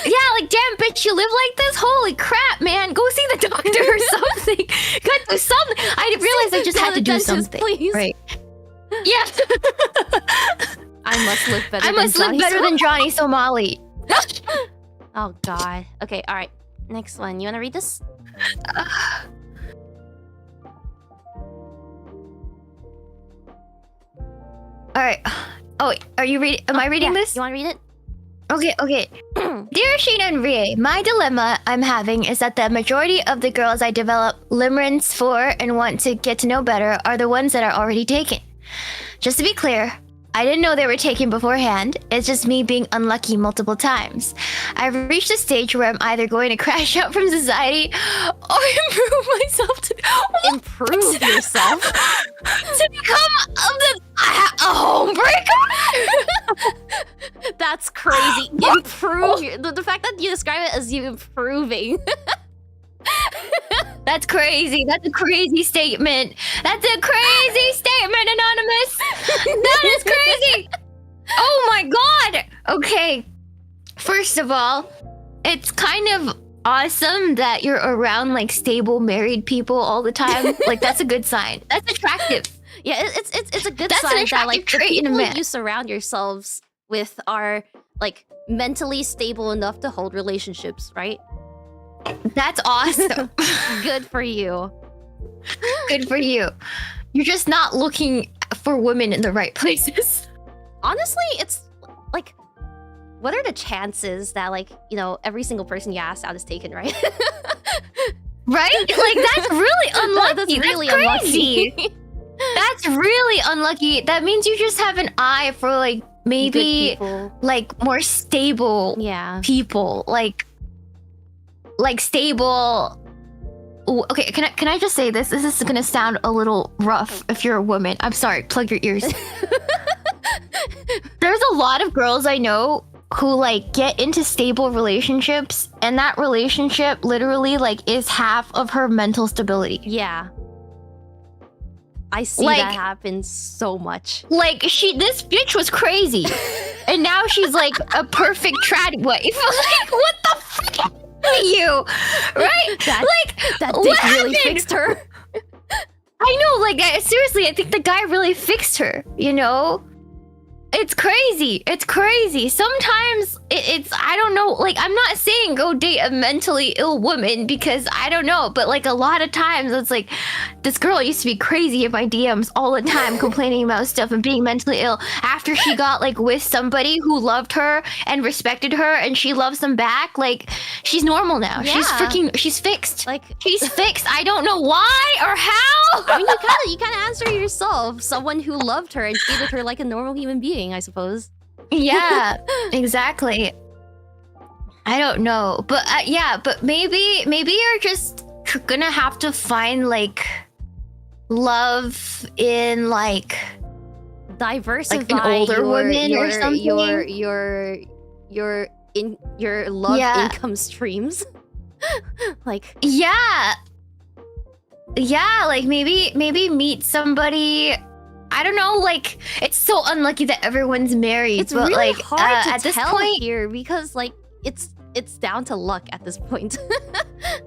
Yeah, like damn bitch, you live like this. Holy crap, man! Go see the doctor or something. Gotta do something. I realized I just had to do something. Please. Right? Yeah. I must live better. I must live better than Johnny Somali. Oh god. Okay, alright. Next one. You wanna read this? Alright. Oh wait, are you reading? Am I reading this? You wanna read it? Okay. Dear Shiina and Rie, my dilemma I'm having is that the majority of the girls I develop limerence for and want to get to know better are the ones that are already taken. Just to be clear, I didn't know they were taken beforehand. It's just me being unlucky multiple times. I've reached a stage where I'm either going to crash out from society or improve myself to... Improve yourself? To become a homebreaker? That's crazy. Improve. The fact that you describe it as you improving. That's crazy. That's a crazy statement. That's a crazy statement, Anonymous. That is crazy. Oh my god. Okay. First of all, it's kind of awesome that you're around like stable married people all the time. Like that's a good sign. That's attractive. Yeah, it's a good sign that like the people you surround yourselves with are like mentally stable enough to hold relationships, right? That's awesome. Good for you. Good for you. You're just not looking for women in the right places. Honestly, it's like, what are the chances that like, you know, every single person you ask out is taken, right? Right? Like that's really unlucky. That's really unlucky. That's really unlucky. That means you just have an eye for like maybe like more stable people. Like stable. Ooh, okay, can I just say this? This is gonna sound a little rough if you're a woman. I'm sorry, plug your ears. There's a lot of girls I know who like get into stable relationships, and that relationship literally like is half of her mental stability. Yeah. I see like, that happen so much. Like, this bitch was crazy. And now she's like a perfect trad wife. Like, what the fuck are you? Right? That dick really fixed her. I know, like, seriously, I think the guy really fixed her, you know? It's crazy. It's crazy. Sometimes it's, I don't know, like, I'm not saying go date a mentally ill woman because I don't know, but like a lot of times it's like, this girl used to be crazy in my DMs all the time complaining about stuff and being mentally ill after she got like with somebody who loved her and respected her and she loves them back. Like, she's normal now. Yeah. She's fixed. Like, she's fixed. I don't know why or how. I mean, you kind of answer yourself. Someone who loved her and treated her like a normal human being, I suppose. Yeah, exactly. I don't know, but yeah, but maybe you're just gonna have to find like love in like diversify like an older woman or something. Your love income streams. Like, yeah, like maybe meet somebody. I don't know, like, it's so unlucky that everyone's married. It's but really like hard to at this tell point here because like it's down to luck at this point.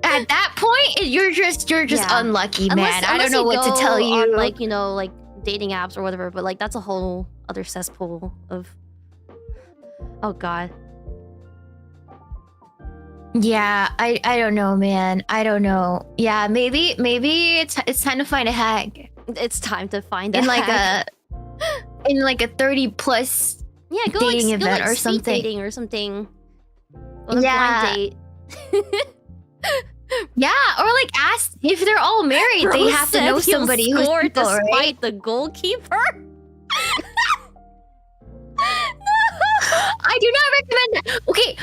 At that point, you're just unlucky, man. I don't know what to tell you. On, like, you know, like dating apps or whatever, but like that's a whole other cesspool of. Oh God. Yeah, I don't know, man. I don't know. Yeah, maybe it's time to find a hag. It's time to find in a like hag. in like a 30+ go dating like, event go like or something. Dating or something. On a blind date. Yeah, or like ask if they're all married. They have to know somebody who's score single, despite right? the goalkeeper. I do not recommend that. Okay,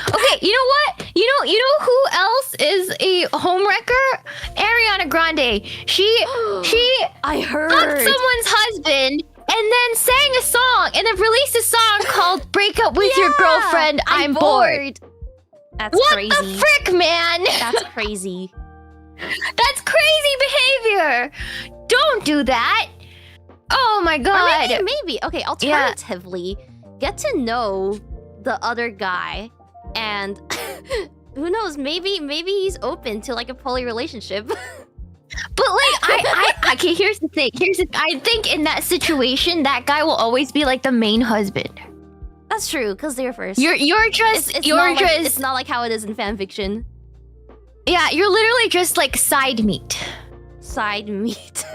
you know what? You know who else is a homewrecker? Ariana Grande. She I heard fucked someone's husband and then sang a song and then released a song called "Break Up with Your Girlfriend." I'm bored. That's what crazy. the frick, man? That's crazy. That's crazy behavior. Don't do that. Oh my god. Or maybe. Okay, alternatively, get to know the other guy and who knows, maybe he's open to like a poly relationship. But like okay, here's the thing. I think in that situation that guy will always be like the main husband. That's true, because they're first. It's not like how it is in fanfiction. Yeah, you're literally just like side meat. Side meat.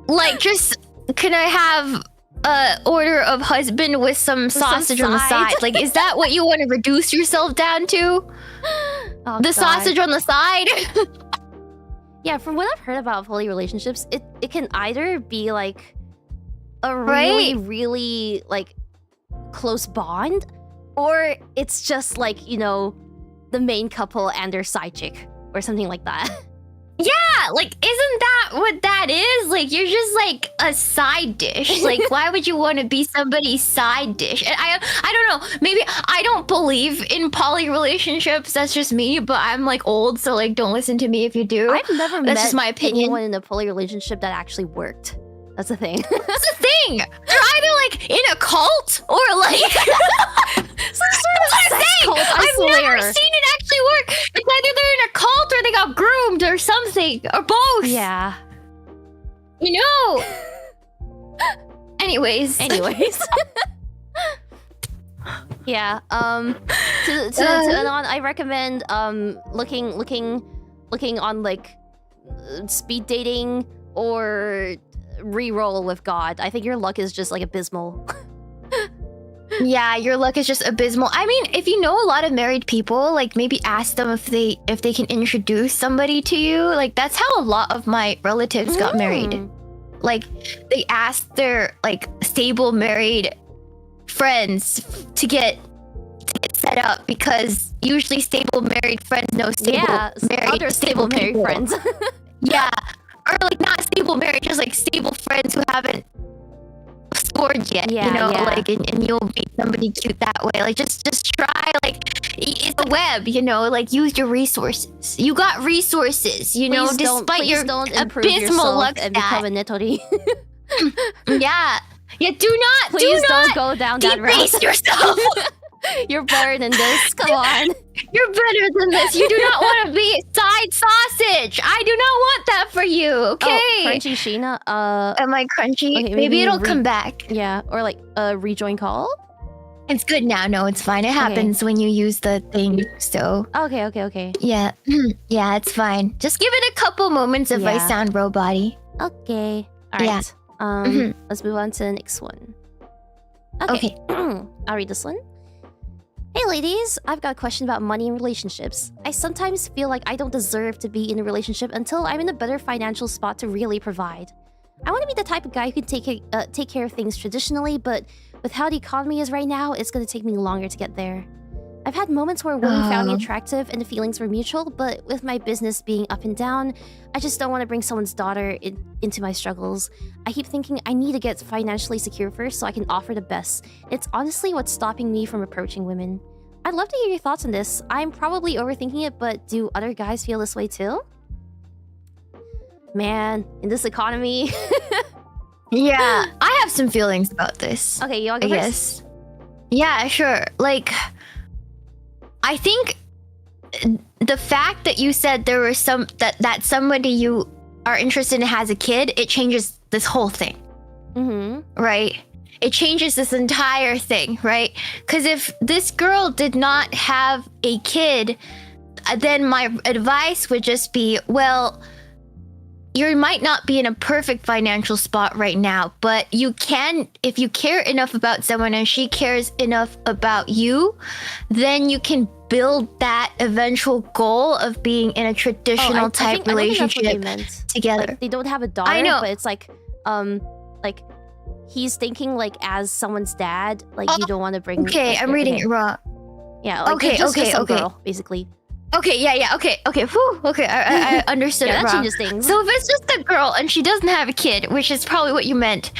Like, just can I have order of husband with some sausage on the side? Like, is that what you want to reduce yourself down to? Oh, the sausage on the side? Yeah, from what I've heard about poly relationships, it can either be like a really like close bond, or it's just like, you know, the main couple and their side chick or something like that. Yeah, like, isn't that what that is? Like, you're just like a side dish. Like, why would you want to be somebody's side dish? And I don't know. Maybe I don't believe in poly relationships. That's just me. But I'm like old, so like, don't listen to me if you do. I've never met just my opinion. anyone in a poly relationship that actually worked. That's the thing. That's the thing. They're either like in a cult or like some sort of sex cult, I've never seen it actually work. It's either they're in a cult or they got groomed or something or both. Yeah. You know. Anyways. Yeah. To Anon, I recommend looking on like speed dating or re-roll with God. I think your luck is just like abysmal. Yeah, your luck is just abysmal. I mean, if you know a lot of married people, like maybe ask them if they can introduce somebody to you. Like, that's how a lot of my relatives got married. Like, they asked their like stable married friends to get set up, because usually stable married friends know stable married friends. Yeah, or like not stable married, just like stable friends who haven't scored yet. Yeah, you know, yeah. like and you'll meet somebody cute that way. Like just try, like it's a web, you know, like use your resources. You got resources, you know, despite your abysmal luck and become a netori. Yeah. Yeah, do not don't go down that route. Debase yourself. You're better than this. Come on. You're better than this. You do not want to be side sausage. I do not want that for you. Okay. Oh, crunchy Shiina. Am I crunchy? Okay, maybe it'll come back. Yeah, or like rejoin call. It's good now. No, it's fine. It happens when you use the thing. So. Okay. Yeah. Yeah, it's fine. Just give it a couple moments if I sound robot-y. Okay. All right. Yeah. Let's move on to the next one. Okay. I'll read this one. Hey ladies, I've got a question about money and relationships. I sometimes feel like I don't deserve to be in a relationship until I'm in a better financial spot to really provide. I want to be the type of guy who can take care of things traditionally, but with how the economy is right now, it's going to take me longer to get there. I've had moments where women found me attractive and the feelings were mutual, but with my business being up and down, I just don't want to bring someone's daughter into my struggles. I keep thinking I need to get financially secure first so I can offer the best. It's honestly what's stopping me from approaching women. I'd love to hear your thoughts on this. I'm probably overthinking it, but do other guys feel this way too? Man, in this economy... Yeah, I have some feelings about this. Okay, you want to go first? Yeah, sure. Like... I think the fact that you said there was that somebody you are interested in has a kid, it changes this whole thing. Right? It changes this entire thing, right? Because if this girl did not have a kid, then my advice would just be, well, you might not be in a perfect financial spot right now, but you can, if you care enough about someone and she cares enough about you, then you can build that eventual goal of being in a traditional type relationship together. Like, they don't have a daughter, I know. But it's like he's thinking like as someone's dad, like you don't want to bring. Okay, I'm reading it wrong. Yeah. Like, just girl, basically. Okay, yeah, okay. Whew, okay, I understood it wrong. That changes things. So if it's just a girl and she doesn't have a kid, which is probably what you meant,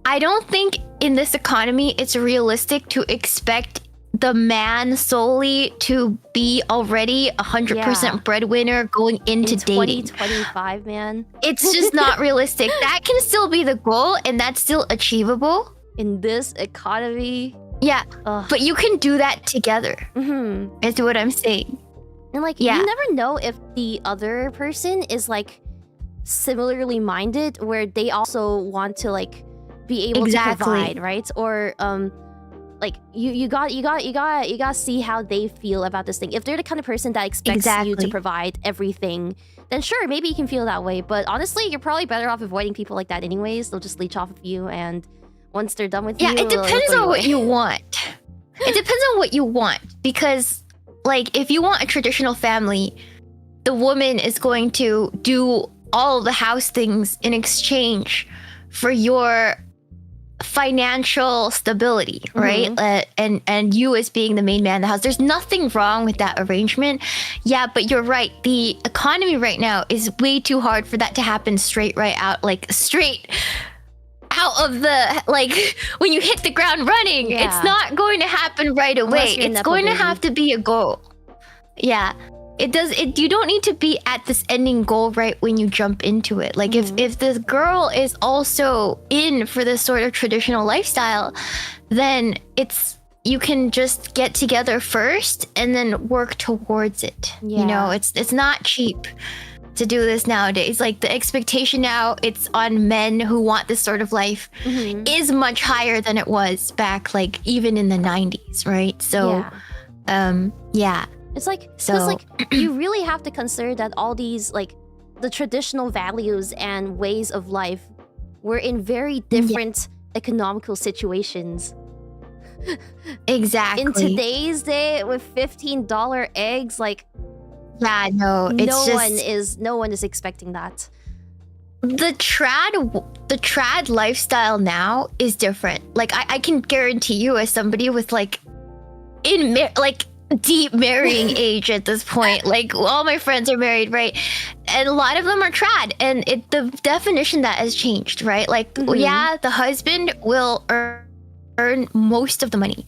I don't think in this economy it's realistic to expect the man solely to be already 100% breadwinner going into dating. 2025, man. It's just not realistic. That can still be the goal and that's still achievable. In this economy. Yeah, but you can do that together. Is what I'm saying. And like, you never know if the other person is like similarly minded, where they also want to like be able to provide, right? Or like you gotta see how they feel about this thing. If they're the kind of person that expects you to provide everything, then sure, maybe you can feel that way. But honestly, you're probably better off avoiding people like that anyways. They'll just leech off of you, and once they're done with you, it depends on what you want. It depends on what you want, because like, if you want a traditional family, the woman is going to do all the house things in exchange for your financial stability, right? And you as being the main man in the house. There's nothing wrong with that arrangement. Yeah, but you're right. The economy right now is way too hard for that to happen straight out of the, like, when you hit the ground running. It's not going to happen right away. It's going to have to be a goal. Yeah, you don't need to be at this ending goal right when you jump into it. Like, if the girl is also in for this sort of traditional lifestyle, then you can just get together first and then work towards it. You know, it's not cheap to do this nowadays. Like, the expectation now, it's on men who want this sort of life is much higher than it was back, like, even in the 90s, right? So it's like, because like, you really have to consider that all these, like, the traditional values and ways of life were in very different economical situations. Exactly. In today's day, with $15 eggs, like, yeah, no, no one is expecting that. The trad lifestyle now is different. Like, I can guarantee you, as somebody with like deep marrying age at this point, like, all my friends are married, right? And a lot of them are trad, and the definition that has changed, right? Like, yeah, the husband will earn earn most of the money,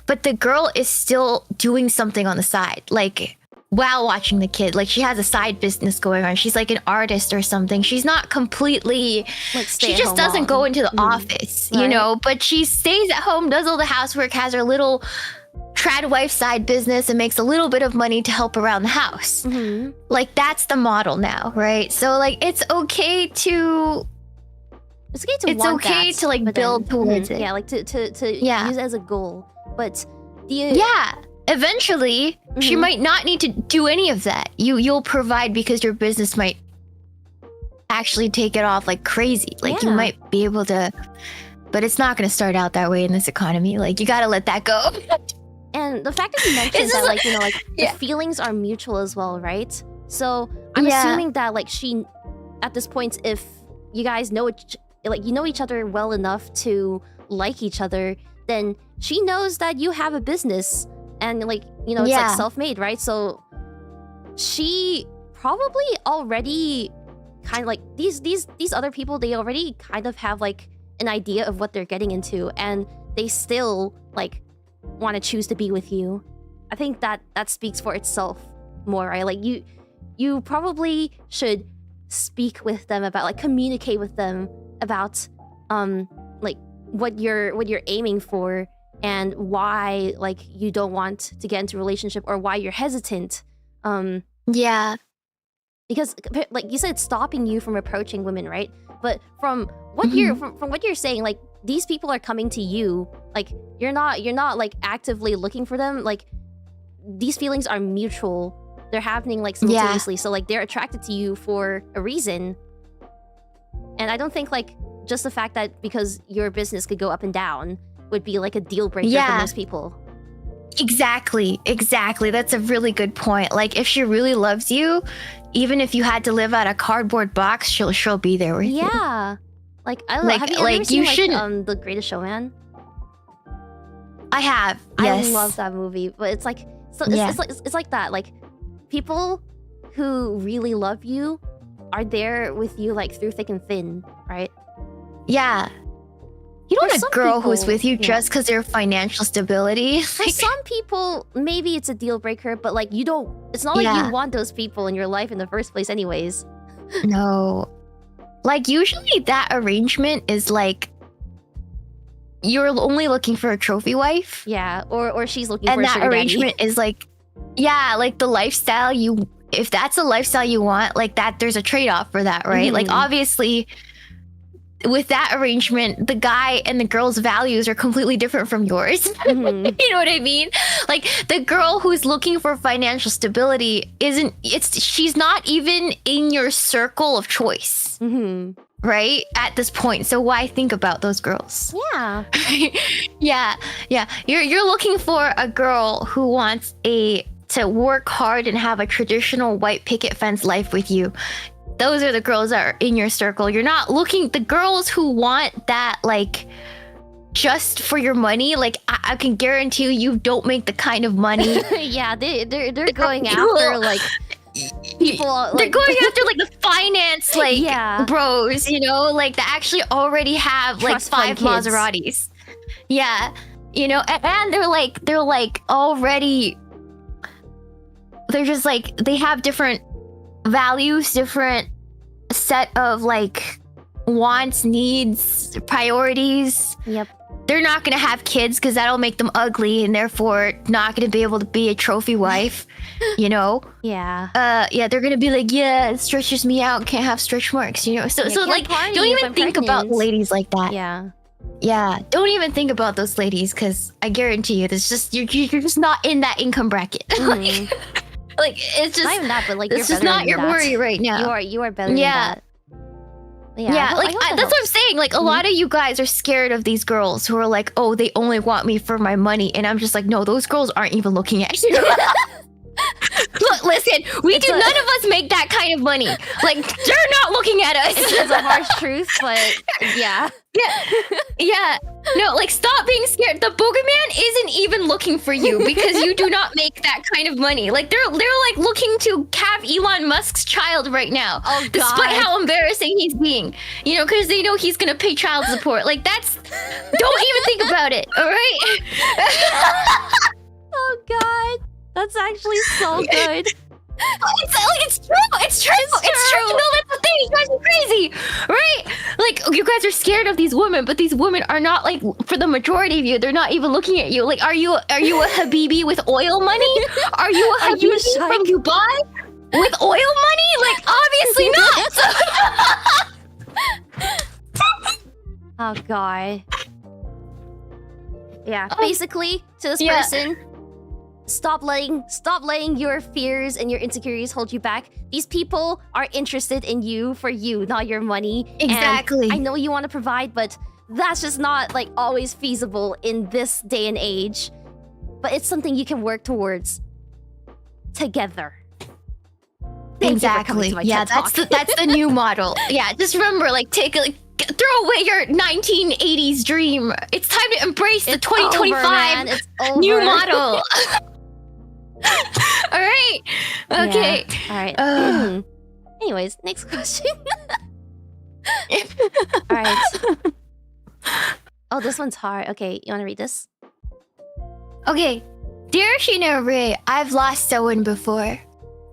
but the girl is still doing something on the side, like while watching the kid. Like she has a side business going on. She's like an artist or something. She's not completely like she just doesn't go into the office, you know, but she stays at home, does all the housework, has her little trad wife side business, and makes a little bit of money to help around the house. Like that's the model now, right? So like it's okay to like build towards it. Yeah, like to use it as a goal. But eventually she might not need to do any of that. You'll provide because your business might actually take it off like crazy. Like you might be able to, but it's not going to start out that way in this economy. Like you got to let that go. And the fact that you mentioned that, like, you know, like the feelings are mutual as well, right? So I'm assuming that like she, at this point, if you guys know you know each other well enough to like each other, then she knows that you have a business and like, you know, it's like self-made, right? So she probably already kind of like these other people, they already kind of have like an idea of what they're getting into, and they still like want to choose to be with you. I think that speaks for itself more, right? Like you probably should speak with them about, like, communicate with them about like what you're aiming for and why like you don't want to get into a relationship, or why you're hesitant. Because like you said, it's stopping you from approaching women, right? But from what you're from what you're saying, like these people are coming to you, like you're not like actively looking for them. Like these feelings are mutual. They're happening like simultaneously. So like they're attracted to you for a reason. And I don't think like just the fact that because your business could go up and down would be like a deal breaker for most people. Exactly. That's a really good point. Like if she really loves you, even if you had to live out a cardboard box, she'll be there with you. Yeah. Like I don't know. Have you ever seen like The Greatest Showman? I have. Yes. I love that movie, but it's like it's like that. Like people who really love you are there with you like through thick and thin, right? Yeah. You don't want a girl who's with you just because of financial stability. For some people, maybe it's a deal breaker, but like you don't. It's not like you want those people in your life in the first place, anyways. No. Like usually that arrangement is like you're only looking for a trophy wife. Yeah, or she's looking for a sugar daddy. And that arrangement is like, like the lifestyle if that's a lifestyle you want, like that, there's a trade-off for that, right? Like obviously with that arrangement, the guy and the girl's values are completely different from yours. You know what I mean? Like the girl who's looking for financial stability she's not even in your circle of choice. Right? At this point. So why think about those girls? Yeah. Yeah. You're looking for a girl who wants to work hard and have a traditional white picket fence life with you. Those are the girls that are in your circle. You're not looking the girls who want that like just for your money. Like I can guarantee you don't make the kind of money. Yeah, they're going after like people. Like, they're going after like the finance like bros, you know, like that actually already have like 5 Maseratis. Yeah, you know, and they're like already. They're just like they have different values, different set of like wants, needs, priorities. Yep. They're not gonna have kids because that'll make them ugly and therefore not gonna be able to be a trophy wife. You know? Yeah. They're gonna be like, it stretches me out, can't have stretch marks, you know? So like don't even think about ladies like that. Yeah, don't even think about those ladies because I guarantee you there's just you're just not in that income bracket. Like it's just not even that, but like it's just not your worry right now. You are better than that. Yeah, like that's what I'm saying. Like a lot of you guys are scared of these girls who are like, oh, they only want me for my money, and I'm just like, no, those girls aren't even looking at you. Look, listen, none of us make that kind of money. Like they're not looking at us. It's a harsh truth, but yeah. No, like, stop being scared. The boogeyman isn't even looking for you because you do not make that kind of money. Like, they're like looking to have Elon Musk's child right now. Oh, God. Despite how embarrassing he's being. You know, because they know he's gonna pay child support. Like, that's... Don't even think about it, alright? Oh, God. That's actually so good. It's true. It's true. No, that's the thing. You guys are crazy, right? Like, you guys are scared of these women, but these women are not, like, for the majority of you, they're not even looking at you. Like, are you a Habibi with oil money? Are you a Habibi from Dubai with oil money? Like, obviously not. Oh, God. Yeah, basically, to this person, stop letting your fears and your insecurities hold you back. These people are interested in you for you, not your money. Exactly. And I know you want to provide, but that's just not like always feasible in this day and age. But it's something you can work towards together. Exactly. Yeah, that's the new model. Yeah, just remember, like, throw away your 1980s dream. It's time to embrace the 2025 new model. All right. Okay. Yeah. All right. Anyways, next question. All right. Oh, this one's hard. Okay, you want to read this? Okay. Dear Shiina Rie, I've lost someone before,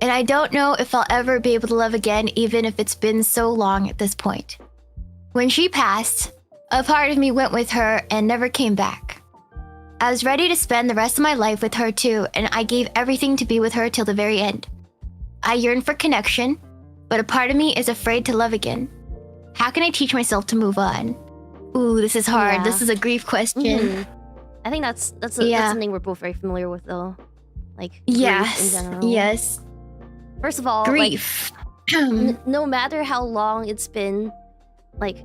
and I don't know if I'll ever be able to love again, even if it's been so long at this point. When she passed, a part of me went with her and never came back. I was ready to spend the rest of my life with her too, and I gave everything to be with her till the very end. I yearn for connection, but a part of me is afraid to love again. How can I teach myself to move on? Ooh, this is hard. Yeah. This is a grief question. I think that's something we're both very familiar with, though. Like, grief in general. Yes. First of all, grief. Like, no matter how long it's been, like,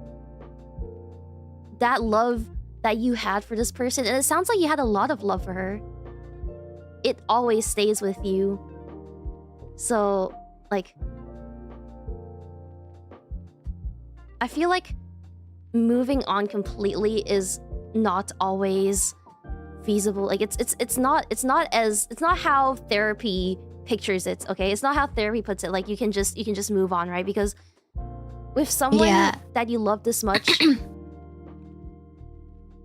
that love that you had for this person, and it sounds like you had a lot of love for her, it always stays with you. So, like, I feel like moving on completely is not always feasible. Like, it's not how therapy pictures it, okay? It's not how therapy puts it. Like, you can just move on, right? Because with someone that you love this much,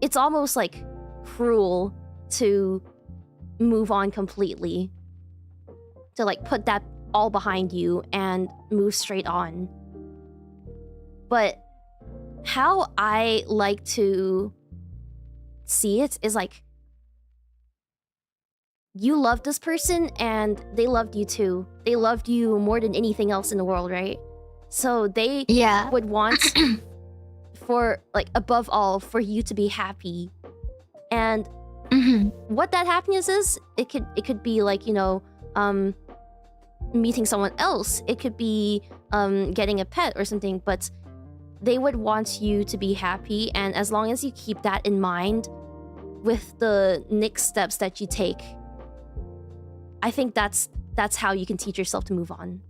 it's almost like cruel to move on completely, to like put that all behind you and move straight on. But how I like to see it is like, you loved this person and they loved you too. They loved you more than anything else in the world, right? So they would want for, like, above all, for you to be happy. And what that happiness is, it could be like, you know, meeting someone else. It could be getting a pet or something, but they would want you to be happy. And as long as you keep that in mind with the next steps that you take, I think that's how you can teach yourself to move on.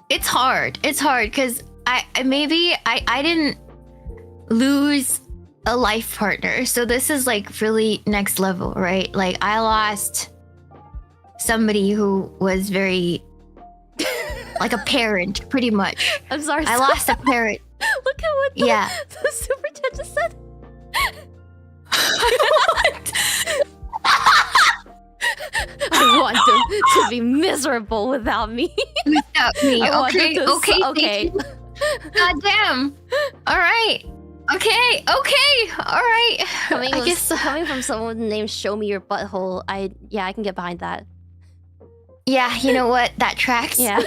It's hard. It's hard because I didn't lose a life partner. So this is like really next level, right? Like, I lost somebody who was very like a parent, pretty much. I'm sorry. I lost a parent. Look at what the super chat just said. What? I want them to be miserable without me. Without me. Okay. God damn. All right. Okay. All right. Coming from someone named Show Me Your Butthole, I can get behind that. Yeah, you know what? That tracks. Yeah.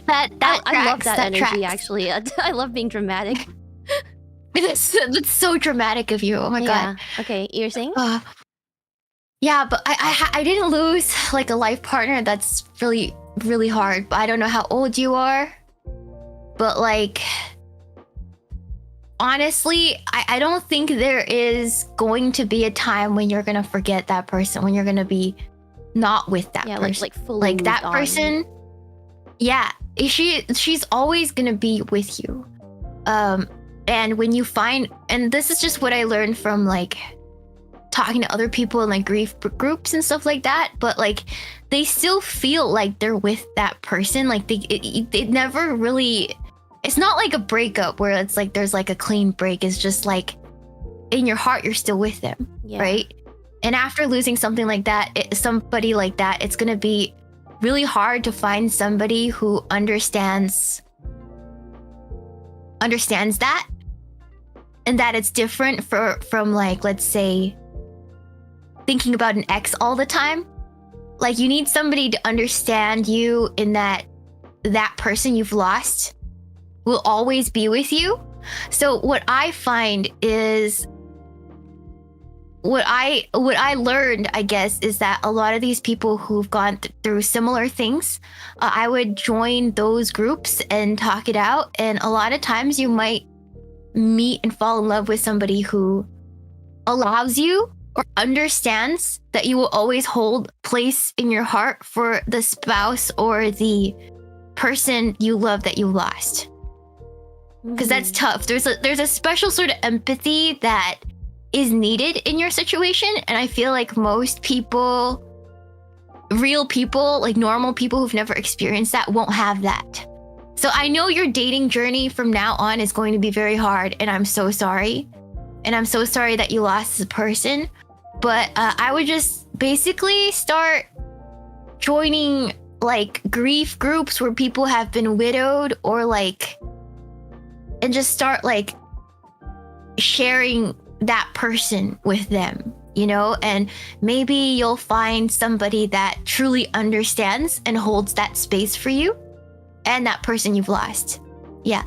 that I love that energy, tracks. actually. I love being dramatic. That's so dramatic of you. Oh my god. Okay, you're saying? Yeah, but I didn't lose like a life partner. That's really, really hard. But I don't know how old you are. But like, honestly, I don't think there is going to be a time when you're gonna forget that person, when you're gonna be not with that person. like fully like that on. person. Yeah, she's always gonna be with you. And when you find, and this is just what I learned from like talking to other people in like grief groups and stuff like that, but like they still feel like they're with that person. Like they never really, it's not like a breakup where it's like there's like a clean break. It's just like in your heart you're still with them, right? And after losing something like that, somebody like that, it's gonna be really hard to find somebody who understands that, and that it's different from like, let's say, thinking about an ex all the time. Like you need somebody to understand you in that person you've lost will always be with you. So what I find is, what I learned, I guess, is that a lot of these people who've gone through similar things, I would join those groups and talk it out. And a lot of times you might meet and fall in love with somebody who allows you or understands that you will always hold place in your heart for the spouse or the person you love that you lost. Because that's tough. There's a special sort of empathy that is needed in your situation, and I feel like most people, real people, like normal people who've never experienced that, won't have that. So I know your dating journey from now on is going to be very hard, and I'm so sorry. And I'm so sorry that you lost this person. But I would just basically start joining like grief groups where people have been widowed, or like, and just start like sharing that person with them, you know? And maybe you'll find somebody that truly understands and holds that space for you and that person you've lost. Yeah.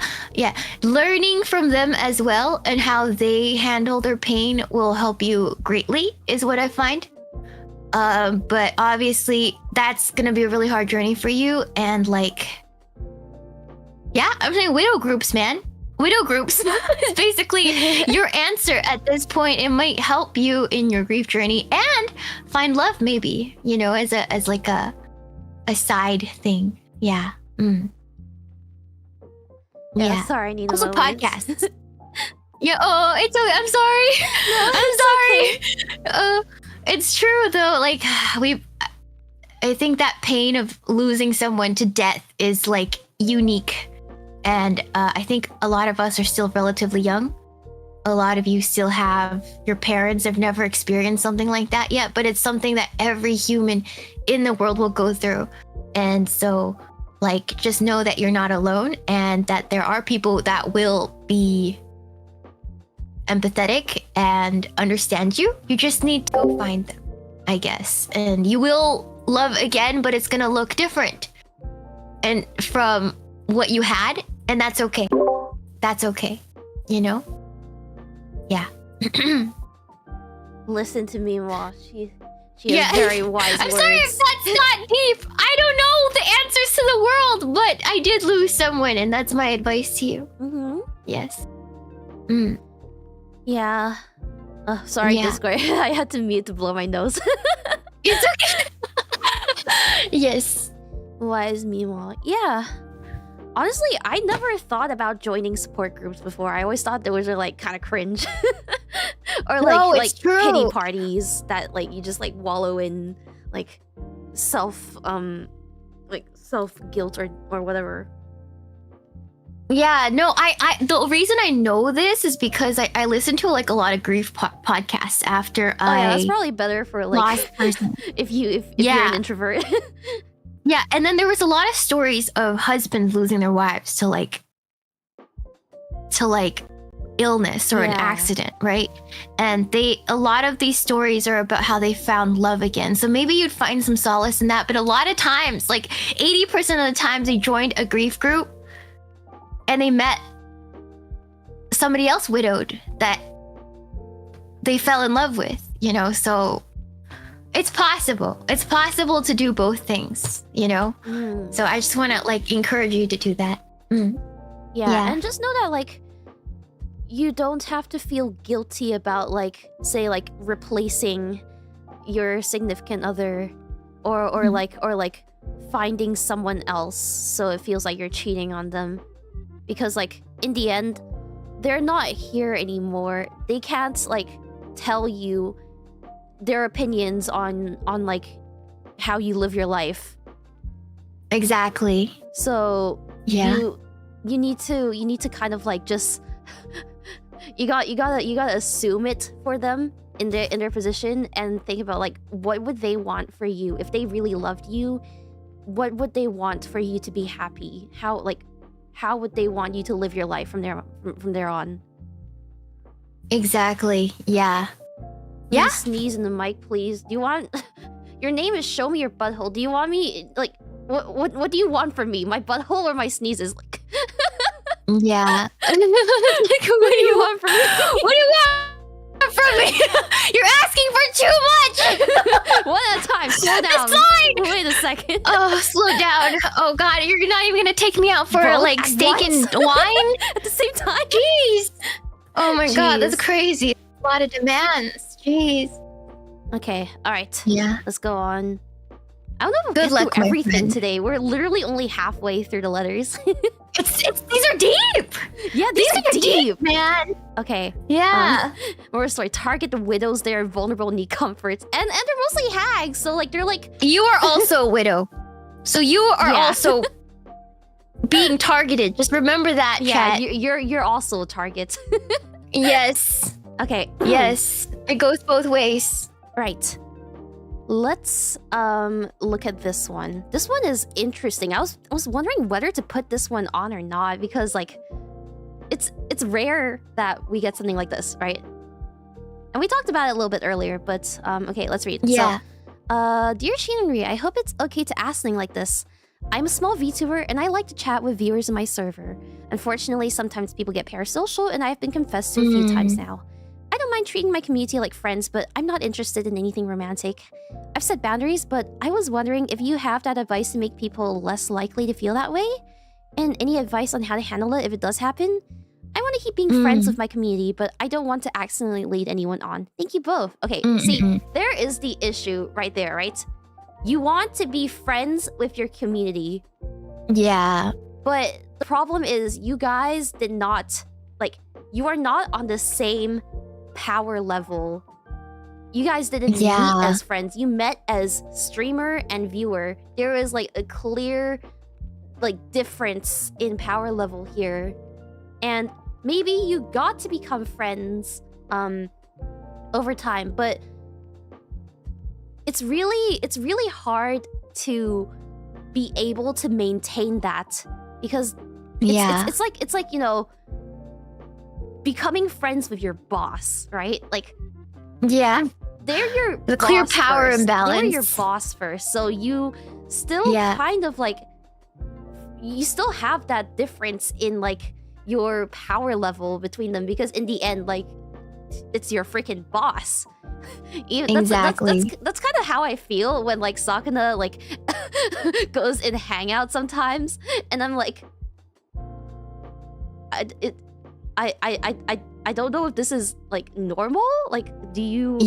Learning from them as well and how they handle their pain will help you greatly, is what I find. But obviously that's gonna be a really hard journey for you. And like, yeah, I'm saying widow groups, man. Widow groups is basically your answer at this point. It might help you in your grief journey and find love, maybe, you know, as like a side thing. Yeah. Yeah. Sorry, I need also a moment. Podcasts. Yeah. Oh, it's okay. I'm sorry. No, I'm sorry. It's true though. Like I think that pain of losing someone to death is like unique. And I think a lot of us are still relatively young. A lot of you still have, your parents have never experienced something like that yet, but it's something that every human in the world will go through. And so, like, just know that you're not alone and that there are people that will be empathetic and understand you. You just need to go find them, I guess. And you will love again, but it's gonna look different. And from what you had, and that's okay. That's okay. You know? Yeah. Listen to me, Ma. She has very wise I'm words. sorry if that's not deep. I don't know the answers to the world, but I did lose someone, and that's my advice to you. Yes. Yeah. Sorry, Discord. I had to mute to blow my nose. It's okay. Yes. Wise Mima. Yeah. Honestly, I never thought about joining support groups before. I always thought those were like kind of cringe. Or like pity parties that like you just like wallow in like self guilt or whatever. Yeah, no, I the reason I know this is because I listened to like a lot of grief podcasts after that's probably better for like if you're an introvert. Yeah, and then there was a lot of stories of husbands losing their wives to like illness or an accident, right? And a lot of these stories are about how they found love again. So maybe you'd find some solace in that. But a lot of times, like 80% of the times, they joined a grief group and they met somebody else widowed that they fell in love with, you know? So it's possible. It's possible to do both things, you know? So I just want to like encourage you to do that. Yeah, and just know that like you don't have to feel guilty about like, say, like replacing your significant other or like finding someone else so it feels like you're cheating on them. Because like in the end, they're not here anymore. They can't like tell you their opinions on like how you live your life. Exactly. So you need to kind of like just you gotta assume it for them in their position and think about like what would they want for you if they really loved you. What would they want for you to be happy? How would they want you to live your life from there on? Exactly. Yeah. Can you sneeze in the mic, please? Do you want your name is Show Me Your Butthole? Do you want me like what do you want from me? My butthole or my sneezes? Like yeah. Like, what do you want from me? What do you want from me? You're asking for too much. One at a time. Slow down. Wait a second. Oh, slow down. Oh God, you're not even gonna take me out for Both like at steak once? and wine At the same time? Jeez. Oh my God, that's Jeez. crazy. A lot of demands. Jeez. Okay, alright. Yeah. Let's go on. I don't know if we'll Good get luck, through my everything friend. today. We're literally only halfway through the letters. These are deep. Yeah, these are deep. man. Okay. Yeah. More story. Target the widows. They are vulnerable, need comforts. And they're mostly hags, so like they're like You are also a widow. So you are Yeah. also being targeted. Just remember that, yeah, chat. you're also a target. Yes. Okay. Yes. It goes both ways. Right. Let's look at this one. This one is interesting. I was wondering whether to put this one on or not because like it's rare that we get something like this, right? And we talked about it a little bit earlier, but okay, let's read. Yeah. So, dear Shiina and Rie, I hope it's okay to ask something like this. I'm a small Vtuber and I like to chat with viewers in my server. Unfortunately, sometimes people get parasocial and I've been confessed to a few times now. I don't mind treating my community like friends, but I'm not interested in anything romantic. I've set boundaries, but I was wondering if you have that advice to make people less likely to feel that way? And any advice on how to handle it if it does happen? I want to keep being friends with my community, but I don't want to accidentally lead anyone on. Thank you both. Okay, see, there is the issue right there, right? You want to be friends with your community. Yeah. But the problem is you guys did not, like, you are not on the same power level. You guys didn't meet as friends. You met as streamer and viewer. There is like a clear like difference in power level here. And maybe you got to become friends over time, but it's really hard to be able to maintain that because it's like, you know, becoming friends with your boss, right? Like, yeah, they're your the clear boss power first. imbalance. They're your boss first, so you still kind of like you still have that difference in like your power level between them because in the end, like, it's your freaking boss. Exactly. That's kind of how I feel when like Sakuna like goes in Hangout sometimes, and I'm like, I don't know if this is like normal. Like, do you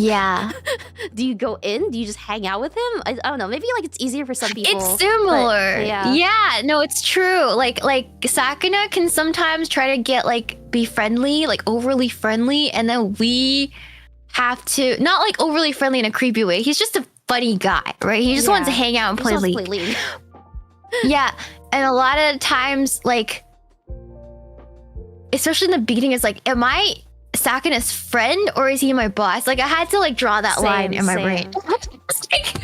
do you go in? Do you just hang out with him? I don't know. Maybe like it's easier for some people. It's similar. But, yeah. Yeah. No, it's true. Like Sakuna can sometimes try to get like be friendly, like overly friendly, and then we have to not like overly friendly in a creepy way. He's just a funny guy, right? He just wants to hang out and play League. Yeah, and a lot of times, like, especially in the beginning, it's like, am I Sakuna's friend or is he my boss? Like, I had to like draw that line in my brain. Like,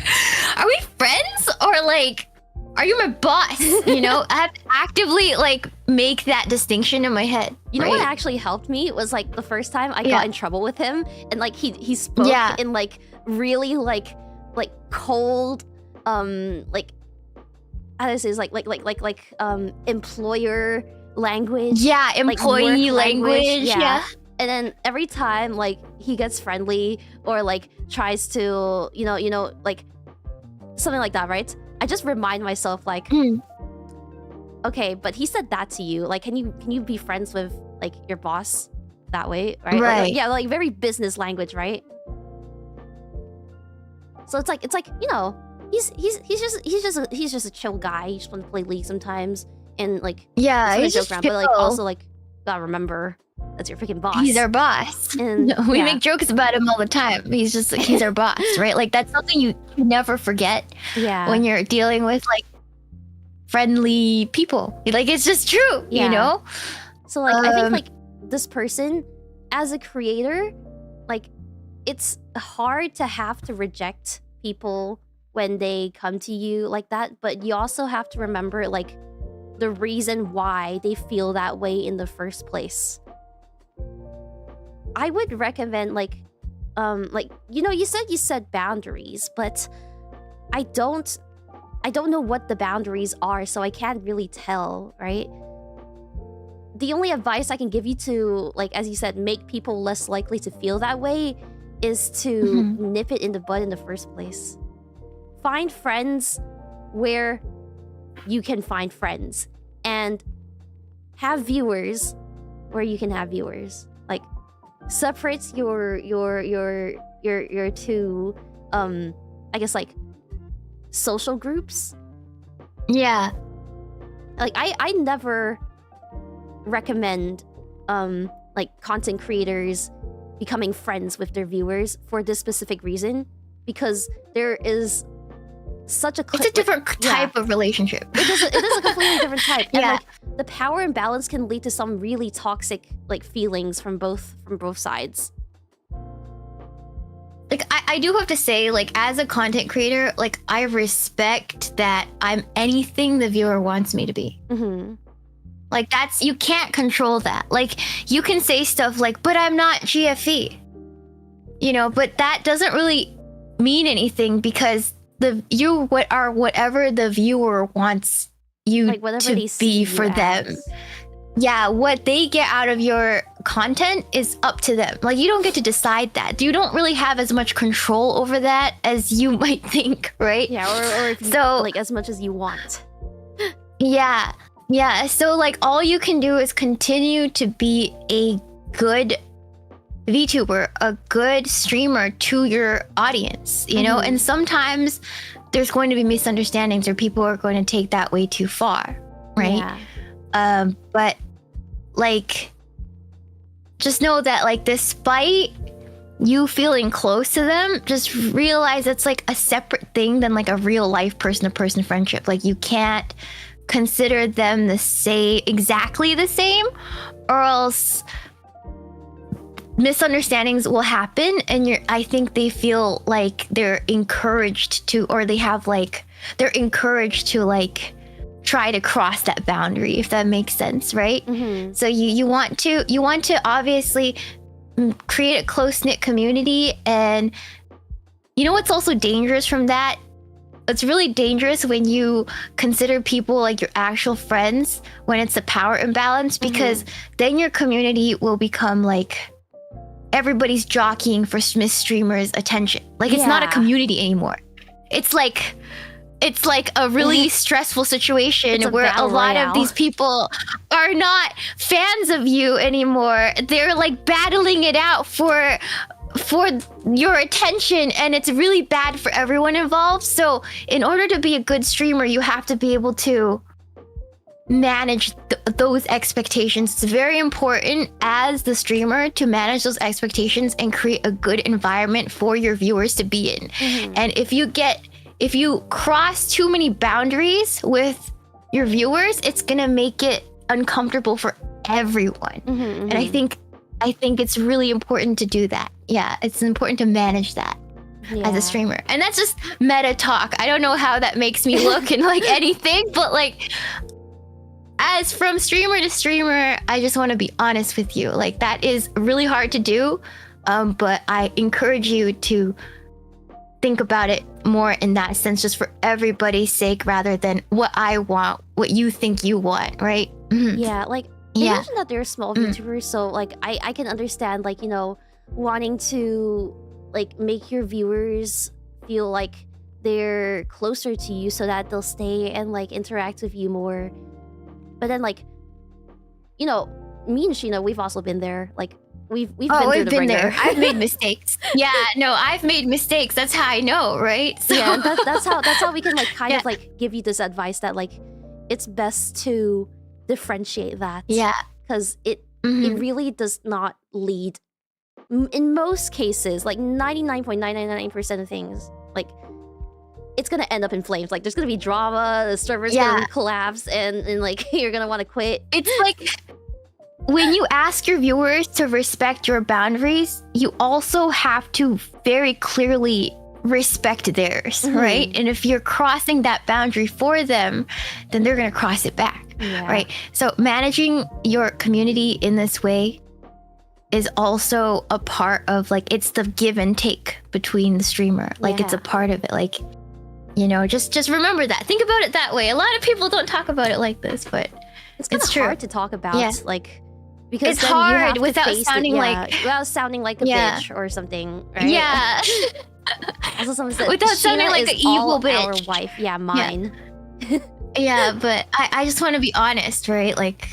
are we friends or like, are you my boss? You know, I have to actively like make that distinction in my head. You know what actually helped me was like the first time I got in trouble with him, and like he spoke in like really like cold like how do I say this, like employer language. Yeah, employee like language. Yeah. And then every time like he gets friendly or like tries to, you know, like something like that, right? I just remind myself like, okay, but he said that to you. Like, can you be friends with like your boss that way, right? Right. Like, yeah, like very business language, right? So it's like you know, he's just a chill guy. He just wants to play League sometimes, and like Yeah, he's he's joke just around, chill. but like also like gotta remember that's your freaking boss. He's our boss. And we make jokes about him all the time. He's just like, he's our boss, right? Like that's something you never forget when you're dealing with like friendly people. Like it's just true, you know? So like I think like this person as a creator, like it's hard to have to reject people when they come to you like that, but you also have to remember like the reason why they feel that way in the first place. I would recommend like you know, you said boundaries, but I don't know what the boundaries are, so I can't really tell, right? The only advice I can give you to, like, as you said, make people less likely to feel that way is to nip it in the bud in the first place. Find friends where you can find friends, and have viewers where you can have viewers. Like, separate your two, I guess, like, social groups. Yeah. Like, I never recommend, like, content creators becoming friends with their viewers for this specific reason, because there is such a... It's a different type of relationship. It is a completely different type. And like, the power imbalance can lead to some really toxic like feelings from both sides. Like I do have to say, like, as a content creator, like I respect that I'm anything the viewer wants me to be. Like that's, you can't control that. Like you can say stuff like, but I'm not GFE, you know, but that doesn't really mean anything, because whatever the viewer wants you like to be for them. Yeah, what they get out of your content is up to them. Like you don't get to decide that. You don't really have as much control over that as you might think, right? Yeah, or if you, so like as much as you want. Yeah. So like all you can do is continue to be a good VTuber, a good streamer to your audience, you know? And sometimes there's going to be misunderstandings, or people are going to take that way too far, right? But like, just know that like, despite you feeling close to them, just realize it's like a separate thing than like a real life person-to-person friendship. Like you can't consider them exactly the same, or else misunderstandings will happen, and I think they feel like they're encouraged to, or they're encouraged to like try to cross that boundary, if that makes sense, right? So you want to obviously create a close-knit community. And you know what's also dangerous from that? It's really dangerous when you consider people like your actual friends when it's a power imbalance, because then your community will become like everybody's jockeying for Smith streamers' attention. Like it's not a community anymore. It's like a really stressful situation where a lot of these people are not fans of you anymore. They're like battling it out for your attention, and it's really bad for everyone involved. So in order to be a good streamer, you have to be able to manage those expectations. It's very important as the streamer to manage those expectations and create a good environment for your viewers to be in. And if you cross too many boundaries with your viewers, it's gonna make it uncomfortable for everyone. And I think it's really important to do that. Yeah, it's important to manage that as a streamer. And that's just meta talk. I don't know how that makes me look in like anything, but like, as from streamer to streamer, I just want to be honest with you. Like that is really hard to do, but I encourage you to think about it more in that sense, just for everybody's sake, rather than what I want, what you think you want, right? Yeah, like imagine that they're small VTubers, so like I can understand, like, you know, wanting to like make your viewers feel like they're closer to you so that they'll stay and like interact with you more. But then, like, you know, me and Shiina, we've also been there. Like, we've been there. I've made mistakes. Yeah, no, I've made mistakes. That's how I know, right? So, yeah, that's how we can like kind of like give you this advice that like it's best to differentiate that. Yeah, because it it really does not lead. In most cases, like 99.999% of things, like it's gonna end up in flames. Like there's gonna be drama, the server's gonna collapse, and like you're gonna want to quit. It's like when you ask your viewers to respect your boundaries, you also have to very clearly respect theirs, right? And if you're crossing that boundary for them, then they're gonna cross it back, right? So managing your community in this way is also a part of, like, it's the give and take between the streamer. Like it's a part of it. Like, you know, just remember that. Think about it that way. A lot of people don't talk about it like this, but it's kind of hard to talk about. Like, because it's hard without sounding without sounding like a bitch or something, right? Yeah. Also, someone said without sounding Shiina like is an evil all bitch. Our wife, mine. Yeah, but I just want to be honest, right? Like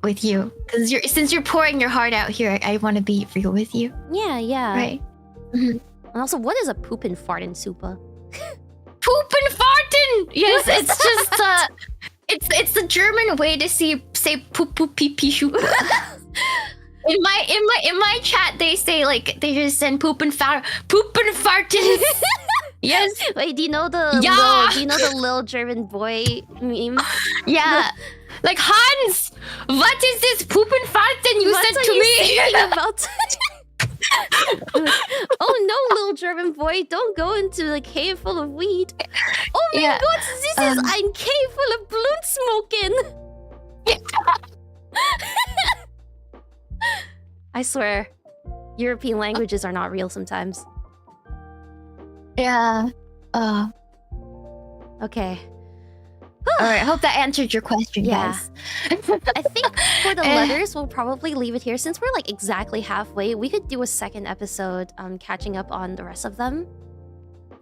with you, because since you're pouring your heart out here, I want to be real with you. Yeah. Right. And also, what is a poopin' fartin' super? Poopin' fartin'. Yes, it's just it's the German way to say poop poop pee pee super. In my chat, they say, like, they just send poopin' fartin'. Yes. Wait, do you know the little German boy meme? Yeah. Like, Hans, what is this poopin' fartin' you sent to me? About? Oh no, little German boy, don't go into the cave full of weed. Oh my god, this is ein cave full of blunt smoking. I swear, European languages are not real sometimes. Yeah. Okay. All right, I hope that answered your question, guys. I think for the letters, we'll probably leave it here. Since we're like exactly halfway, we could do a second episode catching up on the rest of them.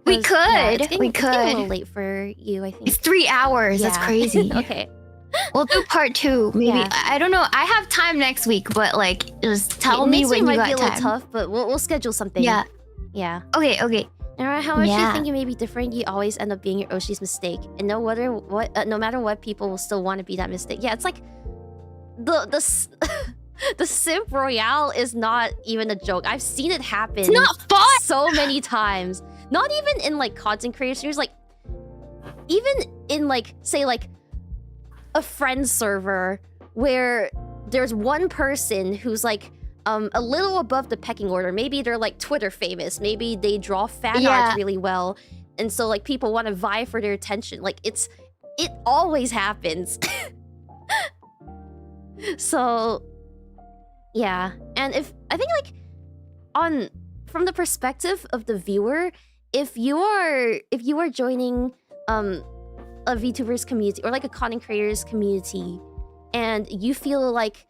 We could. It's getting a little late for you, I think. It's 3 hours. That's crazy. Okay. We'll do part 2, maybe. I don't know. I have time next week, but like, just tell me when you got time. Next week might be a little tough, but we'll schedule something. Yeah. Okay. No matter how much you think you may be different, you always end up being your Oshi's mistake. And no matter what, people will still want to be that mistake. Yeah, it's like the simp royale is not even a joke. I've seen it happen. It's not fun. So many times. Not even in like content creators, like even in like, say, like a friend server where there's one person who's like a little above the pecking order. Maybe they're like Twitter famous. Maybe they draw fan art really well, and so like people want to vie for their attention. Like it always happens. So yeah, and I think like from the perspective of the viewer, if you are joining a VTubers community or like a content creators community, and you feel like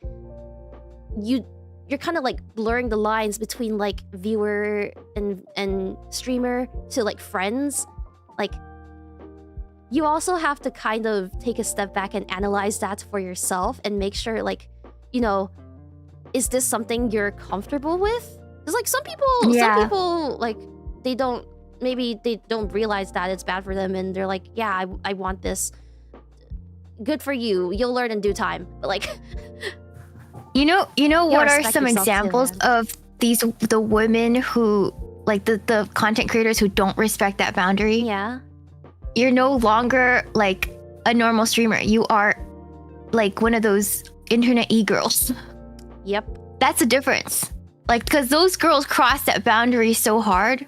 you're kind of like blurring the lines between like viewer and streamer to like friends, like you also have to kind of take a step back and analyze that for yourself and make sure, like, you know, is this something you're comfortable with? Because like some people like maybe they don't realize that it's bad for them, and they're like, yeah, I want this. Good for you. You'll learn in due time. But like You know what are some examples of the women who, like, the content creators who don't respect that boundary? Yeah. You're no longer like a normal streamer. You are like one of those internet e-girls. Yep. That's the difference. Like, because those girls cross that boundary so hard.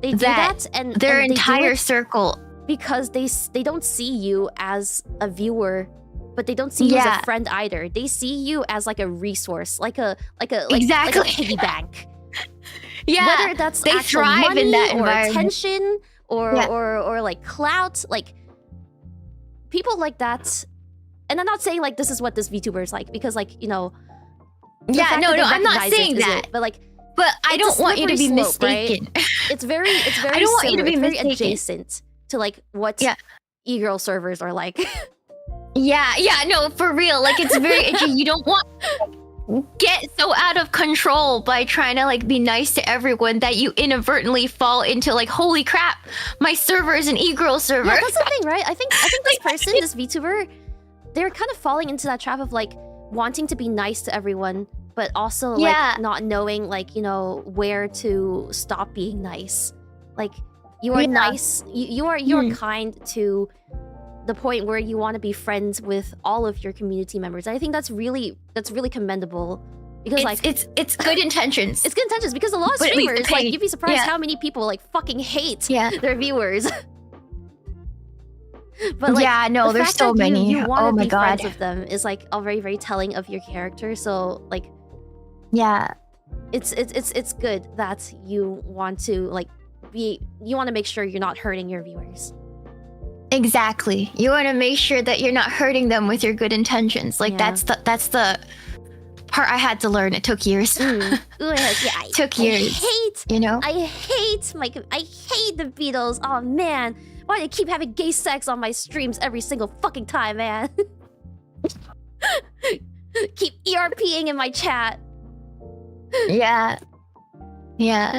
They do that, and their and entire circle. Because they don't see you as a viewer, but they don't see you as a friend either. They see you as like a resource, like a piggy bank. Yeah, whether that's they actual thrive money in that or environment. attention or like clout, like people like that. And I'm not saying like this is what this VTuber is like, because like, you know. Yeah, no, I'm not saying that. But I don't want you to be mistaken. Right? It's very I don't want you to be very mistaken. adjacent to like what e-girl servers are like. Yeah, no, for real. Like, it's very itchy. You don't want to get so out of control by trying to like be nice to everyone that you inadvertently fall into like, holy crap, my server is an e-girl server. Yeah, that's the thing, right? I think this person, this VTuber, they're kind of falling into that trap of like, wanting to be nice to everyone, but also like not knowing like, you know, where to stop being nice. Like you are nice, you are kind to the point where you want to be friends with all of your community members. I think that's really commendable. Because it's good intentions. It's good intentions because a lot of streamers, like, you'd be surprised how many people like fucking hate their viewers. But like, there's so many. You want to be friends with them is like all very, very telling of your character. So like, it's good that you want to like you want to make sure you're not hurting your viewers. Exactly. You want to make sure that you're not hurting them with your good intentions. Like that's the part I had to learn. It took years. Took years. I hate the Beatles. Oh man, why do they keep having gay sex on my streams every single fucking time, man? Keep ERPing in my chat.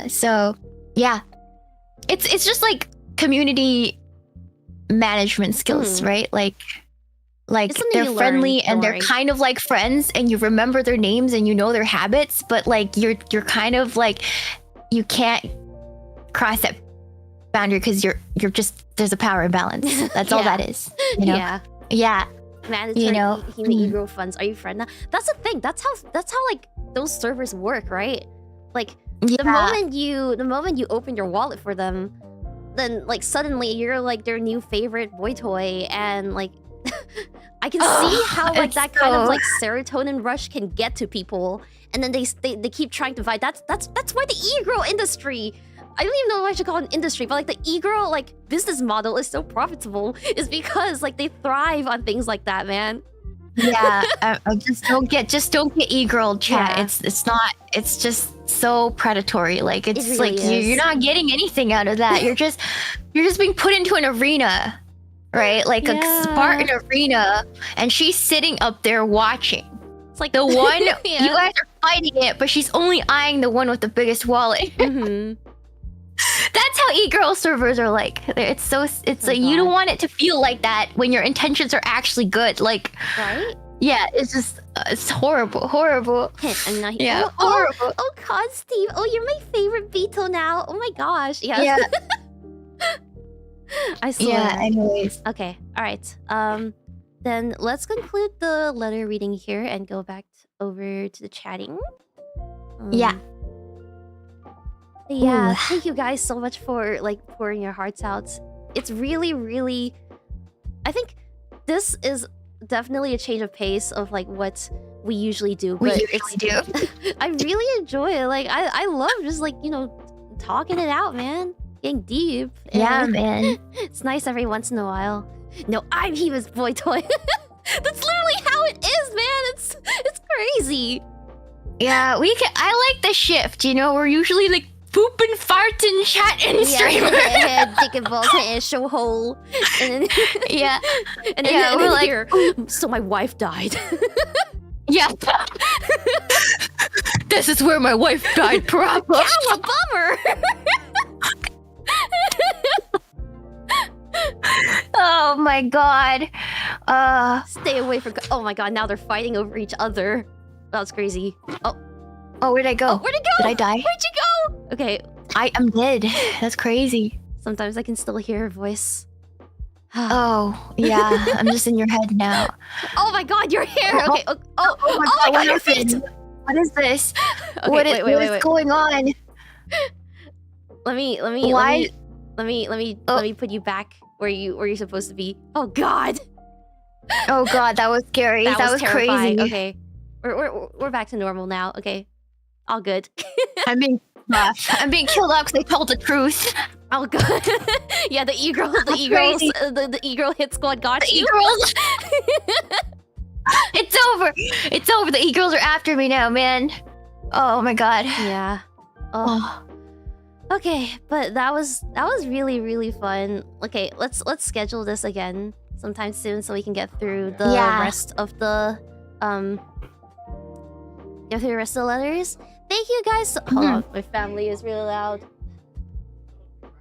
So it's just like community management skills, right? Like they're friendly and they're kind of like friends, and you remember their names and you know their habits, but like you're kind of like, you can't cross that boundary because you're just, there's a power imbalance. That's all that is. You know? Mandatory, you know, ego funds. Are you friend now? That's the thing. That's how like those servers work, right? Like the moment you open your wallet for them, then like suddenly you're like their new favorite boy toy, and like I can see how like that kind of like serotonin rush can get to people, and then they keep trying to fight. That's why the e-girl industry, I don't even know if I should call it an industry, but like the e-girl like business model is so profitable, is because like they thrive on things like that, man. Just don't get e-girl chat. It's just so predatory. Like it's really like you're not getting anything out of that. You're just being put into an arena, right? Like a Spartan arena, and she's sitting up there watching. It's like the one you guys are fighting it, but she's only eyeing the one with the biggest wallet. That's how e-girl servers are like. It's like you don't want it to feel like that when your intentions are actually good. Like, right? Yeah, it's just it's horrible. I'm not here. Horrible. Oh God, Steve. Oh, you're my favorite Beetle now. Oh my gosh. Yeah. I swear. Yeah. Anyways. Okay. All right. Then let's conclude the letter reading here and go back over to the chatting. Thank you guys so much for like pouring your hearts out. It's really, really, I think this is definitely a change of pace of like what we usually do. But I really enjoy it. Like I love just like, you know, talking it out, man. Getting deep. Man. It's nice every once in a while. No, I'm Hima's boy toy. That's literally how it is, man. It's crazy. Yeah, I like the shift, you know, we're usually like poop and fart and chat and streamer. Dick and balls and show hole. And then, and then we're like, here, so my wife died. This is where my wife died, probably. Yeah, a bummer. Oh my god. Stay away from. Oh my god, now they're fighting over each other. That's crazy. Oh, where'd I go? Where'd it go? Did I die? Where'd you go? Okay. I'm dead. That's crazy. Sometimes I can still hear her voice. Oh, yeah. I'm just in your head now. Oh my god, your hair! Okay. Oh my god, your feet! What is this? Okay, what is going on? Let me put you back where you're supposed to be. Oh god. Oh god, that was scary. That was terrifying. Crazy. Okay. We're back to normal now. Okay. All good. I'm being killed off because I told the truth. Oh god. Yeah, the e-girl, the e-girl hit squad got you. E-girls. It's over. It's over. The e-girls are after me now, man. Oh my god. Yeah. Oh. Okay, but that was really, really fun. Okay, let's schedule this again sometime soon so we can get through the rest of the letters. Thank you guys. Hold on, my family is really loud.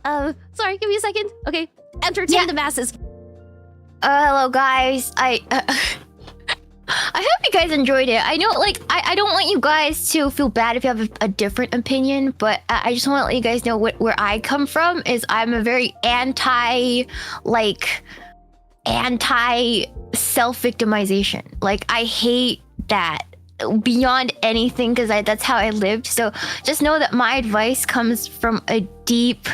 Sorry, give me a second. Okay, entertain the masses. Hello guys. I hope you guys enjoyed it. I know, like, I don't want you guys to feel bad if you have a different opinion, but I just want to let you guys know where I come from is I'm a very anti self-victimization. Like, I hate that beyond anything because that's how I lived. So just know that my advice comes from a deep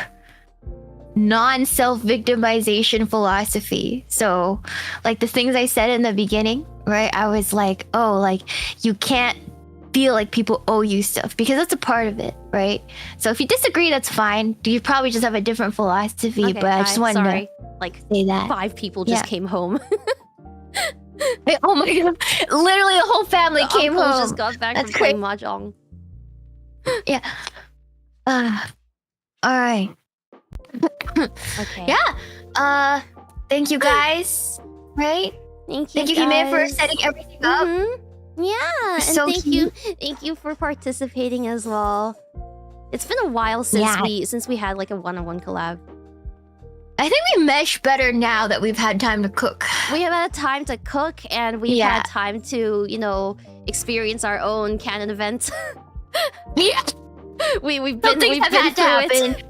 non-self-victimization philosophy. So like the things I said in the beginning, right? I was like, oh, like you can't feel like people owe you stuff because that's a part of it, right? So if you disagree, that's fine. You probably just have a different philosophy, Okay, but I just wanted to like say that 5 people just came home. Oh my god! Literally, the whole family came home. Just got back from playing mahjong. Yeah. All right. Okay. Yeah. Thank you guys. Right. Thank you, Hime, for setting everything up. Yeah, and So thank you for participating as well. It's been a while since we had like a one-on-one collab. I think we mesh better now that we've had time to cook. We have had time to cook, and we've had time to, you know, experience our own canon event. Yeah, we've been through it.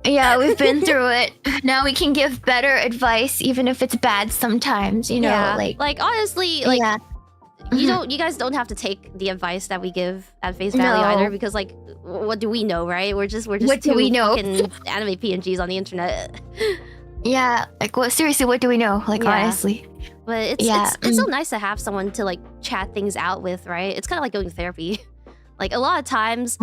Yeah, we've been through it. Now we can give better advice, even if it's bad sometimes. You know, like honestly, like you guys don't have to take the advice that we give at face value either, because like, what do we know, right? We're just what two do we know? fucking anime PNGs on the internet. Yeah, like what? Seriously, what do we know? Like honestly, but it's so nice to have someone to like chat things out with, right? It's kind of like going to therapy. Like a lot of times,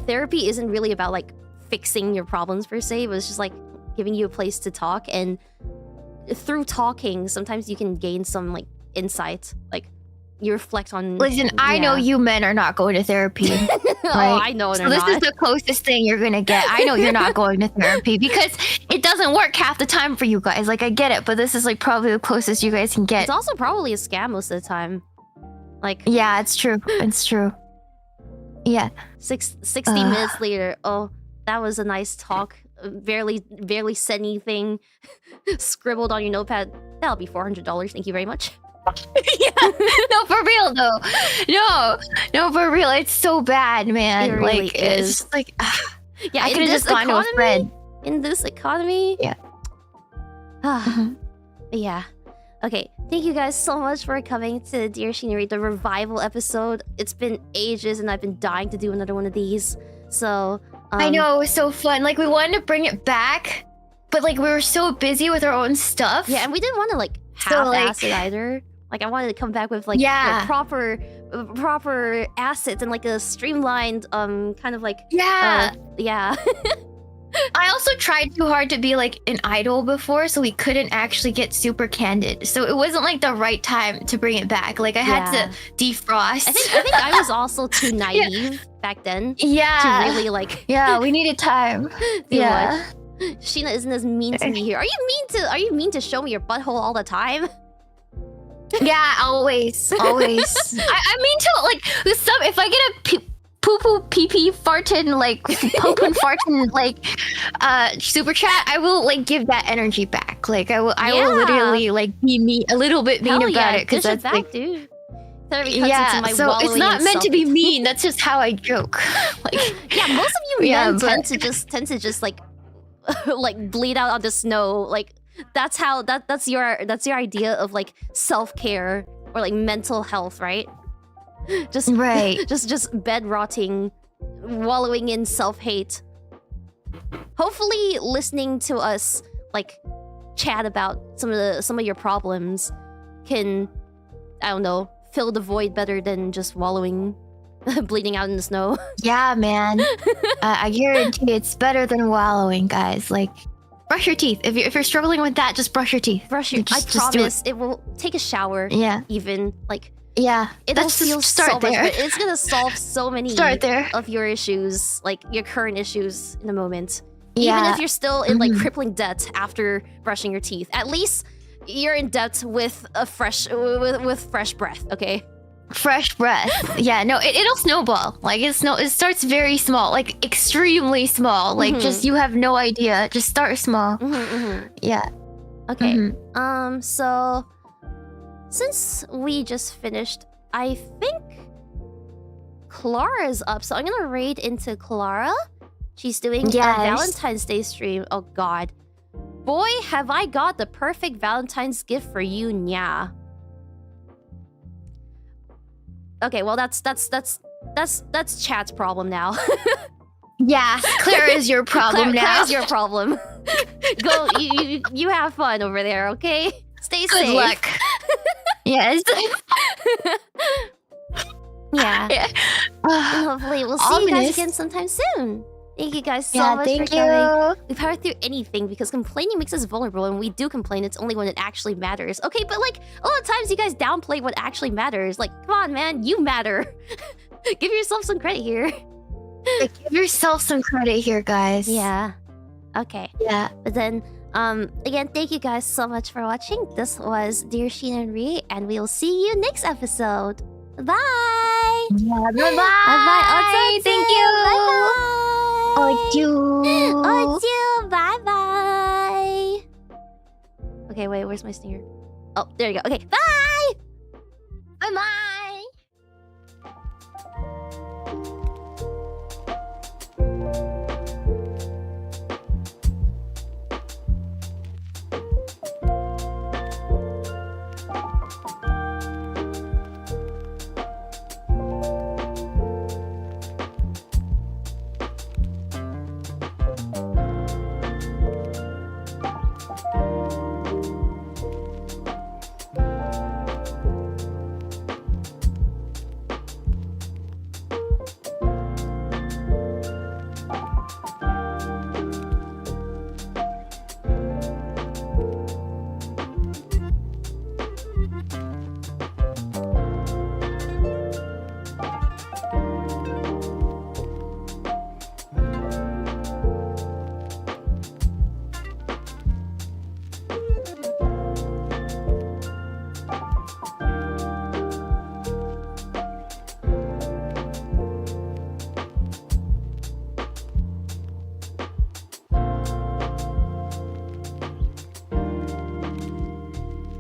therapy isn't really about like fixing your problems per se, but it's just like giving you a place to talk, and through talking, sometimes you can gain some like insight, like you reflect on. Listen, I know you men are not going to therapy. Right? Oh, I know. So this is the closest thing you're gonna get. I know you're not going to therapy because it doesn't work half the time for you guys. Like I get it, but this is like probably the closest you guys can get. It's also probably a scam most of the time. Like yeah, it's true. It's true. Yeah. 60 minutes later. Oh, that was a nice talk. Barely said anything. Scribbled on your notepad. That'll be $400. Thank you very much. Yeah, no, for real though. No, for real. It's so bad, man. It really like is. it's just like yeah, I could have just gone to a friend. In this economy, yeah. Okay, thank you guys so much for coming to Dear Shiina Rie, the revival episode. It's been ages, and I've been dying to do another one of these. So I know, it was so fun. Like we wanted to bring it back, but like we were so busy with our own stuff. Yeah, and we didn't want to like half-ass it either. Like I wanted to come back with like proper assets and like a streamlined kind of like yeah. I also tried too hard to be like an idol before, so we couldn't actually get super candid. So it wasn't like the right time to bring it back. Like I had to defrost. I think I was also too naive back then. Yeah. To really like we needed time. Yeah. Shiina isn't as mean to me here. Are you mean to show me your butthole all the time? Yeah, always. I mean to like if I get a poo-poo pee-pee fartin like poopin' fartin like super chat, I will like give that energy back. Like I will literally like be a little bit mean about it, because that's like dude. So it's not meant to be mean. That's just how I joke. Like most of you men tend to just like like bleed out on the snow. Like that's your idea of like self-care or like mental health, right? Just bed rotting, wallowing in self-hate. Hopefully listening to us like chat about some of your problems can, I don't know, fill the void better than just wallowing bleeding out in the snow. Yeah, man. I guarantee it's better than wallowing, guys. Like, brush your teeth. If you're struggling with that, just brush your teeth. I promise it will. Take a shower. Yeah. Even like. Yeah. It'll feel so much better. It's gonna solve so many of your issues, like your current issues in the moment. Yeah. Even if you're still in like crippling debt after brushing your teeth, at least you're in debt with a fresh breath. Okay. Fresh breath. Yeah, no, it'll snowball. Like it starts very small, like extremely small. Like just you have no idea. Just start small. Yeah. Okay. So since we just finished, I think Clara's up, so I'm gonna raid into Clara. She's doing a Valentine's Day stream. Oh god. Boy, have I got the perfect Valentine's gift for you, nya. Okay, well that's chat's problem now. Yeah, Clara is your problem now. Clara's your problem. Go, you have fun over there, okay? Stay safe. Good luck. Yes. Yeah. And hopefully we'll see you guys again sometime soon. Thank you guys so much for coming. We powered through anything because complaining makes us vulnerable, and when we do complain, it's only when it actually matters. Okay, but like a lot of times you guys downplay what actually matters. Like, come on, man, you matter. Give yourself some credit here. Give yourself some credit here, guys. Yeah. Okay. Yeah. But then, again, thank you guys so much for watching. This was Dear Shiina and Rie, and we will see you next episode. Bye. Yeah, bye-bye. Bye-bye. Thank you. Bye-bye. Oju. Bye-bye. Okay, wait, where's my stinger? Oh, there you go. Okay, bye. Bye-bye.